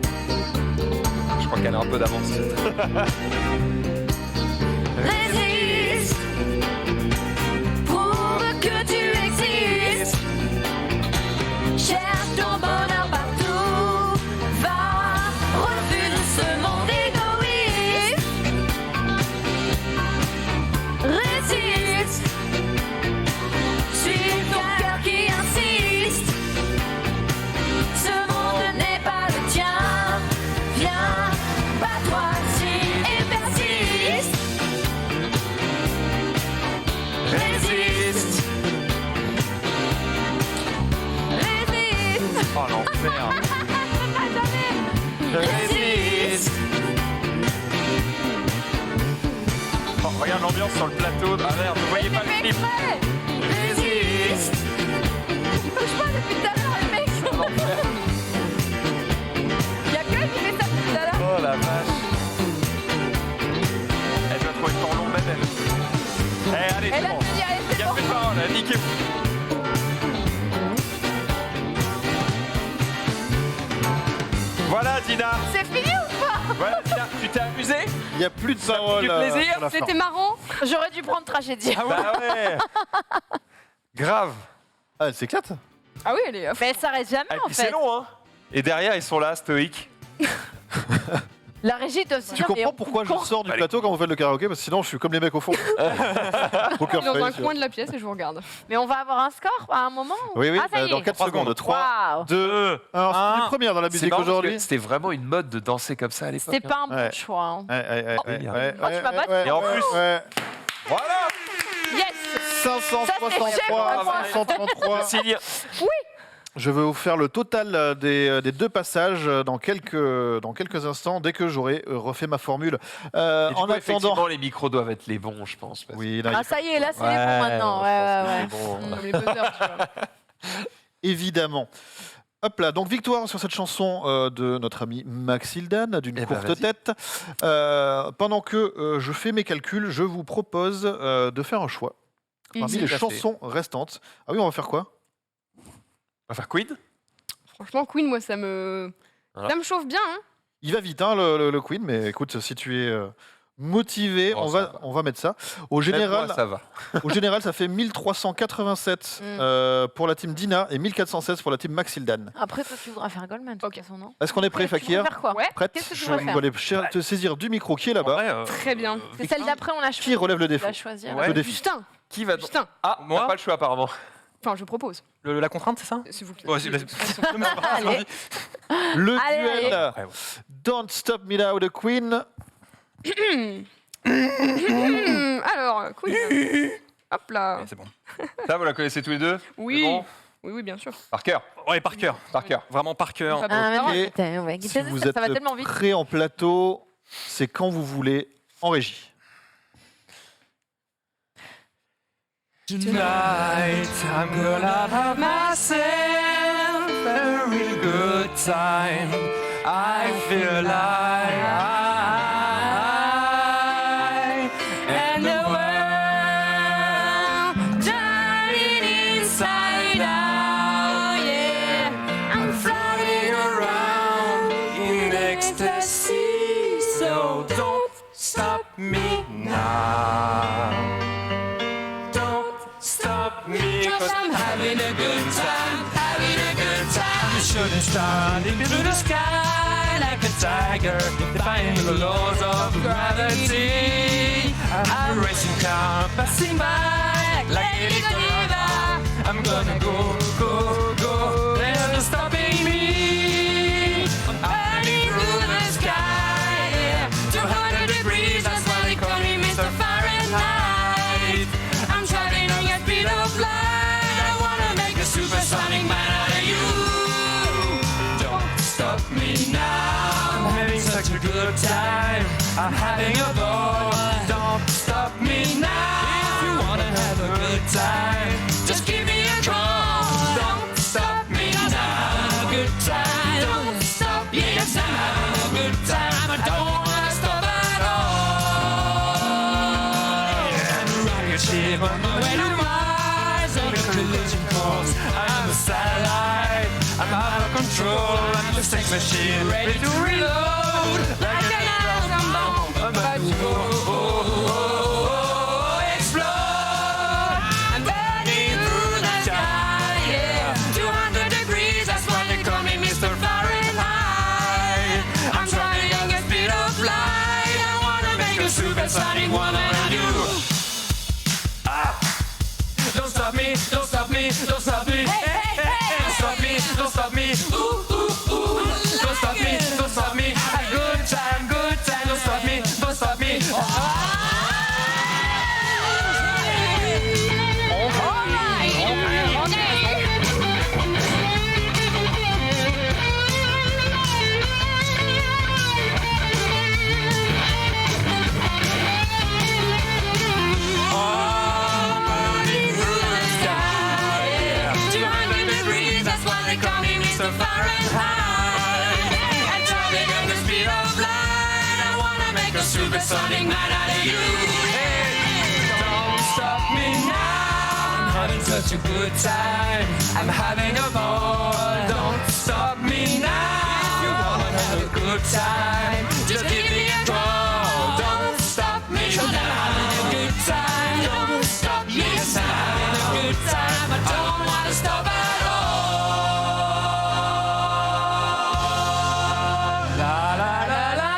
Je crois qu'elle a un peu d'avance. Résiste. Prouve que tu existes. Cherche ton bonheur partout. Va, refuse ce monde égoïste. Résiste. Suis ton cœur qui insiste. Ce monde n'est pas le tien. Viens, bats-toi et persiste. Résiste. Résiste. Oh l'enfer. Résiste. Oh, regarde l'ambiance sur le plateau. Ah merde, vous voyez pas le clip. Résiste. Il bouge pas depuis tout à l'heure, le mec. Il y a que lui qui fait ça depuis tout à l'heure. Oh la vache. Elle doit trouver le temps long même elle. Eh allez, Elle c'est a bon. fini, allez, c'est Il y a bon. plus de parole, niquez-vous. Voilà Dina. C'est fini ou pas? Voilà Dina, tu t'es amusé? Il n'y a plus de parole. du plaisir. sur la fin. C'était marrant. J'aurais dû prendre tragédie. Bah ouais. Grave. Ah, elle s'éclate. Ah oui, elle est. Mais elle s'arrête jamais Et en puis fait. c'est long hein. Et derrière ils sont là, stoïques. La régie doit se Tu dire, mais comprends on pourquoi je court. sors du Allez. plateau quand vous faites le karaoké? Parce que sinon, je suis comme les mecs au fond. Poker Dans un face. coin de la pièce et je vous regarde. Mais on va avoir un score à un moment. Oui, oui, Ah, ça y est. dans 4 secondes. 3, Waouh. 2, 1. C'est une première dans la C'est musique marrant parce que aujourd'hui. C'était vraiment une mode de danser comme ça à l'époque. C'était pas un bon Ouais. choix. hein. Ouais. Oh, tu m'as battu. Et en plus- ouais. Voilà. Yes. 563, Ça, c'est 533. Cécilia. Je vais vous faire le total des deux passages dans quelques instants, dès que j'aurai refait ma formule. Et du En coup, attendant. effectivement, les micros doivent être les bons, je pense. parce que- Oui, là, Ah, ça y est, là, c'est les bons maintenant. Ouais. Comme les buzzers, tu vois. évidemment. Hop là, donc victoire sur cette chanson de notre ami Maxildan, d'une Eh ben, courte vas-y. tête. Pendant que je fais mes calculs, je vous propose de faire un choix parmi les Tout à fait. chansons restantes. Ah oui, on va faire quoi? On va faire Queen. Franchement, Queen, moi, ça me chauffe bien. Hein. Il va vite, hein, le Queen, mais écoute, si tu es motivé, Oh, on va mettre ça. Au Même général, moi, ça va. au général, ça fait 1387 pour la team Dina et 1416 pour la team Maxildan. Après, toi, tu voudras faire Goldman, de toute façon, non? Est-ce qu'on est prêt, Tu voudrais Fakir? faire quoi? Ouais. Prête? Qu'est-ce que tu Je voudrais faire? dois aller te saisir du micro qui est là-bas. En vrai, Très bien. C'est celle d'après, on l'a choisi. Qui relève le Tu défi? vas choisir. Ouais. Le défi. Justin. Qui va. Justin. Ah, Moi moi pas le choix apparemment. Enfin, je propose. La contrainte, c'est ça? C'est vous qui. Ouais, c'est- de toute façon. Non, mais c'est pas grave, Allez. Le Allez, duel allez. Don't Stop Me Now de Queen. Alors, Queen. Hop là. Ouais, c'est bon. Ça, vous la connaissez tous les deux? Oui. C'est bon Oui, bien sûr. Par cœur. Ouais, par cœur. Par cœur. Vraiment par cœur. Pas besoin de Ah, parole. Et putain, ouais. Si vous êtes Ça va tellement vite. prêt en plateau, c'est quand vous voulez en régie. Tonight I'm gonna have myself a real good time. I feel alive and the world turning inside out. Yeah, I'm floating around in ecstasy. So don't stop me now. Don't stop me, 'cause I'm having a good time, having a good time. You shouldn't start into the sky like a tiger, defying the laws of gravity. I'm a racing car passing by like Lady Godiva. I'm gonna go, go, go, there's no stopping me. I'm burning through the sky, yeah. 200 degrees, that's why they call me Mr. Fahrenheit. I'm traveling on your speed of light. I wanna make a supersonic man out of you. Don't stop me now. I'm having such a good time. I'm having a ball. Don't stop me now. If you wanna have a good time, just give me a call. Don't stop me now. Good time. Don't stop Where do Mars on a collision course? I'm a satellite, I'm out of control. I'm just a machine ready to reload. Like an atom bomb, about to explode. I'm burning through the sky, yeah. 200 degrees, that's why they call me Mr. Fahrenheit. I'm traveling at speed of light. I wanna make a supersonic woman of you. Don't stop me, don't stop me, don't stop me. Don't stop me, don't stop me. Ooh, ooh, ooh. Don't stop me, don't stop me. A good time, don't stop me, don't stop me. Supersonic man out of you. Hey, don't stop me now. I'm having such a good time. I'm having a ball. Don't stop me now. If you wanna have a good time, just give me a call. Don't stop me. I'm having a good time. Don't stop me. I'm having a good time. I don't wanna stop at all. La la la la.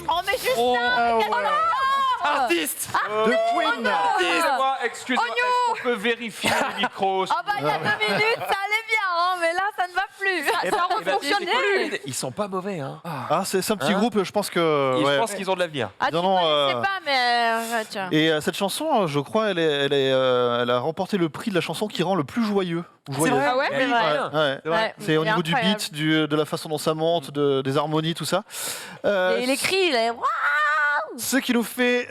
Oh, mais juste Artiste The Queen. Excuse-moi, Oignon. est-ce qu'on peut vérifier le micro Ah bah il y a 2 minutes, ça allait bien, hein, mais là ça ne va plus. Ça refonctionne plus. Ils sont pas mauvais, hein. Ah, c'est un petit groupe, je pense que. Je ouais. pense qu'ils ont de l'avenir. Ah tu Non, non, connaissais pas, mais tiens. Et cette chanson, je crois, elle a remporté le prix de la chanson qui rend le plus joyeux. Joyeuse. Ah ouais? C'est vrai. Ouais. Ouais, C'est au il est niveau du incroyable. beat, de la façon dont ça monte, des harmonies, tout ça. Et il écrit, il est waouh. Ce qui nous fait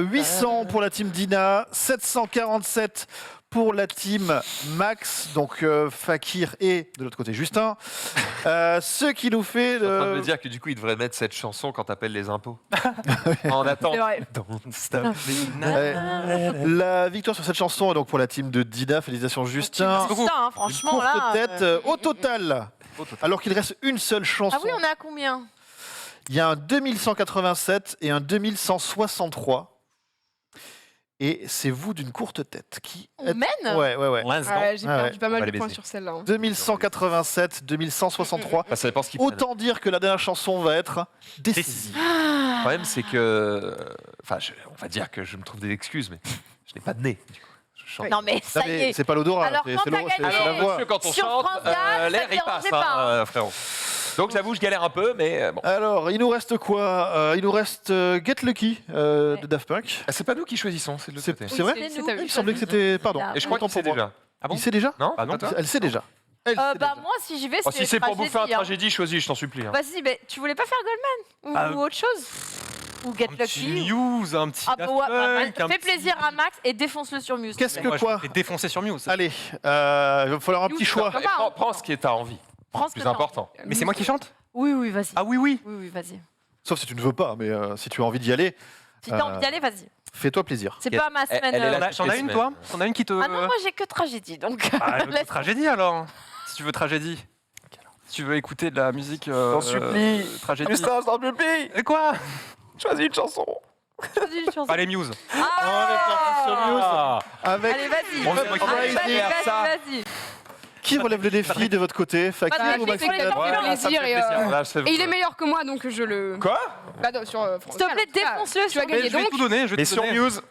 800 pour la team Dina, 747 pour la team Max, donc Fakir et de l'autre côté Justin. Ce qui nous fait... Je suis en train de me dire que du coup, ils devraient mettre cette chanson quand t'appelles les impôts. En attente. C'est vrai. Don't stop me. Ouais. La victoire sur cette chanson est donc pour la team de Dina. Félicitations Justin. Putain, hein, Une franchement courte là. tête au total. Alors qu'il reste une seule chanson. Ah oui, on est à combien? Il y a un 2187 et un 2163. Et c'est vous d'une courte tête qui On êtes- mène? Ouais. Ouais, j'ai Ouais, perdu pas mal va de les points baiser. sur celle-là. hein. 2187, 2163. Bah, ça dépend ce qu'ils prennent. Autant dire que la dernière chanson va être décisive. Le problème, c'est que. Enfin, on va dire que je me trouve des excuses, mais je n'ai pas de nez. Du coup. Je chante. Non mais Non, ça y mais est. c'est pas l'odorat, Alors, c'est quand c'est t'as le- c'est- gagné- c'est la voix. Monsieur, quand on Sur chante, France Gall, ça l'air te il passe, dérangeait pas, frérot. Donc j'avoue, je galère un peu, mais bon. Alors, il nous reste quoi Il nous reste Get Lucky de Daft Punk. Ah, c'est pas nous qui choisissons, c'est de l'autre côté. C'est vrai c'est C'est nous. à eux. Il me semblait que c'était... Pardon. Là. Et je crois Autant qu'il sait pour moi. déjà. Ah bon Il sait déjà Non, Ah non. pas toi Elle sait déjà. Elle sait Bah déjà. moi si j'y vais Oh, c'est si c'est pour vous faire tragédie, hein. tragédie, choisis, je t'en supplie. hein. Vas-y, mais tu voulais pas faire Goldman Ah, ou autre chose? Ou Get Un petit Lucky? Muse, un petit Ah Daft bah ouais, Punk, un fais petit- plaisir à Max et défonce-le sur Muse. Qu'est-ce Moi, que je quoi vais défoncer sur Muse. Allez, il va falloir un petit choix. Et prends ce qui est à envie. Prends ce que Plus t'as. important. Mais c'est moi qui chante? Oui, oui, vas-y. Ah oui, oui. Oui, oui, vas-y. Sauf si tu ne veux pas, mais si tu as envie d'y aller, Si t'as envie d'y aller, vas-y. fais-toi plaisir. C'est pas ma semaine. elle est là. T'en as une, toi? T'en as une qui te... Ah non, moi j'ai que tragédie, donc. Ah, laisse- tragédie alors. Si tu veux tragédie. Si tu veux écouter de la musique. T'en supplie. Tragédie. Justin, je t'en supplie. Et quoi? Choisis une chanson. Vas-y, une chanson. Pas les Muse. On est parti sur Muse avec Allez, vas-y. Bon, c'est moi qui Allez, vais vas-y, faire ça. vas-y. qui relève le défi de votre côté, Fakir Bah, ou je sais Maxime que ça me fait Voilà, ça me plaisir fait et, plaisir. Là, c'est- et il est meilleur que moi, donc je le. Quoi Bah, non, sur France S'il te Gall, plaît, en tout cas, défonce-le Tu sur vas Mais gagner je vais donc. tout donner. Je vais Mais tout sur donner. Muse,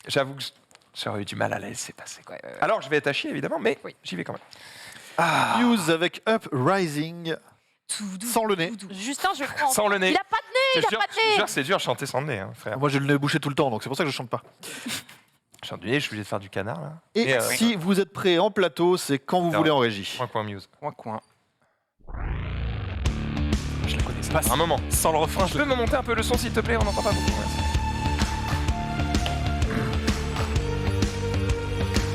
j'avoue que j'aurais eu du mal à la laisser passer. Quoi. Alors, je vais être à chier, évidemment, mais Oui. j'y vais quand même. Muse avec Uprising, sans le nez. Justin, je prends. Sans le nez. Il a pas de nez, il Je a te pas de jure, nez. c'est dur de chanter sans le nez, hein, frère. Moi j'ai le nez bouché tout le temps, donc c'est pour ça que je chante pas. Je chante du nez, je suis obligé de faire du canard, là. Et Mais, si vous êtes prêts en plateau, c'est quand vous Non. voulez en régie. Coin, coin, Muse. Coin. Je la connais, ça. passe un moment. Sans le refrain, Tu peux me monter un peu le son s'il te plaît, on n'entend pas beaucoup. Merci.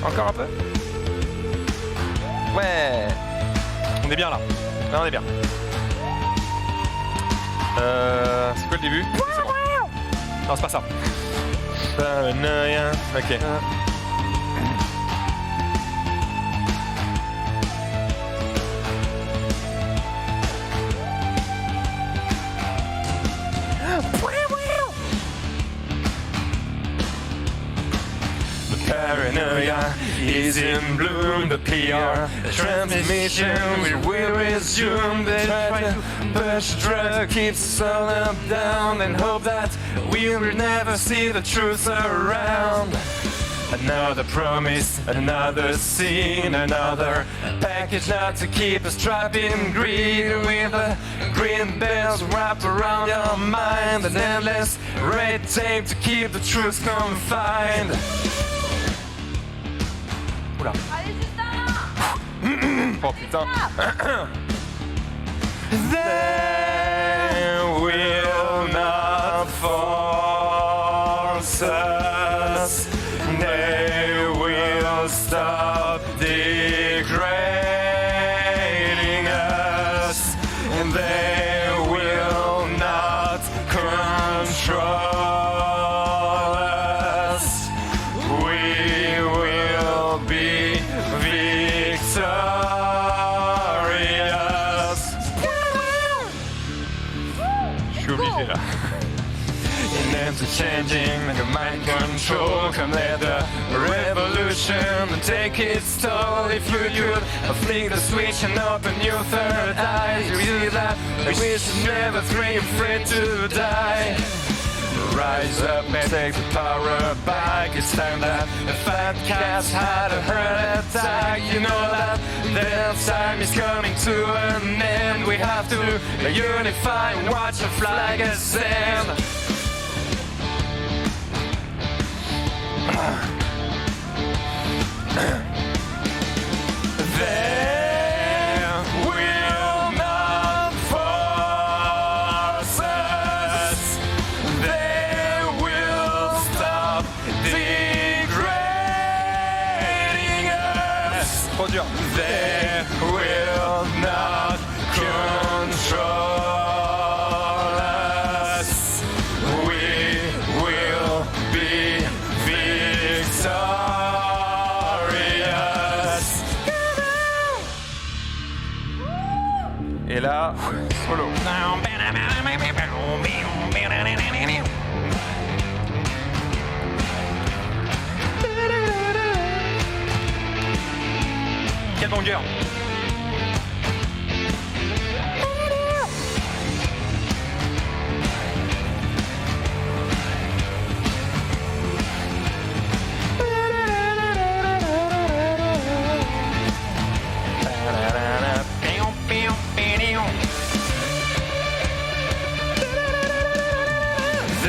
Encore un peu. Ouais. on est bien là. Là on est bien. C'est quoi le début? C'est bon. Non, c'est pas ça. Paranoia. Ok. Paranoia is in bloom, the PR transmission will resume. They try to push drug, keeps us all up, down, and hope that we will never see the truth around. Another promise, another scene, another package not to keep us trapped in greed. With the green bells wrapped around your mind, an endless red tape to keep the truth confined. Oula. Allez, Justin. Oh putain. They will not force us. They will stop degrading us. And they will not control us. We will be victorious. Je suis obligé là. And ends are changing like a mind control. Come let the revolution take its toll. If you could flick the switch and open your third eye, you see that we should never dream afraid to die. Rise up and take the power back. It's time that the fat cats had a heart attack. You know that their time is coming to an end. We have to unify and watch the flag ascend. They will not force us. They will stop degrading us. Trop dur. They will not control us. We will be victorious. Et là, solo. Quelle longueur.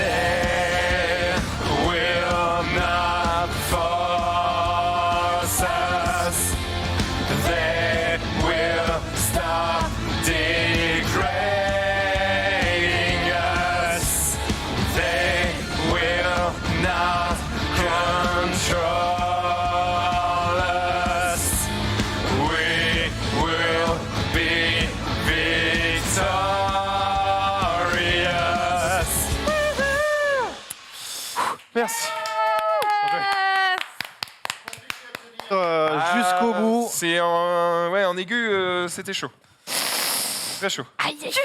They will not force us. They will stop degrading us. They will not control us. We will be victorious. Merci. Jusqu'au bout. C'est en, ouais, en aigu, c'était chaud. Très chaud. Aïe, Justin.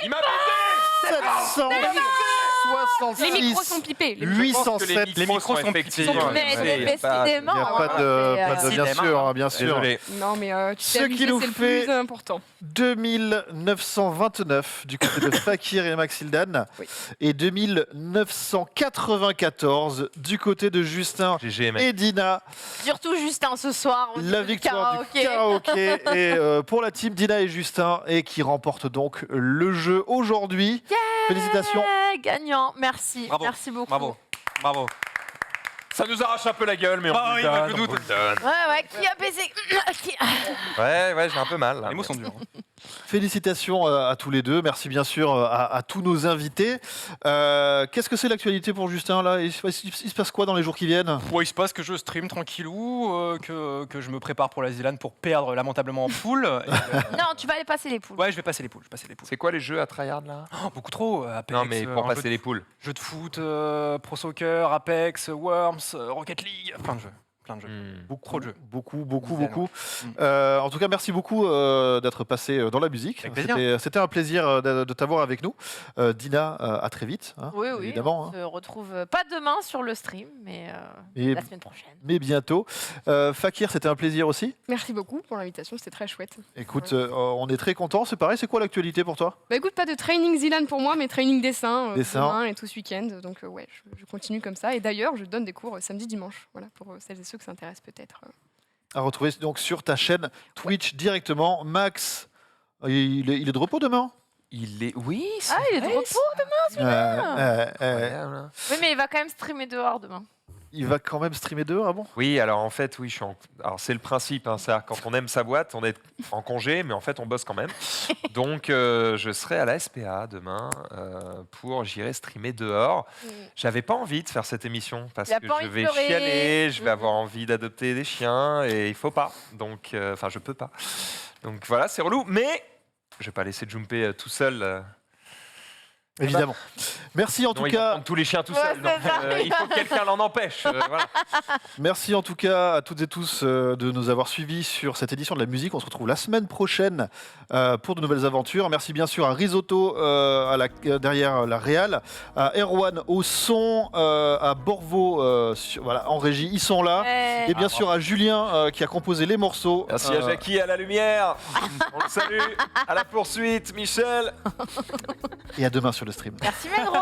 Il m'a baisé. 766. Les micros sont pipés. Les micros- 807. Les micros sont effectivement. Mais décidément. Il n'y a pas de, bien sûr, hein, bien sûr. Désolé. Non, mais tu Ce sais, qui nous c'est le fait- plus important. 2929 du côté de Fakir et Maxildan Oui. et 2994 du côté de Justin GG, mec. et Dina. Surtout Justin ce soir. on La dit victoire karaoké. du karaoké et pour la team Dina et Justin et qui remporte donc le jeu aujourd'hui. Félicitations. Gagnant, merci. Bravo. Merci beaucoup. Bravo. Bravo. Ça nous arrache un peu la gueule, mais on Ah vous oui, le bah, donne, je on doute. vous le donne. Ouais, qui a baisé Ouais, j'ai un peu mal. Là. Les mots sont durs. Félicitations à tous les deux. Merci bien sûr à tous nos invités. Qu'est-ce que c'est l'actualité pour Justin là il se passe quoi dans les jours qui viennent? Il se passe que je stream tranquillou, que je me prépare pour la Zélande pour perdre lamentablement en poule. Non, tu vas aller passer les poules. Ouais, je vais passer les poules. C'est quoi les jeux à tryhard là? Oh, beaucoup trop. Apex, Non, mais pour un passer jeu les poules. Jeux de foot, Pro Soccer, Apex, Worms, Rocket League, plein de jeux. Trop de jeux. Beaucoup. Mm. En tout cas, merci beaucoup d'être passé dans la musique. Avec plaisir. C'était un plaisir de t'avoir avec nous. Dina, à très vite, hein, Oui, évidemment. on hein. se retrouve pas demain sur le stream, mais Et- la semaine prochaine. Mais bientôt. Fakir, c'était un plaisir aussi. Merci beaucoup pour l'invitation, c'était très chouette. Écoute, on est très contents. C'est pareil, c'est quoi l'actualité pour toi? Bah écoute, pas de training Zilan pour moi, mais training dessin, Dessin. demain et tout ce week-end. Donc ouais, je continue comme ça. Et d'ailleurs, je donne des cours samedi, dimanche, voilà, pour celles et ceux que ça intéresse peut-être. À retrouver donc sur ta chaîne Twitch directement. Max, il est de repos demain? Il est. Oui, c'est Ah, il est de vrai, repos demain. incroyable, hein. Oui, mais il va quand même streamer dehors demain. Il va quand même streamer dehors, ah bon? Oui, alors en fait, oui, alors c'est le principe, hein, c'est-à-dire quand on aime sa boîte, on est en congé, mais en fait on bosse quand même. Donc je serai à la SPA demain j'irai streamer dehors. J'avais pas envie de faire cette émission parce Il a que pas je envie de vais pleurer. chialer, je vais avoir envie d'adopter des chiens et il faut pas. Donc, enfin, je peux pas. Donc voilà, c'est relou, mais je vais pas laisser Jumpé tout seul. Évidemment. Merci en Non, tout il va cas. prendre tous les chiens tout Ouais, seul. Donc, c'est ça. il faut que quelqu'un l'en empêche. Voilà. Merci en tout cas à toutes et tous de nous avoir suivis sur cette édition de la musique. On se retrouve la semaine prochaine pour de nouvelles aventures. Merci bien sûr à Risotto derrière la réal, à Erwan au son, à Borvo voilà, en régie, ils sont là. Ouais. Et bien sûr à Julien qui a composé les morceaux. Merci à Jackie à la lumière. On le salue. À la poursuite, Michel. Et à demain sur le stream. Merci, Megro.